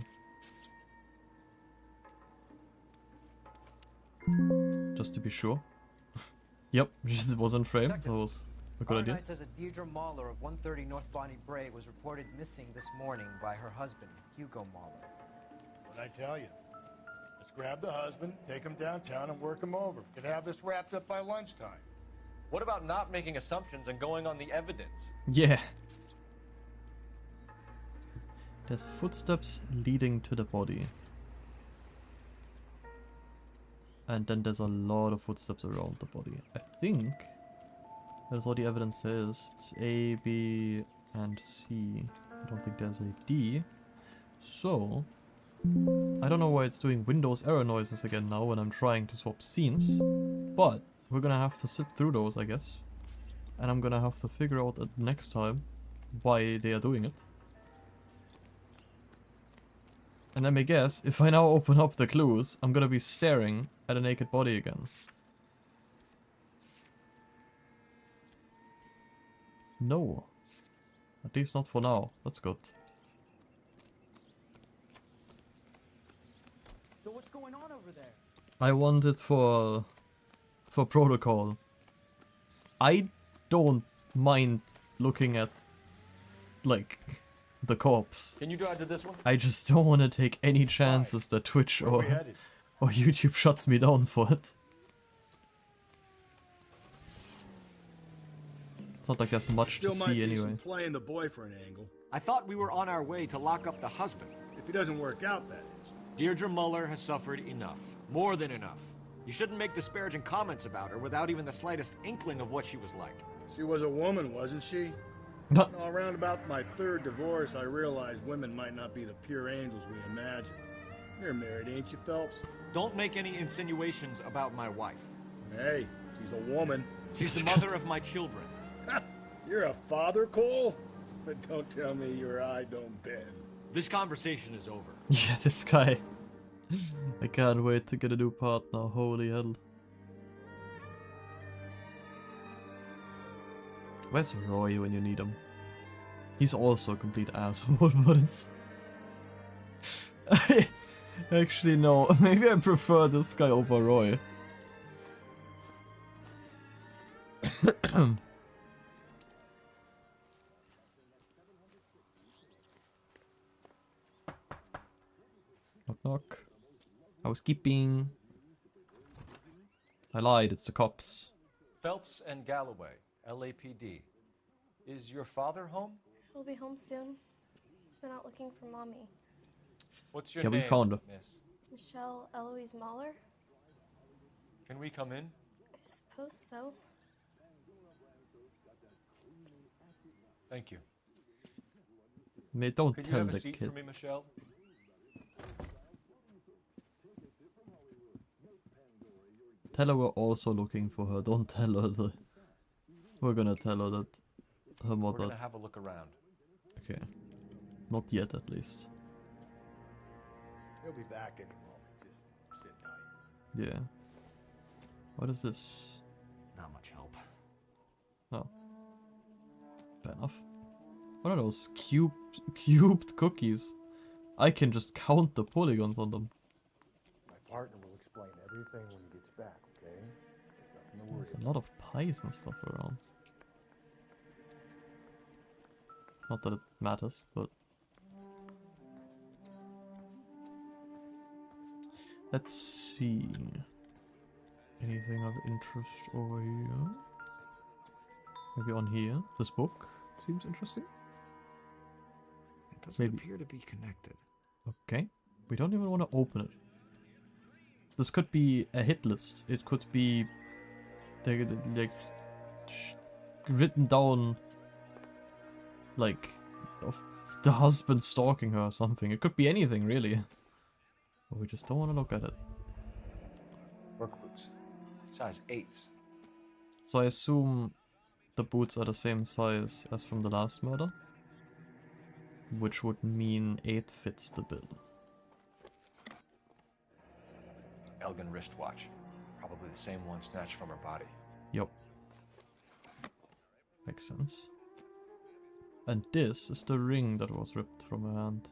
Just to be sure. Yep, it was in frame, so it was a good idea. RNI says that Deirdre Mahler of 130 North Bonnie Bray was reported missing this morning by her husband, Hugo Mahler. What'd I tell you? Let's grab the husband, take him downtown, and work him over. We could have this wrapped up by lunchtime. What about not making assumptions and going on the evidence? Yeah. There's footsteps leading to the body. And then there's a lot of footsteps around the body. I think that's all the evidence is. It's A, B, and C. I don't think there's a D. So, I don't know why it's doing Windows error noises again now when I'm trying to swap scenes. But we're gonna have to sit through those, I guess. And I'm gonna have to figure out at next time why they are doing it. And let me guess, if I now open up the clues, I'm gonna be staring at a naked body again. No. At least not for now. That's good. So what's going on over there? I want it for protocol. I don't mind looking at, like, the corpse. Can you drive to this one? I just don't want to take any chances that Twitch or YouTube shuts me down for it. It's not like there's much to see anyway. Playing the boyfriend angle. I thought we were on our way to lock up the husband. If he doesn't work out, that is. Deirdre Muller has suffered enough. More than enough. You shouldn't make disparaging comments about her without even the slightest inkling of what she was like. She was a woman, wasn't she? Around about my third divorce, I realized women might not be the pure angels we imagine. You're married, ain't you, Phelps? Don't make any insinuations about my wife. Hey, she's a woman. She's the mother of my children. You're a father, Cole? But don't tell me your eye don't bend. This conversation is over. Yeah, this guy. I can't wait to get a new partner, holy hell. Where's Roy when you need him? He's also a complete asshole, but it's... Actually, no. Maybe I prefer this guy over Roy. Knock knock. Housekeeping. I lied, it's the cops. Phelps and Galloway, LAPD. Is your father home? He'll be home soon. He's been out looking for Mommy. What's your Yeah, name, we found her. miss? Michelle Eloise Mahler? Can we come in? I suppose so. Thank you. Mate, don't Could you tell have a the seat kid. for me, Michelle? Tell her we're also looking for her. Don't tell her that. We're gonna tell her that her mother. We're gonna have a look around. Okay. Not yet, at least. He'll be back in a moment. Just sit tight. Yeah. What is this? Not much help. Oh. Fair enough. What are those cubed cookies? I can just count the polygons on them. My partner will explain everything when he gets back, okay? There's nothing to worry There's a lot of pies and stuff around. Not that it matters, but... Let's see... Anything of interest over here? Maybe on here? This book seems interesting. It doesn't appear to be connected. Okay. We don't even want to open it. This could be a hit list. It could be... like... written down... like... of the husband stalking her or something. It could be anything, really. But we just don't want to look at it. Work boots. Size 8s. So I assume the boots are the same size as from the last murder. Which would mean 8 fits the bill. Elgin wristwatch. Probably the same one snatched from her body. Yup. Makes sense. And this is the ring that was ripped from her hand.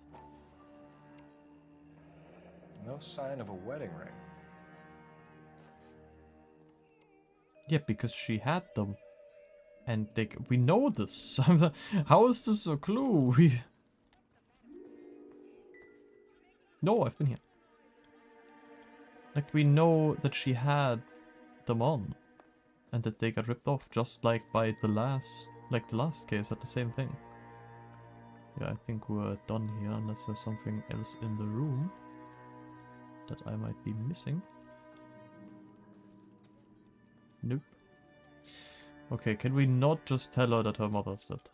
No sign of a wedding ring. Yeah, because she had them. And we know this. How is this a clue? No, I've been here. Like, we know that she had them on. And that they got ripped off, just like by the last... like the last case had the same thing. Yeah, I think we're done here, unless there's something else in the room that I might be missing. Nope. Okay, can we not just tell her that her mother's dead?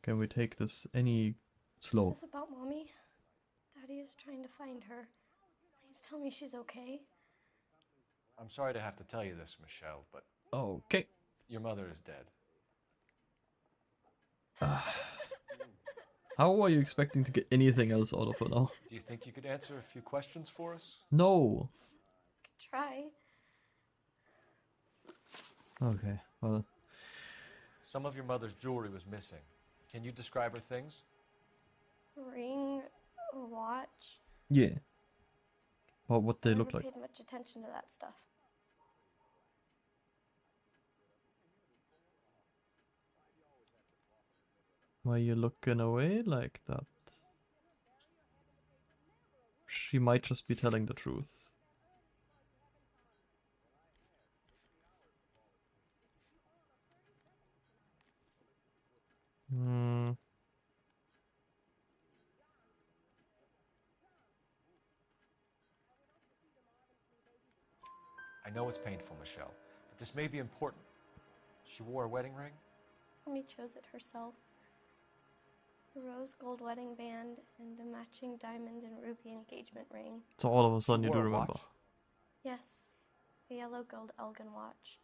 Can we take this any slow. Is this about Mommy? Daddy is trying to find her. Please tell me she's okay. I'm sorry to have to tell you this, Michelle, but Okay. your mother is dead. How are you expecting to get anything else out of her now? Do you think you could answer a few questions for us? No. Could try. Okay, well. Some of your mother's jewelry was missing. Can you describe her things? A ring, a watch. Yeah. Well, what they I look never like. paid much attention to that stuff. Why are you looking away like that? She might just be telling the truth. Hmm. I know it's painful, Michelle, but this may be important. She wore a wedding ring? Mommy chose it herself. A rose gold wedding band and a matching diamond and ruby engagement ring. So all of a sudden you do remember. Yes, a yellow gold Elgin watch.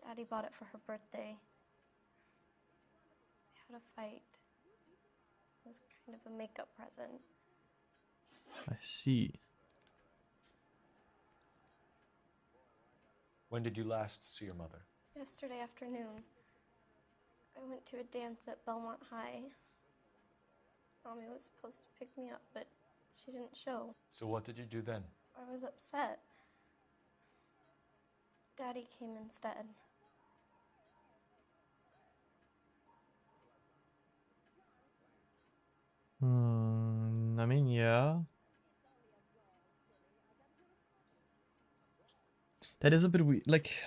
Daddy bought it for her birthday. We had a fight. It was kind of a makeup present. I see. When did you last see your mother? Yesterday afternoon. I went to a dance at Belmont High. Mommy was supposed to pick me up, but she didn't show. So what did you do then? I was upset. Daddy came instead. I mean, yeah. That is a bit weird. Like,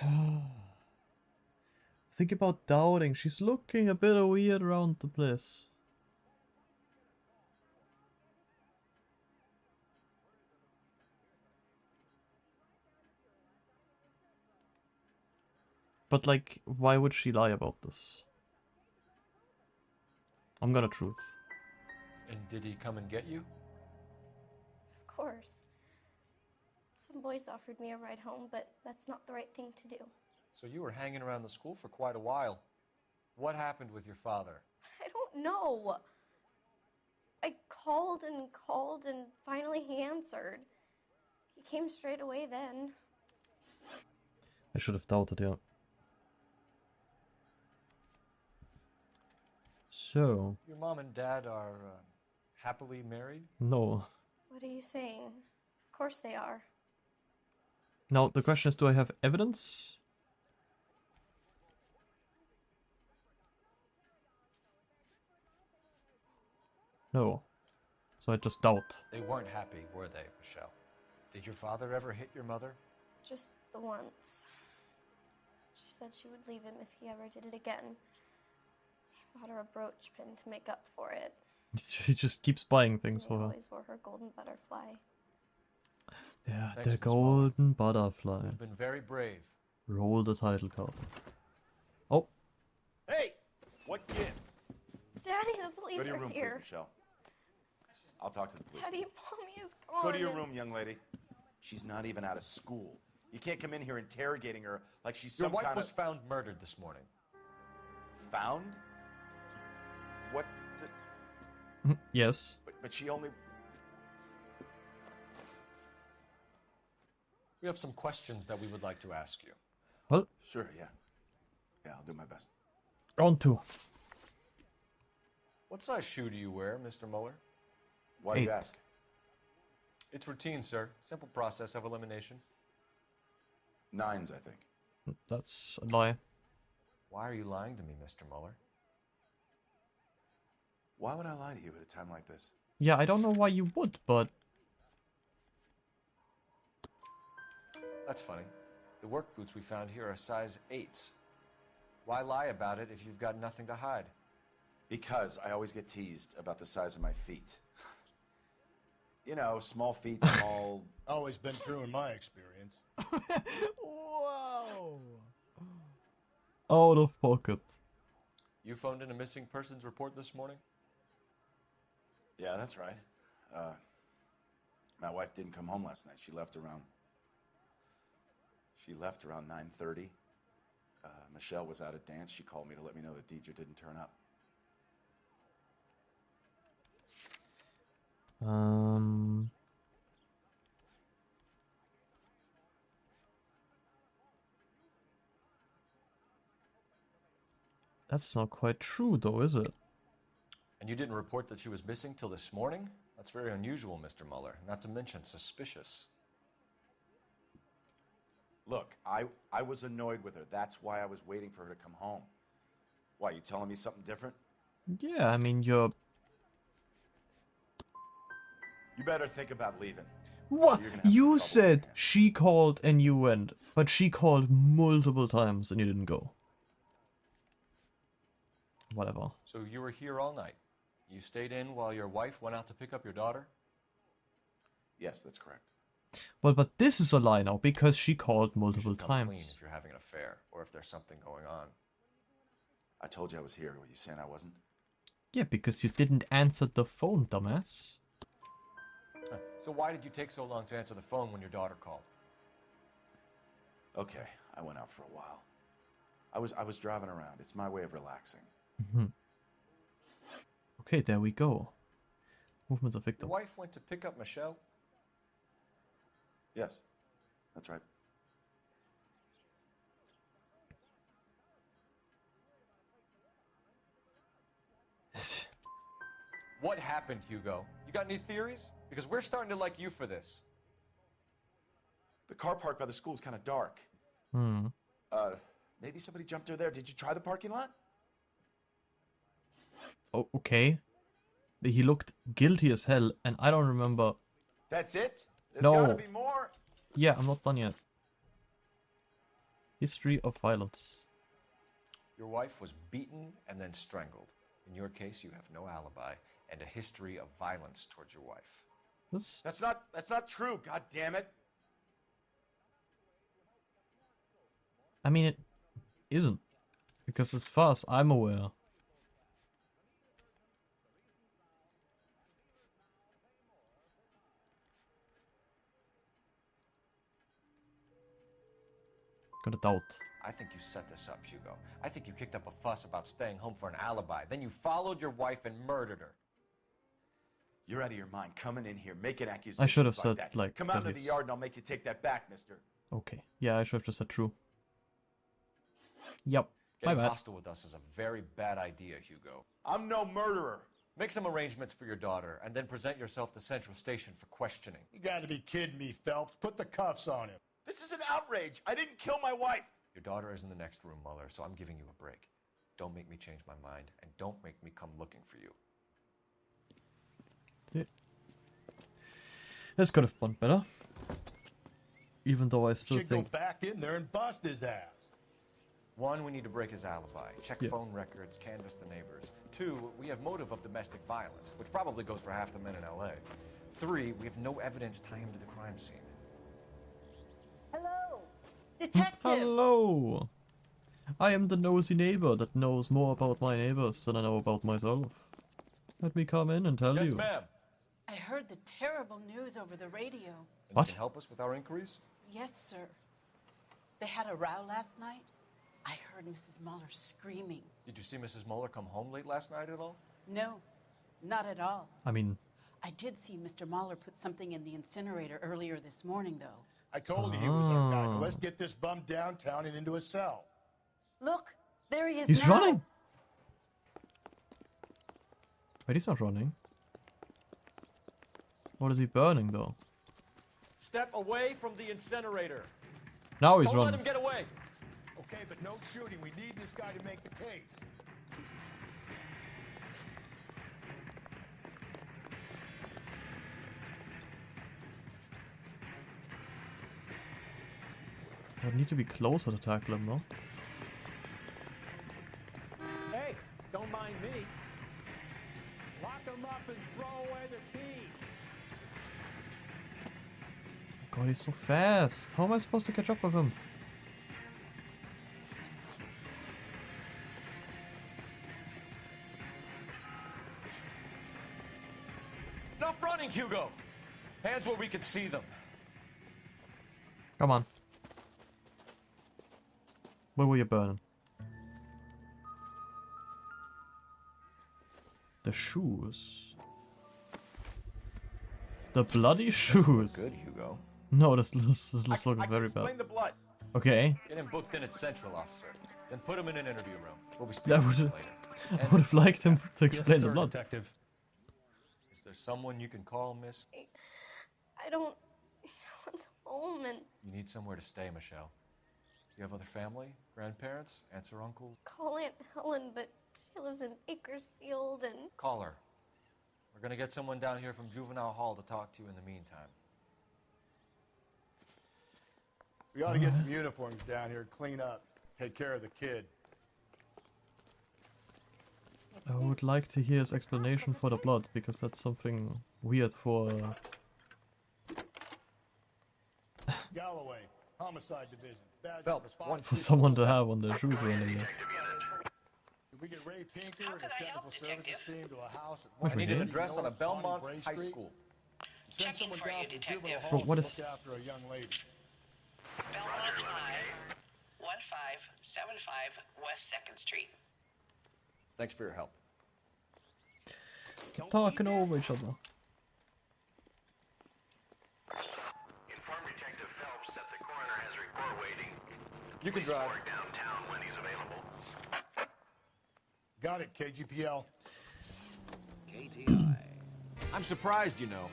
think about doubting. She's looking a bit weird around the place. But like, why would she lie about this? I'm gonna truth. And did he come and get you? Of course. Some boys offered me a ride home, but that's not the right thing to do. So you were hanging around the school for quite a while. What happened with your father? I don't know. I called and finally he answered. He came straight away then. I should have doubted, yeah. So. Your mom and dad are happily married? No. What are you saying? Of course they are. Now, the question is, do I have evidence? No. So I just doubt. They weren't happy, were they, Michelle? Did your father ever hit your mother? Just the once. She said she would leave him if he ever did it again. He bought her a brooch pin to make up for it. She just keeps buying things for He her. always wore her golden butterfly. Yeah, Thanks, the Miss golden butterfly. You've been very brave. Roll the title card. Oh. Hey! What gives? Daddy, the Go police to your are room, here. please, Michelle. I'll talk to the police. Daddy, Mommy is gone. Go to your room, young lady. She's not even out of school. You can't come in here interrogating her like she's Your some wife kind was of... found murdered this morning. Found? What the... Yes. But she only... We have some questions that we would like to ask you. Well. Sure, yeah. Yeah, I'll do my best. Round 2. What size shoe do you wear, Mr. Mueller? Why do you ask? It's routine, sir. Simple process of elimination. 9s, I think. That's a lie. Why are you lying to me, Mr. Mueller? Why would I lie to you at a time like this? Yeah, I don't know why you would, but... That's funny. The work boots we found here are size 8s. Why lie about it if you've got nothing to hide? Because I always get teased about the size of my feet. You know, small feet, small... Always been true in my experience. Whoa! Out of pocket. You phoned in a missing persons report this morning? Yeah, that's right. My wife didn't come home last night. She left around 9:30. Michelle was out at dance. She called me to let me know that Deidre didn't turn up. That's not quite true, though, is it? And you didn't report that she was missing till this morning? That's very unusual, Mr. Mueller. Not to mention suspicious. Look, I was annoyed with her. That's why I was waiting for her to come home. Why, you telling me something different? Yeah, I mean, you're... You better think about leaving. What? You're gonna have You trouble. said she called and you went, but she called multiple times and you didn't go. Whatever. So you were here all night. You stayed in while your wife went out to pick up your daughter? Yes, that's correct. Well, but this is a lie now, because she called multiple You should come clean times. if you're having an affair, or if there's something going on. I told you I was here. Were you saying I wasn't? Yeah, because you didn't answer the phone, dumbass. So why did you take so long to answer the phone when your daughter called? Okay, I went out for a while. I was driving around. It's my way of relaxing. Okay, there we go. Movements of Your victim. wife went to pick up Michelle? Yes, that's right. What happened, Hugo? You got any theories? Because we're starting to like you for this. The car park by the school is kind of dark. Maybe somebody jumped her there. Did you try the parking lot? Oh, okay. He looked guilty as hell, and I don't remember. That's it? There's No. gotta be more. Yeah, I'm not done yet. History of violence. Your wife was beaten and then strangled. In your case, you have no alibi and a history of violence towards your wife. That's not true. God damn it. I mean, it isn't. Because as far as I'm aware... Got a doubt. I think you set this up, Hugo. I think you kicked up a fuss about staying home for an alibi. Then you followed your wife and murdered her. You're out of your mind coming in here making accusations. I should have like said, that. like, Come out at into the least. yard and I'll make you take that back, mister. Okay. Yeah, I should have just said true. Yep. My Getting bad. hostile with us is a very bad idea, Hugo. I'm no murderer. Make some arrangements for your daughter and then present yourself to Central Station for questioning. You gotta be kidding me, Phelps. Put the cuffs on him. This is an outrage. I didn't kill my wife. Your daughter is in the next room, Mueller, so I'm giving you a break. Don't make me change my mind, and don't make me come looking for you. Yeah. This could have gone better. Even though I still Should think... go back in there and bust his ass. One, we need to break his alibi. Check Yeah. phone records, canvass the neighbors. Two, we have motive of domestic violence, which probably goes for half the men in L.A. Three, we have no evidence tying him to the crime scene. Hello, detective. Hello! I am the nosy neighbor that knows more about my neighbors than I know about myself. Let me come in and tell Yes, you. ma'am. I heard the terrible news over the radio. And What? You can help us with our inquiries? Yes, sir. They had a row last night. I heard Mrs. Mueller screaming. Did you see Mrs. Mueller come home late last night at all? No, not at all. I mean... I did see Mr. Mueller put something in the incinerator earlier this morning, though. I told you he was our guy. Now let's get this bum downtown and into a cell. Look, there he is He's now. running! Wait, he's not running. What is he burning, though? Step away from the incinerator. Now he's Don't let running. him get away. Okay, but no shooting. We need this guy to make the case. I need to be closer to tackle him, though. Hey, don't mind me. Lock him up and throw away the key. God, he's so fast. How am I supposed to catch up with him? running, Hugo! Hands where we can see them. Come on. Where were you burning? The shoes. The bloody shoes. Good, Hugo. No, this looks very bad. Explain the blood. Okay. Get him booked in at Central, officer. Then put him in an interview room. We'll be That speaking would later. I would have liked him to explain Yes, the sir, blood. Detective. Is there someone you can call, miss? I don't. No one's home, and You need somewhere to stay, Michelle. You have other family? Grandparents? Aunts or uncles? call Aunt Helen, but she lives in Bakersfield, and Call her. We're gonna get someone down here from Juvenile Hall to talk to you in the meantime. We ought to get some uniforms down here, clean up, take care of the kid. I would like to hear his explanation for the blood, because that's something weird for... Galloway, Homicide Division. Badge Phelps, number for someone to have on their shoes randomly. Can we get Ray Pinker and the technical services team to a house at Which I need an 180? address on a Belmont Bray High Street? School. Send someone down from juvenile Bro, hall what to is- look after a young lady. Belmont High, 1575 West 2nd Street. Thanks for your help. Stop talking over each other. Inform Detective Phelps that the coroner has a report waiting. You can Please drive. report downtown when he's available. Got it, KGPL. KTI. I'm surprised, you know.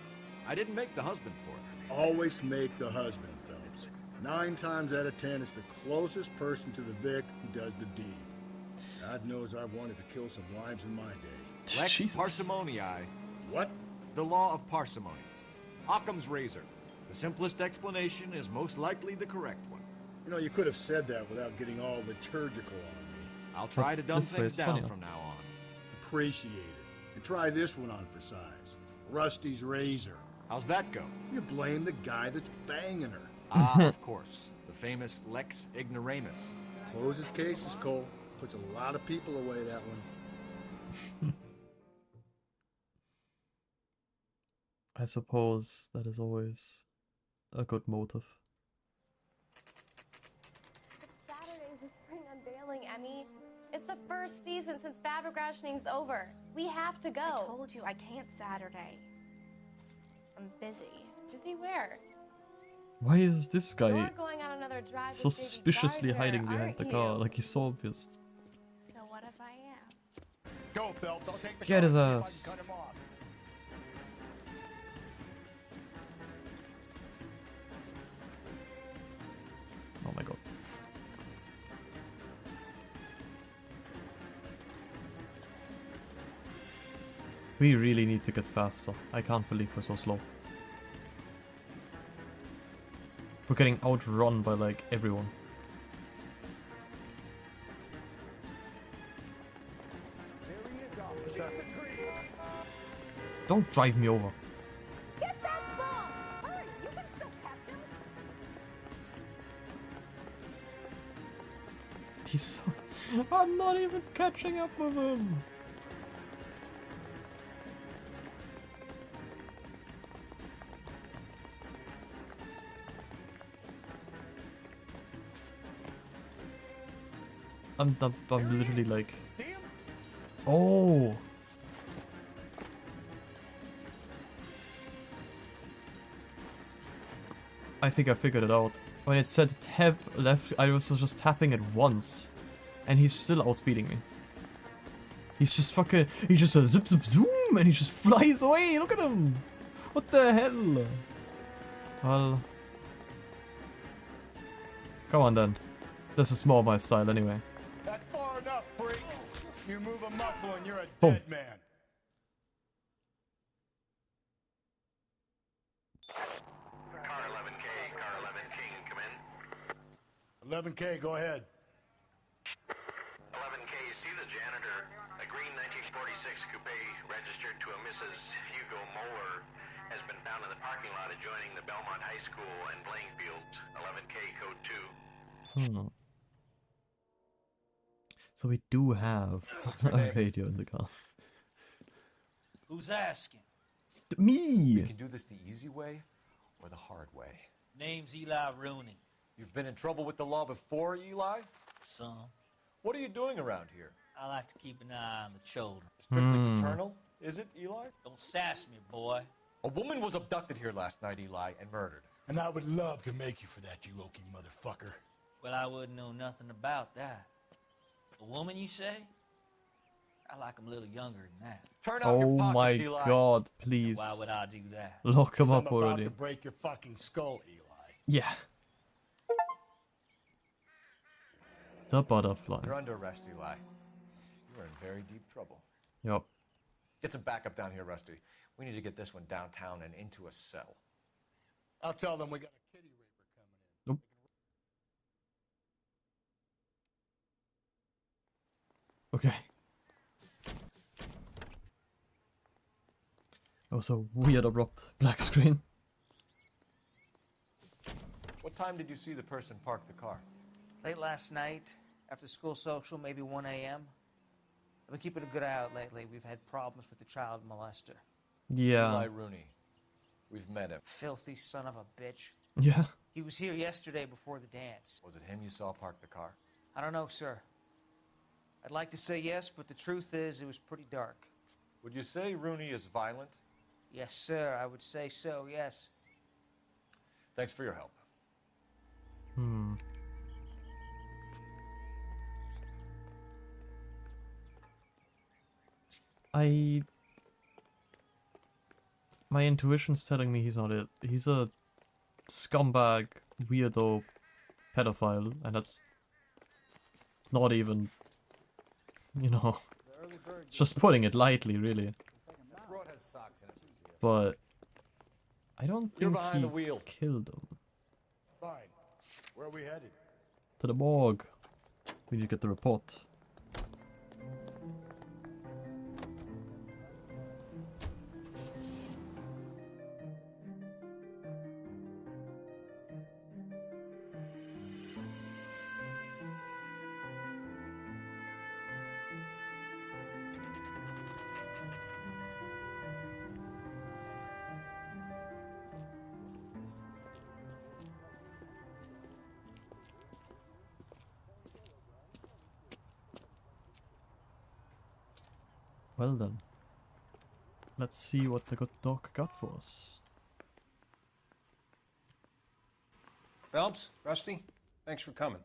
I didn't make the husband for it. Always make the husband, Phelps. 9 times out of 10, it's the closest person to the Vic who does the deed. God knows I wanted to kill some wives in my day. Lex Jesus. parsimoniae. What? The law of parsimony. Occam's razor. The simplest explanation is most likely the correct one. You know, you could have said that without getting all liturgical on me. I'll try to dumb this way things is down funnier. from now on. Appreciate it. And try this one on for size. Rusty's razor. How's that go? You blame the guy that's banging her. Ah, of course. The famous Lex Ignoramus. Closes cases, Cole. Puts a lot of people away, that one. I suppose that is always a good motive. Saturday's the spring unveiling, Emmy. It's the first season since fabric rationing's over. We have to go. I told you I can't Saturday. I'm busy. Busy where? Why is this guy You're going on another drive so with Baby suspiciously Gardner, hiding behind the aren't car? you? Like he's so obvious. So what if I am? Go, Phelps. I'll take the Get car his and see if I ass. can cut him off. Oh my god. We really need to get faster. I can't believe we're so slow. We're getting outrun by like everyone. Don't drive me over. Get that ball! Hurry, you can still catch him. He's so... I'm not even catching up with him. I'm literally like... Oh! I think I figured it out. When it said tap left, I was just tapping it once. And he's still outspeeding me. He's just fucking... He just zip zip zoom and he just flies away. Look at him! What the hell? Well... Come on then. This is more my style anyway. That's far enough, freak. You move a muscle and you're a Boom. dead man. Car 11K, car 11K, come in. 11K, go ahead. 11K, see the janitor. A green 1946 coupe registered to a Mrs. Hugo Moeller has been found in the parking lot adjoining the Belmont High School and playing fields. 11K, code 2. So we do have a radio in the car. Who's asking? Me! We can do this the easy way or the hard way. Name's Eli Rooney. You've been in trouble with the law before, Eli? Some. What are you doing around here? I like to keep an eye on the children. Strictly paternal, is it, Eli? Don't sass me, boy. A woman was abducted here last night, Eli, and murdered. And I would love to make you for that, you oaking motherfucker. Well, I wouldn't know nothing about that. A woman, you say? I like 'em a little younger than that. Turn out your Oh pockets, my Eli. god, please. Why would I do that? Lock him I'm up about already. to break your fucking skull, Eli. Yeah. The butterfly. You're under arrest, Eli. You're in very deep trouble. Yup. Get some backup down here, Rusty. We need to get this one downtown and into a cell. I'll tell them we got a kitty raper coming in. Nope. Okay. Also, weird abrupt black screen. What time did you see the person park the car? Late last night, after school social, maybe 1 a.m. I've been keeping a good eye out lately. We've had problems with the child molester. Yeah. Eli Rooney. We've met him. Filthy son of a bitch. Yeah. He was here yesterday before the dance. Was it him you saw park the car? I don't know, sir. I'd like to say yes, but the truth is it was pretty dark. Would you say Rooney is violent? Yes, sir. I would say so, yes. Thanks for your help. Hmm. My intuition's telling me he's not it. He's a scumbag, weirdo, pedophile, and that's not even, you know, it's just putting it lightly, really. But I don't You're think behind he the wheel. killed him. Fine. Where are we headed? To the morgue. We need to get the report. Well then, let's see what the good dog got for us. Phelps, Rusty, thanks for coming.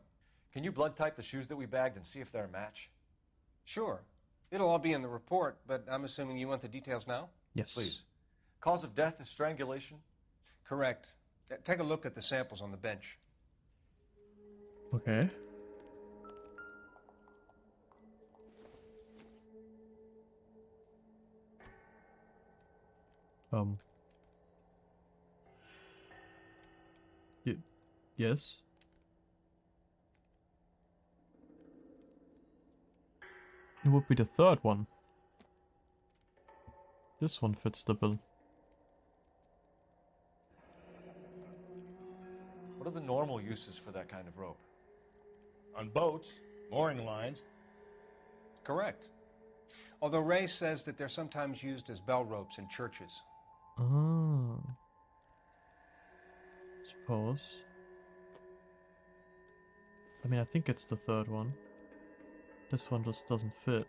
Can you blood type the shoes that we bagged and see if they're a match? Sure. It'll all be in the report, but I'm assuming you want the details now? Yes. Please. Cause of death is strangulation? Correct. Take a look at the samples on the bench. Okay. Yes. It would be the third one. This one fits the bill. What are the normal uses for that kind of rope? On boats, mooring lines. Correct. Although Ray says that they're sometimes used as bell ropes in churches. Ah. Suppose. I mean, I think it's the third one. This one just doesn't fit.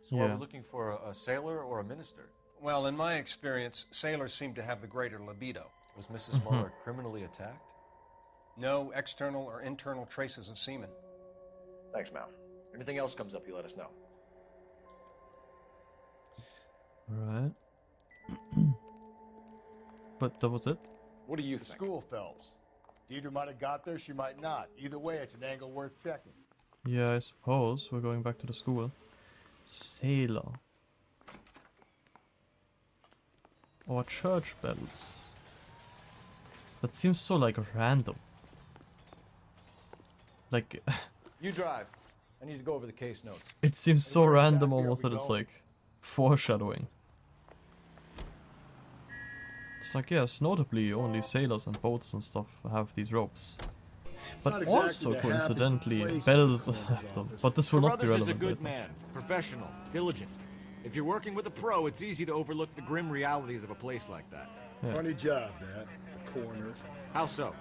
So are we looking for a sailor or a minister? Well, in my experience, sailors seem to have the greater libido. Was Mrs. Muller criminally attacked? No external or internal traces of semen. Thanks, Mal. Anything else comes up, you let us know. Right. But that was it? What do you The think? school, Phelps. Deidre might have got there, she might not. Either way, it's an angle worth checking. Yeah, I suppose. We're going back to the school. Sailor. Or church bells. That seems so, like, random. Like... You drive. I need to go over the case notes. It seems so random almost that it's, like, foreshadowing. It's like, yes, notably only sailors and boats and stuff have these ropes. But also, coincidentally, bells have them. But this will not be Carruthers is relevant a good later. man, professional, diligent. If you're working with a pro, it's easy to overlook the grim realities of a place like that. Yeah. Funny job, that. The coroners. How so?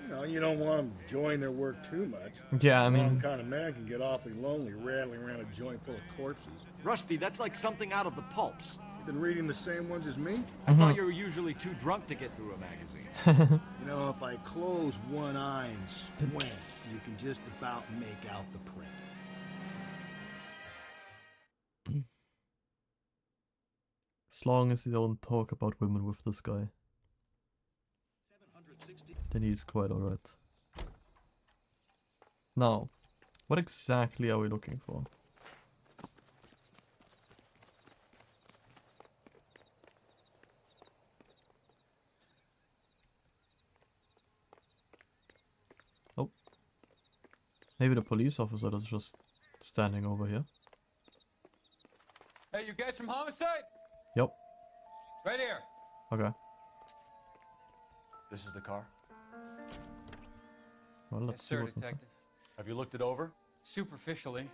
No, you don't want them enjoying their work too much. Yeah, I The wrong mean, kind of man can get awfully lonely rattling around a joint full of corpses. Rusty, that's like something out of the pulps. You've been reading the same ones as me? I thought you were usually too drunk to get through a magazine. You know, if I close one eye and squint, you can just about make out the print. as long as you don't talk about women with this guy, then he's quite alright. Now, what exactly are we looking for? Oh. Maybe the police officer is just standing over here. Hey, you guys from Homicide? Yep. Right here. Okay. This is the car? Well, let's see Yes, sir, what's inside. detective. Have you looked it over? Superficially.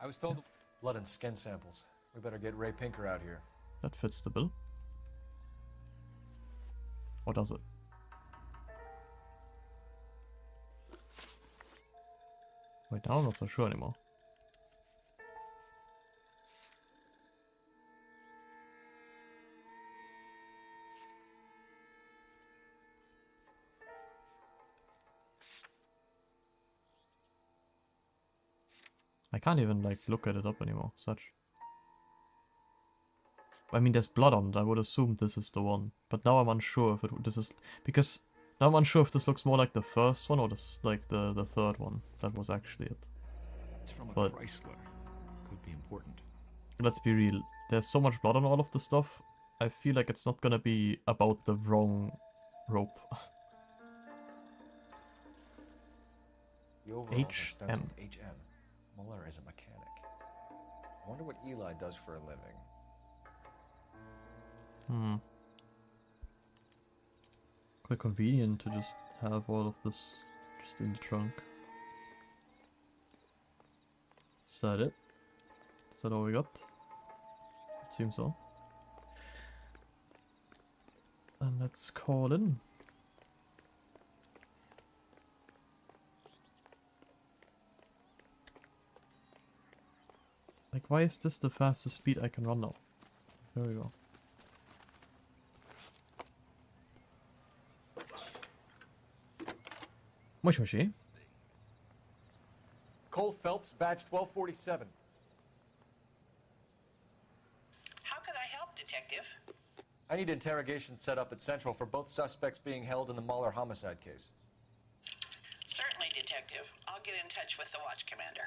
I was told... Blood and skin samples. We better get Ray Pinker out here. That fits the bill. Or does it? Wait, now I'm not so sure anymore. I can't even like look at it up anymore, such. I mean, there's blood on it. I would assume this is the one, but now I'm unsure if this is because now I'm unsure if this looks more like the first one or this like the third one. That was actually it. It's from a But Chrysler. Could be important. let's be real. There's so much blood on all of the stuff. I feel like it's not gonna be about the wrong rope. The overalls are stenciled HM. HM. Muller is a mechanic. I wonder what Eli does for a living. Quite convenient to just have all of this just in the trunk. Is that it? Is that all we got? It seems so. And let's call in. Like, why is this the fastest speed I can run now? There we go. Moshi moshi. Cole Phelps, badge 1247. How can I help, Detective? I need interrogation set up at Central for both suspects being held in the Muller homicide case. Certainly, Detective. I'll get in touch with the watch commander.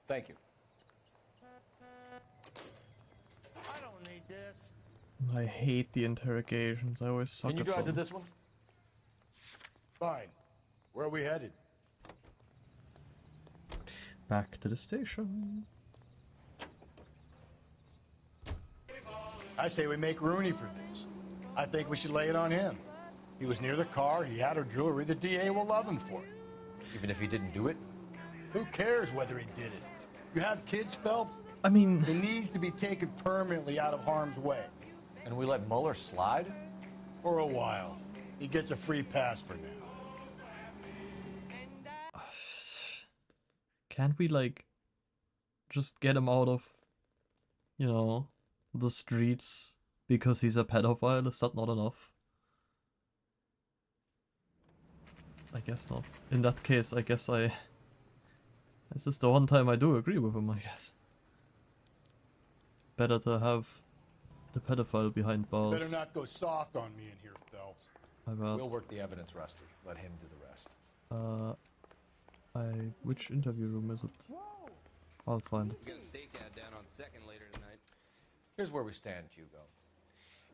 Thank you. I don't need this. I hate the interrogations. I always suck Can you at drive to them. this one? Fine. Where are we headed? Back to the station. I say we make Rooney for this. I think we should lay it on him. He was near the car, he had her jewelry, the DA will love him for it. Even if he didn't do it? Who cares whether he did it? You have kids, Phelps? I mean... He needs to be taken permanently out of harm's way. And we let Muller slide? For a while. He gets a free pass for now. Can't we, like, just get him out of, you know, the streets because he's a pedophile? Is that not enough? I guess not. In that case, I guess this is the one time I do agree with him, I guess. Better to have the pedophile behind bars. Better not go soft on me in here, Phelps. My bad. We'll work the evidence, Rusty. Let him do the rest. Which interview room is it? I'll find it. We got a stakeout down on 2nd later tonight. Here's where we stand, Hugo.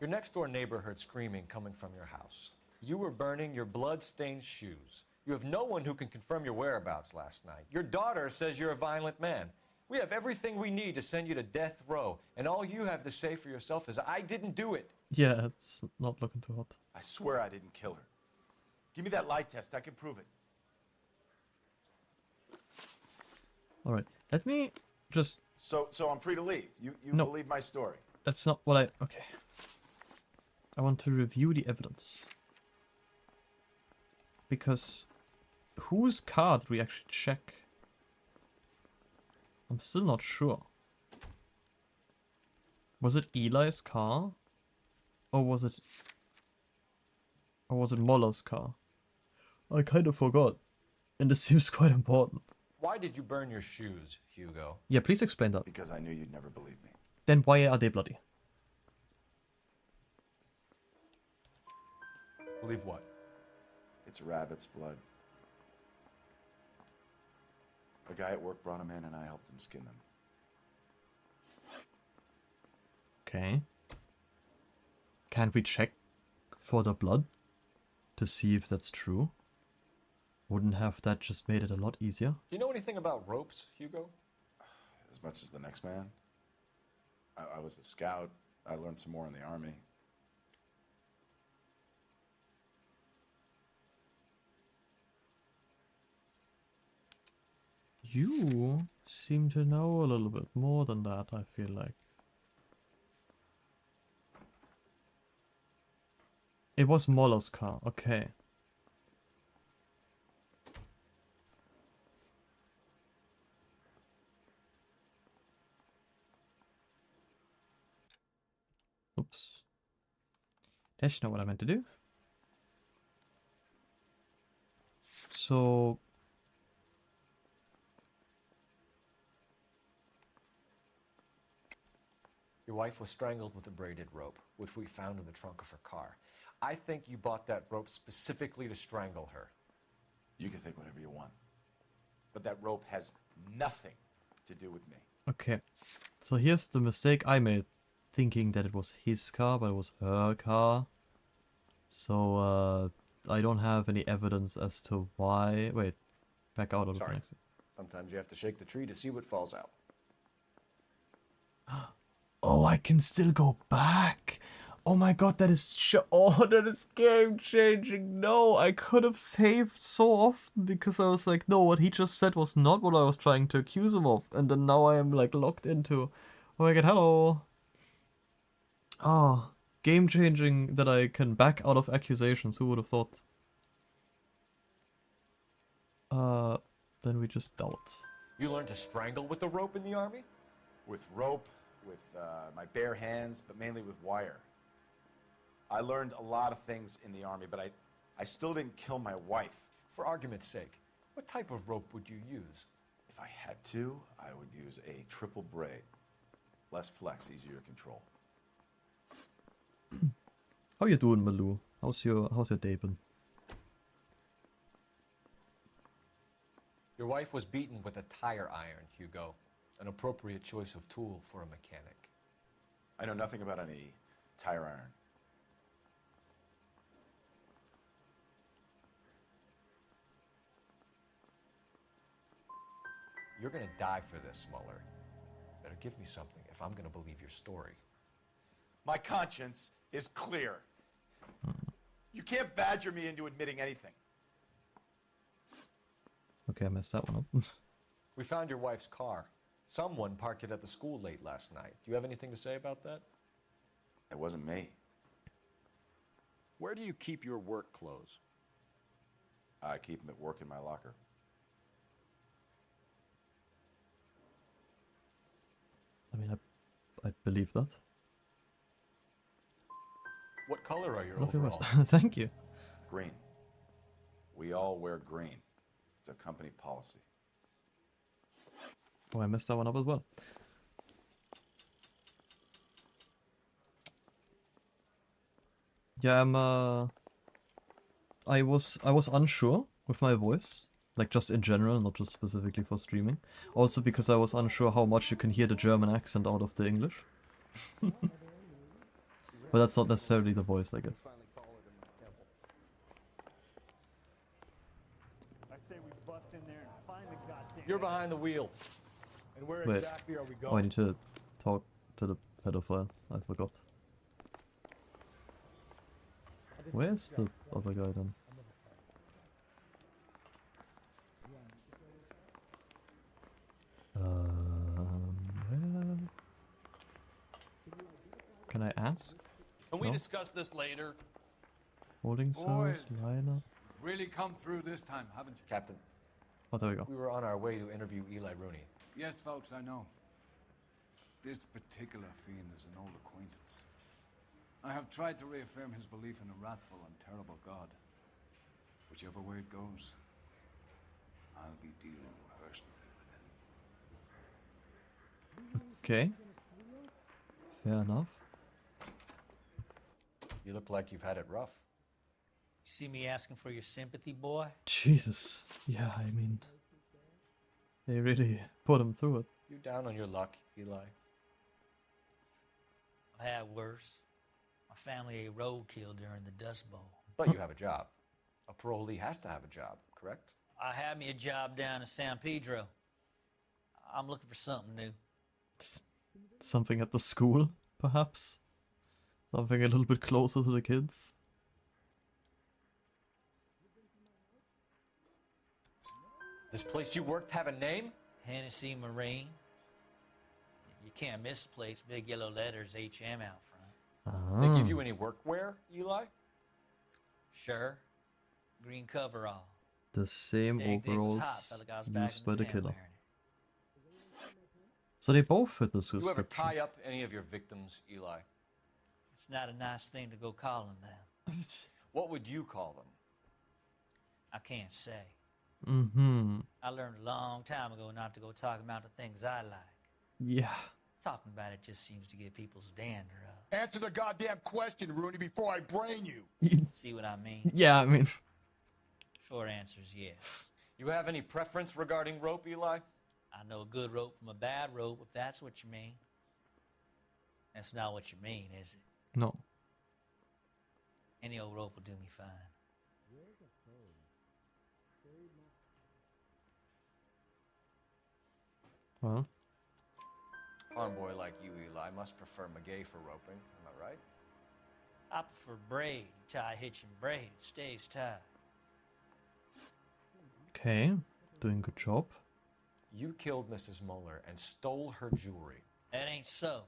Your next door neighbor heard screaming coming from your house. You were burning your blood-stained shoes. You have no one who can confirm your whereabouts last night. Your daughter says you're a violent man. We have everything we need to send you to death row, and all you have to say for yourself is, I didn't do it. Yeah, it's not looking too hot. I swear I didn't kill her. Give me that lie test. I can prove it. Alright, let me just... So I'm free to leave. You No. believe my story. That's not what I... Okay. I want to review the evidence. Because... whose car did we actually check? I'm still not sure. Was it Eli's car? Or was it... or was it Moller's car? I kind of forgot. And this seems quite important. Why did you burn your shoes, Hugo? Yeah, please explain that. Because I knew you'd never believe me. Then why are they bloody? Believe what? It's a rabbit's blood. A guy at work brought him in and I helped him skin them. Okay. Can't we check for the blood? To see if that's true? Wouldn't have that just made it a lot easier? Do you know anything about ropes, Hugo? As much as the next man. I was a scout. I learned some more in the army. You seem to know a little bit more than that, I feel like. It was Moller's car, okay. Oops. That's not what I meant to do. So... Your wife was strangled with a braided rope, which we found in the trunk of her car. I think you bought that rope specifically to strangle her. You can think whatever you want. But that rope has nothing to do with me. Okay. So here's the mistake I made. Thinking that it was his car, but it was her car. So, I don't have any evidence as to why... Wait. Back out of the exit. Sometimes you have to shake the tree to see what falls out. Oh, I can still go back. Oh my god, that is that is game changing. No, I could have saved so often because I was like, no, what he just said was not what I was trying to accuse him of. And then now I am like locked into, oh my god, hello. Oh, game changing that I can back out of accusations. Who would have thought? Then we just doubt. You learned to strangle with the rope in the army? With rope, with my bare hands, but mainly with wire. I learned a lot of things in the army, but I still didn't kill my wife. For argument's sake, what type of rope would you use? If I had to, I would use a triple braid. Less flex, easier to control. How you doing, Malou? How's your day been? Your wife was beaten with a tire iron, Hugo. An appropriate choice of tool for a mechanic. I know nothing about any tire iron. You're gonna die for this, Mueller. Better give me something if I'm gonna believe your story. My conscience is clear. You can't badger me into admitting anything. Okay, I messed that one up. We found your wife's car. Someone parked it at the school late last night. Do you have anything to say about that? It wasn't me. Where do you keep your work clothes? I keep them at work in my locker. I mean, I believe that. What color are your Love your overalls? voice. Thank you. Green. We all wear green. It's a company policy. Oh, I messed that one up as well. Yeah, I was unsure with my voice, like just in general, not just specifically for streaming. Also because I was unsure how much you can hear the German accent out of the English. But that's not necessarily the voice, I guess. You're behind the wheel. And where Wait. exactly are we Oh, I going? need to talk to the pedophile. I forgot. Where's the other guy then? Can I ask? Can we No? discuss this later? Holding cells, Boys. lineup. Really come through this time, haven't you? Captain, Oh, there we go. we were on our way to interview Eli Rooney. Yes, folks, I know. This particular fiend is an old acquaintance. I have tried to reaffirm his belief in a wrathful and terrible God. Whichever way it goes, I'll be dealing personally with him. Okay. Fair enough. You look like you've had it rough. You see me asking for your sympathy, boy? Jesus. Yeah, I mean, they really put him through it. You down on your luck, Eli? I had worse. My family ate roadkill during the Dust Bowl. But you have a job. A parolee has to have a job, correct? I had me a job down in San Pedro. I'm looking for something new. Something at the school, perhaps? Something a little bit closer to the kids? This place you worked have a name? Hennessy Marine. You can't miss the place. Big yellow letters, HM out front. They give you any workwear, Eli? Sure. Green coverall. The same Dig was hot, overalls fella got us back used in by the tent killer. wearing it. So they both fit the You ever description. tie up any of your victims, Eli? It's not a nice thing to go calling them. What would you call them? I can't say. Mm-hmm. I learned a long time ago not to go talking about the things I like. Yeah. Talking about it just seems to get people's dander up. Answer the goddamn question, Rooney, before I brain you. See what I mean? Yeah, I mean... Short answer is yes. You have any preference regarding rope, Eli? I know a good rope from a bad rope, if that's what you mean. That's not what you mean, is it? No. Any old rope will do me fine. Well, Convoy like you, Eli, must prefer Magay for roping. Am I right? I prefer braid. You tie a hitch and braid, it stays tied. okay. Doing good job. You killed Mrs. Muller and stole her jewelry. That ain't so.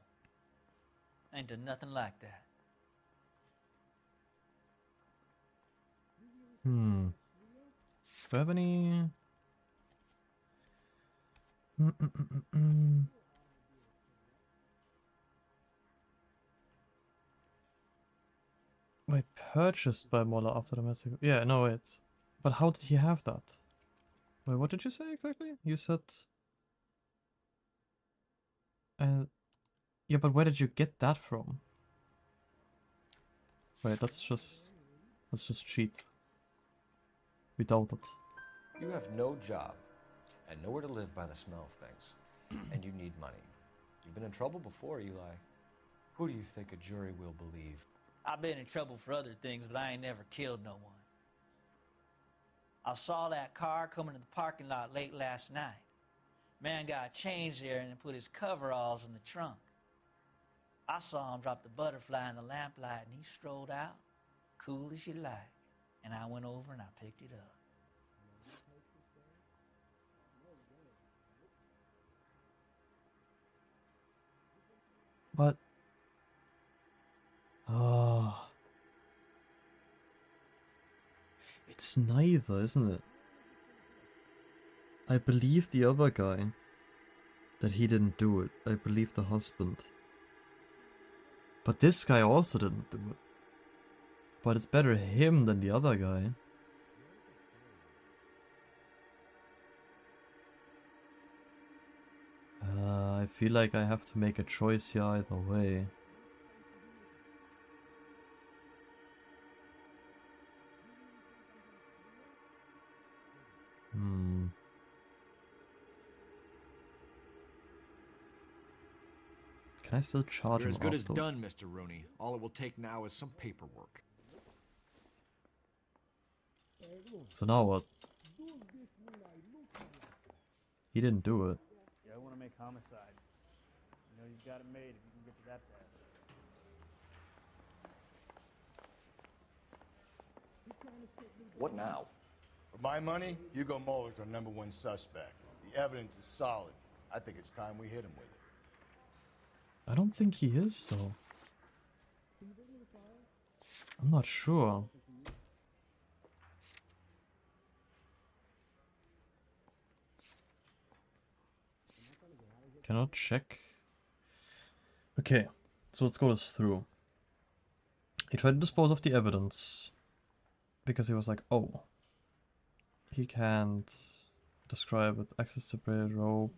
I ain't done nothing like that. Hmm. Do I have any... Wait, purchased by Moller after the massacre. Yeah, no, wait. But how did he have that? Wait, what did you say exactly? You said... yeah, but where did you get that from? Wait, let's just cheat. Without it. You have no job and nowhere to live by the smell of things. And you need money. You've been in trouble before, Eli. Who do you think a jury will believe? I've been in trouble for other things, but I ain't never killed no one. I saw that car coming to the parking lot late last night. Man got changed there and then put his coveralls in the trunk. I saw him drop the butterfly in the lamplight and he strolled out, cool as you like. And I went over and I picked it up. But... Ah... It's neither, isn't it? I believe the other guy that he didn't do it. I believe the husband. But this guy also didn't do it. But it's better him than the other guy. I feel like I have to make a choice here either way. Can I still charge You're him as good as afterwards? done, Mr. Rooney. All it will take now is some paperwork. So now what? He didn't do it. Yeah, I want to make homicide. You know you've got it made if you can get to that pass. What now? For my money, Hugo Muller's our #1 suspect. The evidence is solid. I think it's time we hit him with it. I don't think he is though. I'm not sure. Cannot check. Okay, so let's go this through. He tried to dispose of the evidence because he was like, oh, he can't describe it. Access to braided rope,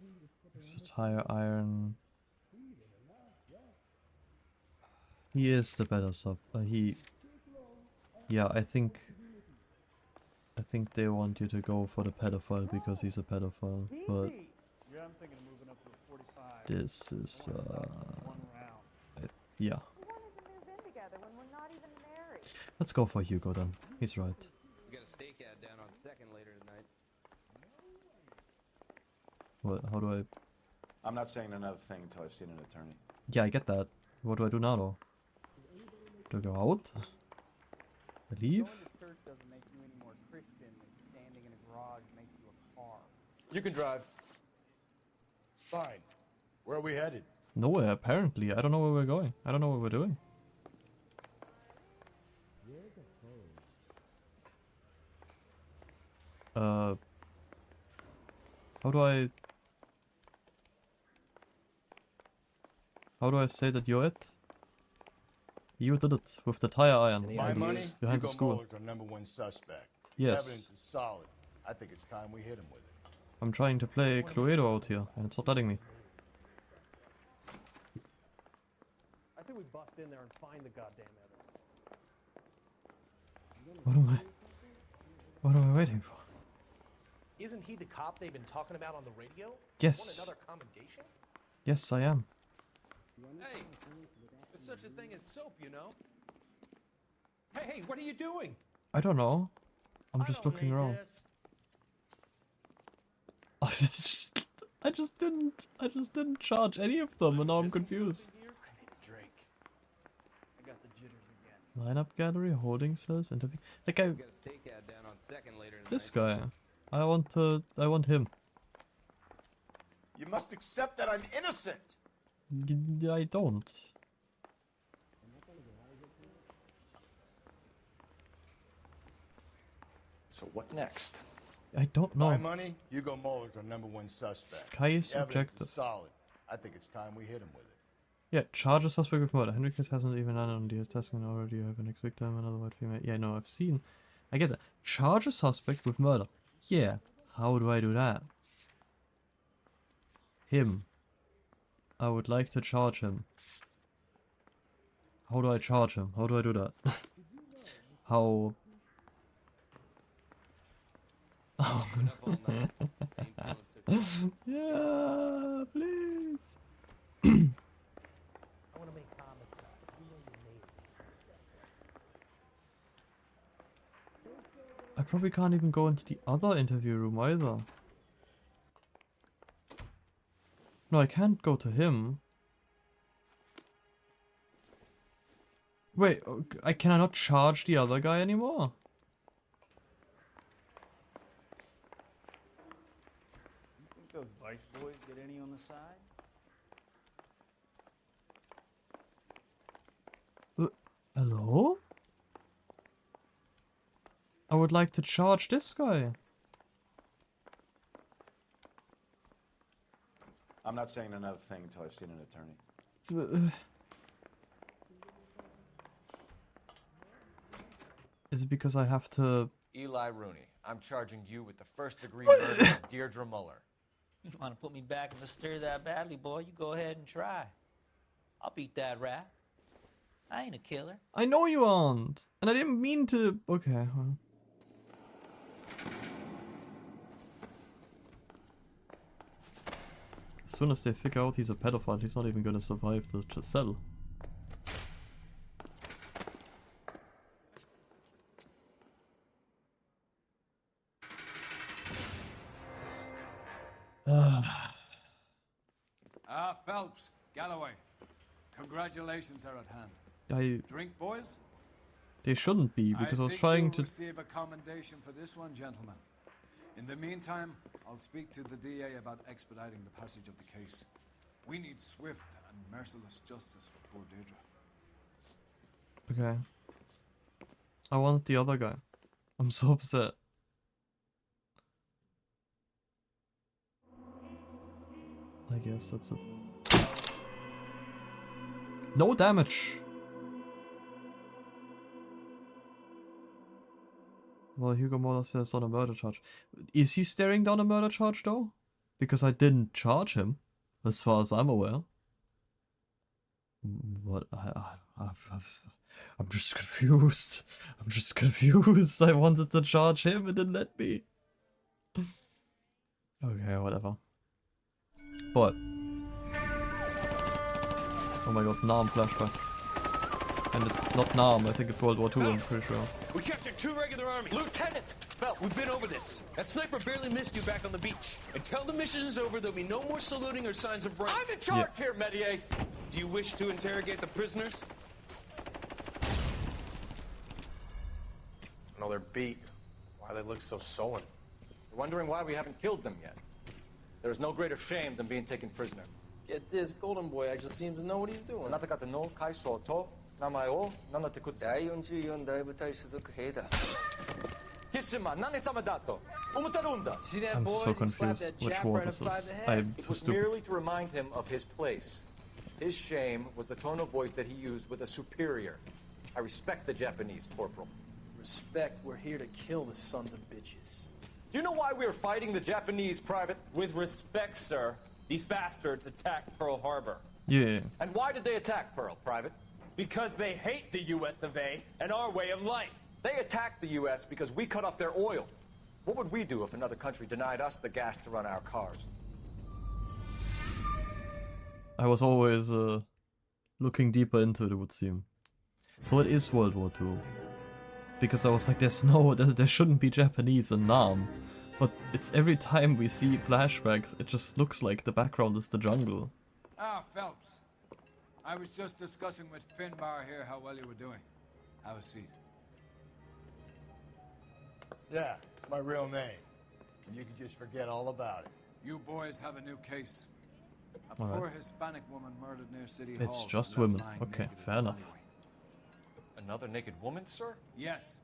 access to tire iron. He is the better sub. Yeah, I think they want you to go for the pedophile because he's a pedophile, but Yeah, I'm thinking of moving up to a 45. this is One round. yeah. We wanted to move in together when we're not even married. Let's go for Hugo then. He's right. We got a stakeout down on 2nd later tonight. What? How do I? I'm not saying another thing until I've seen an attorney. Yeah, I get that. What do I do now though? Do I go out? I leave? Going to church doesn't make you any more Christian than standing in a garage makes you a car. You can drive. Fine. Where are we headed? Nowhere, apparently. I don't know where we're going. I don't know what we're doing. How do I say that you're it? You did it with the tire iron My money, behind the Hugo school. Muller's our #1 suspect. Yes. Evidence is solid. I think it's time we hit him with it. I'm trying to play Cluedo out here, and it's not letting me. I say we bust in there and find the goddamn evidence. What am I waiting for? Isn't he the cop they've been talking about on the radio? Yes. Want another commendation? Yes, I am. Hey, there's such a thing as soap, you know? Hey, what are you doing? I don't know. I'm just looking around. I just didn't charge any of them, and now I'm confused. I need a drink. I got the jitters again. Lineup gallery, holding cells, interview. Like I. We got a stakeout down on 2nd later tonight. This guy. I want him. You must accept that I'm innocent. I don't. So what next? I don't know. My money, Hugo Muller's our #1 suspect. Kai is Evidence objective. is solid. I think it's time we hit him with it. Yeah, charge a suspect with murder. Henriquez hasn't even done on DS testing already. You have an ex-victim, another white female. Yeah, no, I've seen. I get that. Charge a suspect with murder. Yeah. How do I do that? Him. I would like to charge him. How do I charge him? How do I do that? How? Oh. Yeah, please. I want to make homicide. You know your name. I probably can't even go into the other interview room either. No, I can't go to him. Wait, I cannot charge the other guy anymore? You think those Vice boys get any on the side? Hello? I would like to charge this guy. I'm not saying another thing until I've seen an attorney. Is it because I have to... Eli Rooney, I'm charging you with the first-degree murder of Deirdre Muller. You want to put me back in the stir that badly, boy? You go ahead and try. I'll beat that rap. I ain't a killer. I know you aren't. And I didn't mean to... Okay, well. As soon as they figure out he's a pedophile, he's not even gonna survive the cell. Phelps, Galloway, congratulations are at hand. Drink, boys? They shouldn't be, because I was think trying you'll to... receive a commendation for this one, gentlemen. In the meantime, I'll speak to the DA about expediting the passage of the case. We need swift and merciless justice for poor Deirdre. Okay. I wanted the other guy. I'm so upset. I guess that's it. No damage! Well, Hugo Moller says on a murder charge. Is he staring down a murder charge though? Because I didn't charge him, as far as I'm aware. What? I'm just confused. I'm just confused. I wanted to charge him and didn't let me. Okay, whatever. But. Oh my god, Nam flashback. And it's not Nam, I think it's World War II, I'm pretty sure. We captured 2 regular armies. Lieutenant! Phelps, we've been over this. That sniper barely missed you back on the beach. Until the mission is over, there'll be no more saluting or signs of rank. I'm in charge here, Medier! Do you wish to interrogate the prisoners? No, they're beat. Why they look so sullen? You're wondering why we haven't killed them yet. There is no greater shame than being taken prisoner. Get this, Golden Boy actually seems to know what he's doing. See that I'm boy? so confused which war this is. I'm It too was stupid. merely to remind him of his place. His shame was the tone of voice that he used with a superior. I respect the Japanese, Corporal. Respect, we're here to kill the sons of bitches. Do you know why we are fighting the Japanese, Private? With respect, sir, these bastards attacked Pearl Harbor. Yeah. And why did they attack Pearl, Private? Because they hate the US of A and our way of life. They attacked the U.S. because we cut off their oil. What would we do if another country denied us the gas to run our cars? I was always looking deeper into it, it would seem. So it is World War II. Because I was like, there shouldn't be Japanese in Nam. But it's every time we see flashbacks, it just looks like the background is the jungle. Ah, Phelps. I was just discussing with Finbar here how well you were doing. Have a seat. Yeah, it's my real name. You can just forget all about it. You boys have a new case. A All right. poor Hispanic woman murdered near City Hall. It's just left women. lying Okay, naked in fair the enough. alleyway. Another naked woman, sir? Yes.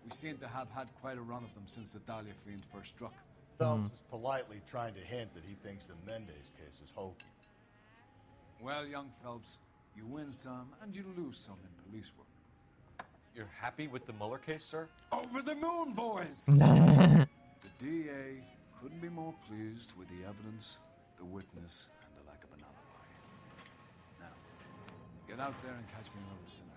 We seem to have had quite a run of them since the Dahlia fiend first struck. Phelps is politely trying to hint that he thinks the Mendez case is hokey. Well, young Phelps, you win some and you lose some in police work. You're happy with the Mueller case, sir? Over the moon, boys! The DA couldn't be more pleased with the evidence, the witness, and the lack of an alibi. Now, get out there and catch me another sinner.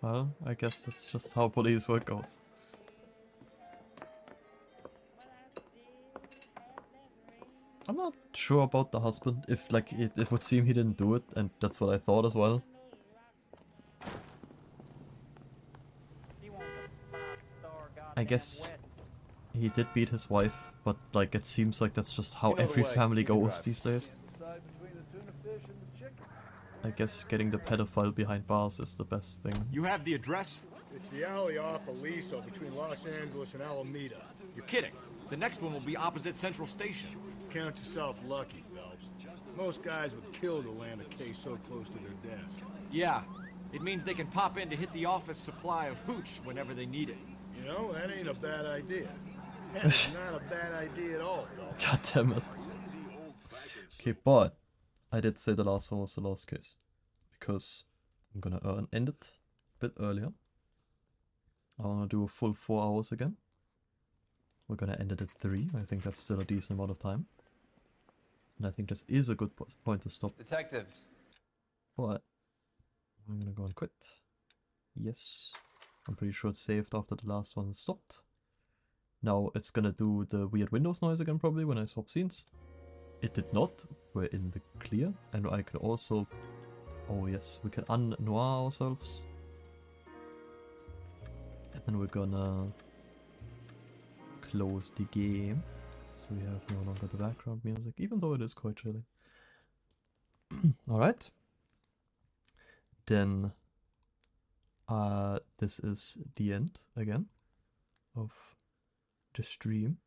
Well, I guess that's just how police work goes. I'm not sure about the husband, if like it would seem he didn't do it, and that's what I thought as well. I guess he did beat his wife, but like it seems like that's just how every family goes these days. I guess getting the pedophile behind bars is the best thing. You have the address? It's the alley off Aliso between Los Angeles and Alameda. You're kidding. The next one will be opposite Central Station. Count yourself lucky, Phelps. Most guys would kill to land a case so close to their desk. Yeah, it means they can pop in to hit the office supply of hooch whenever they need it. You know, that ain't a bad idea. That's not a bad idea at all, Phelps. God damn it. Okay, but I did say the last one was the last case. Because I'm gonna end it a bit earlier. I wanna do a full 4 hours again. We're gonna end it at 3. I think that's still a decent amount of time. And I think this is a good point to stop. Detectives. But I'm gonna go and quit. Yes. I'm pretty sure it's saved after the last one stopped. Now it's gonna do the weird Windows noise again probably when I swap scenes. It did not. We're in the clear. And I can also... Oh yes, we can un-noir ourselves. And then we're gonna close the game. So we have no longer the background music, even though it is quite chilling. Alright. Then this is the end again of the stream.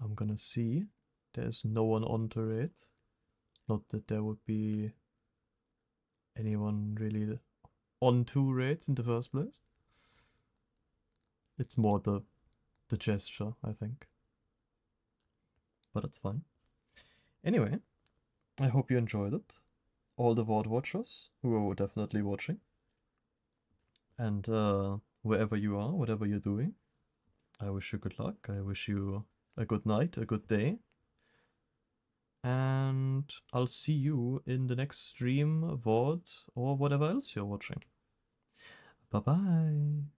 I'm gonna see. There's no one on to rate. Not that there would be anyone really onto raids in the first place. It's more the gesture, I think. But it's fine. Anyway, I hope you enjoyed it. All the VOD watchers who are definitely watching. And wherever you are, whatever you're doing, I wish you good luck. I wish you a good night, a good day. And I'll see you in the next stream, VOD, or whatever else you're watching. Bye-bye.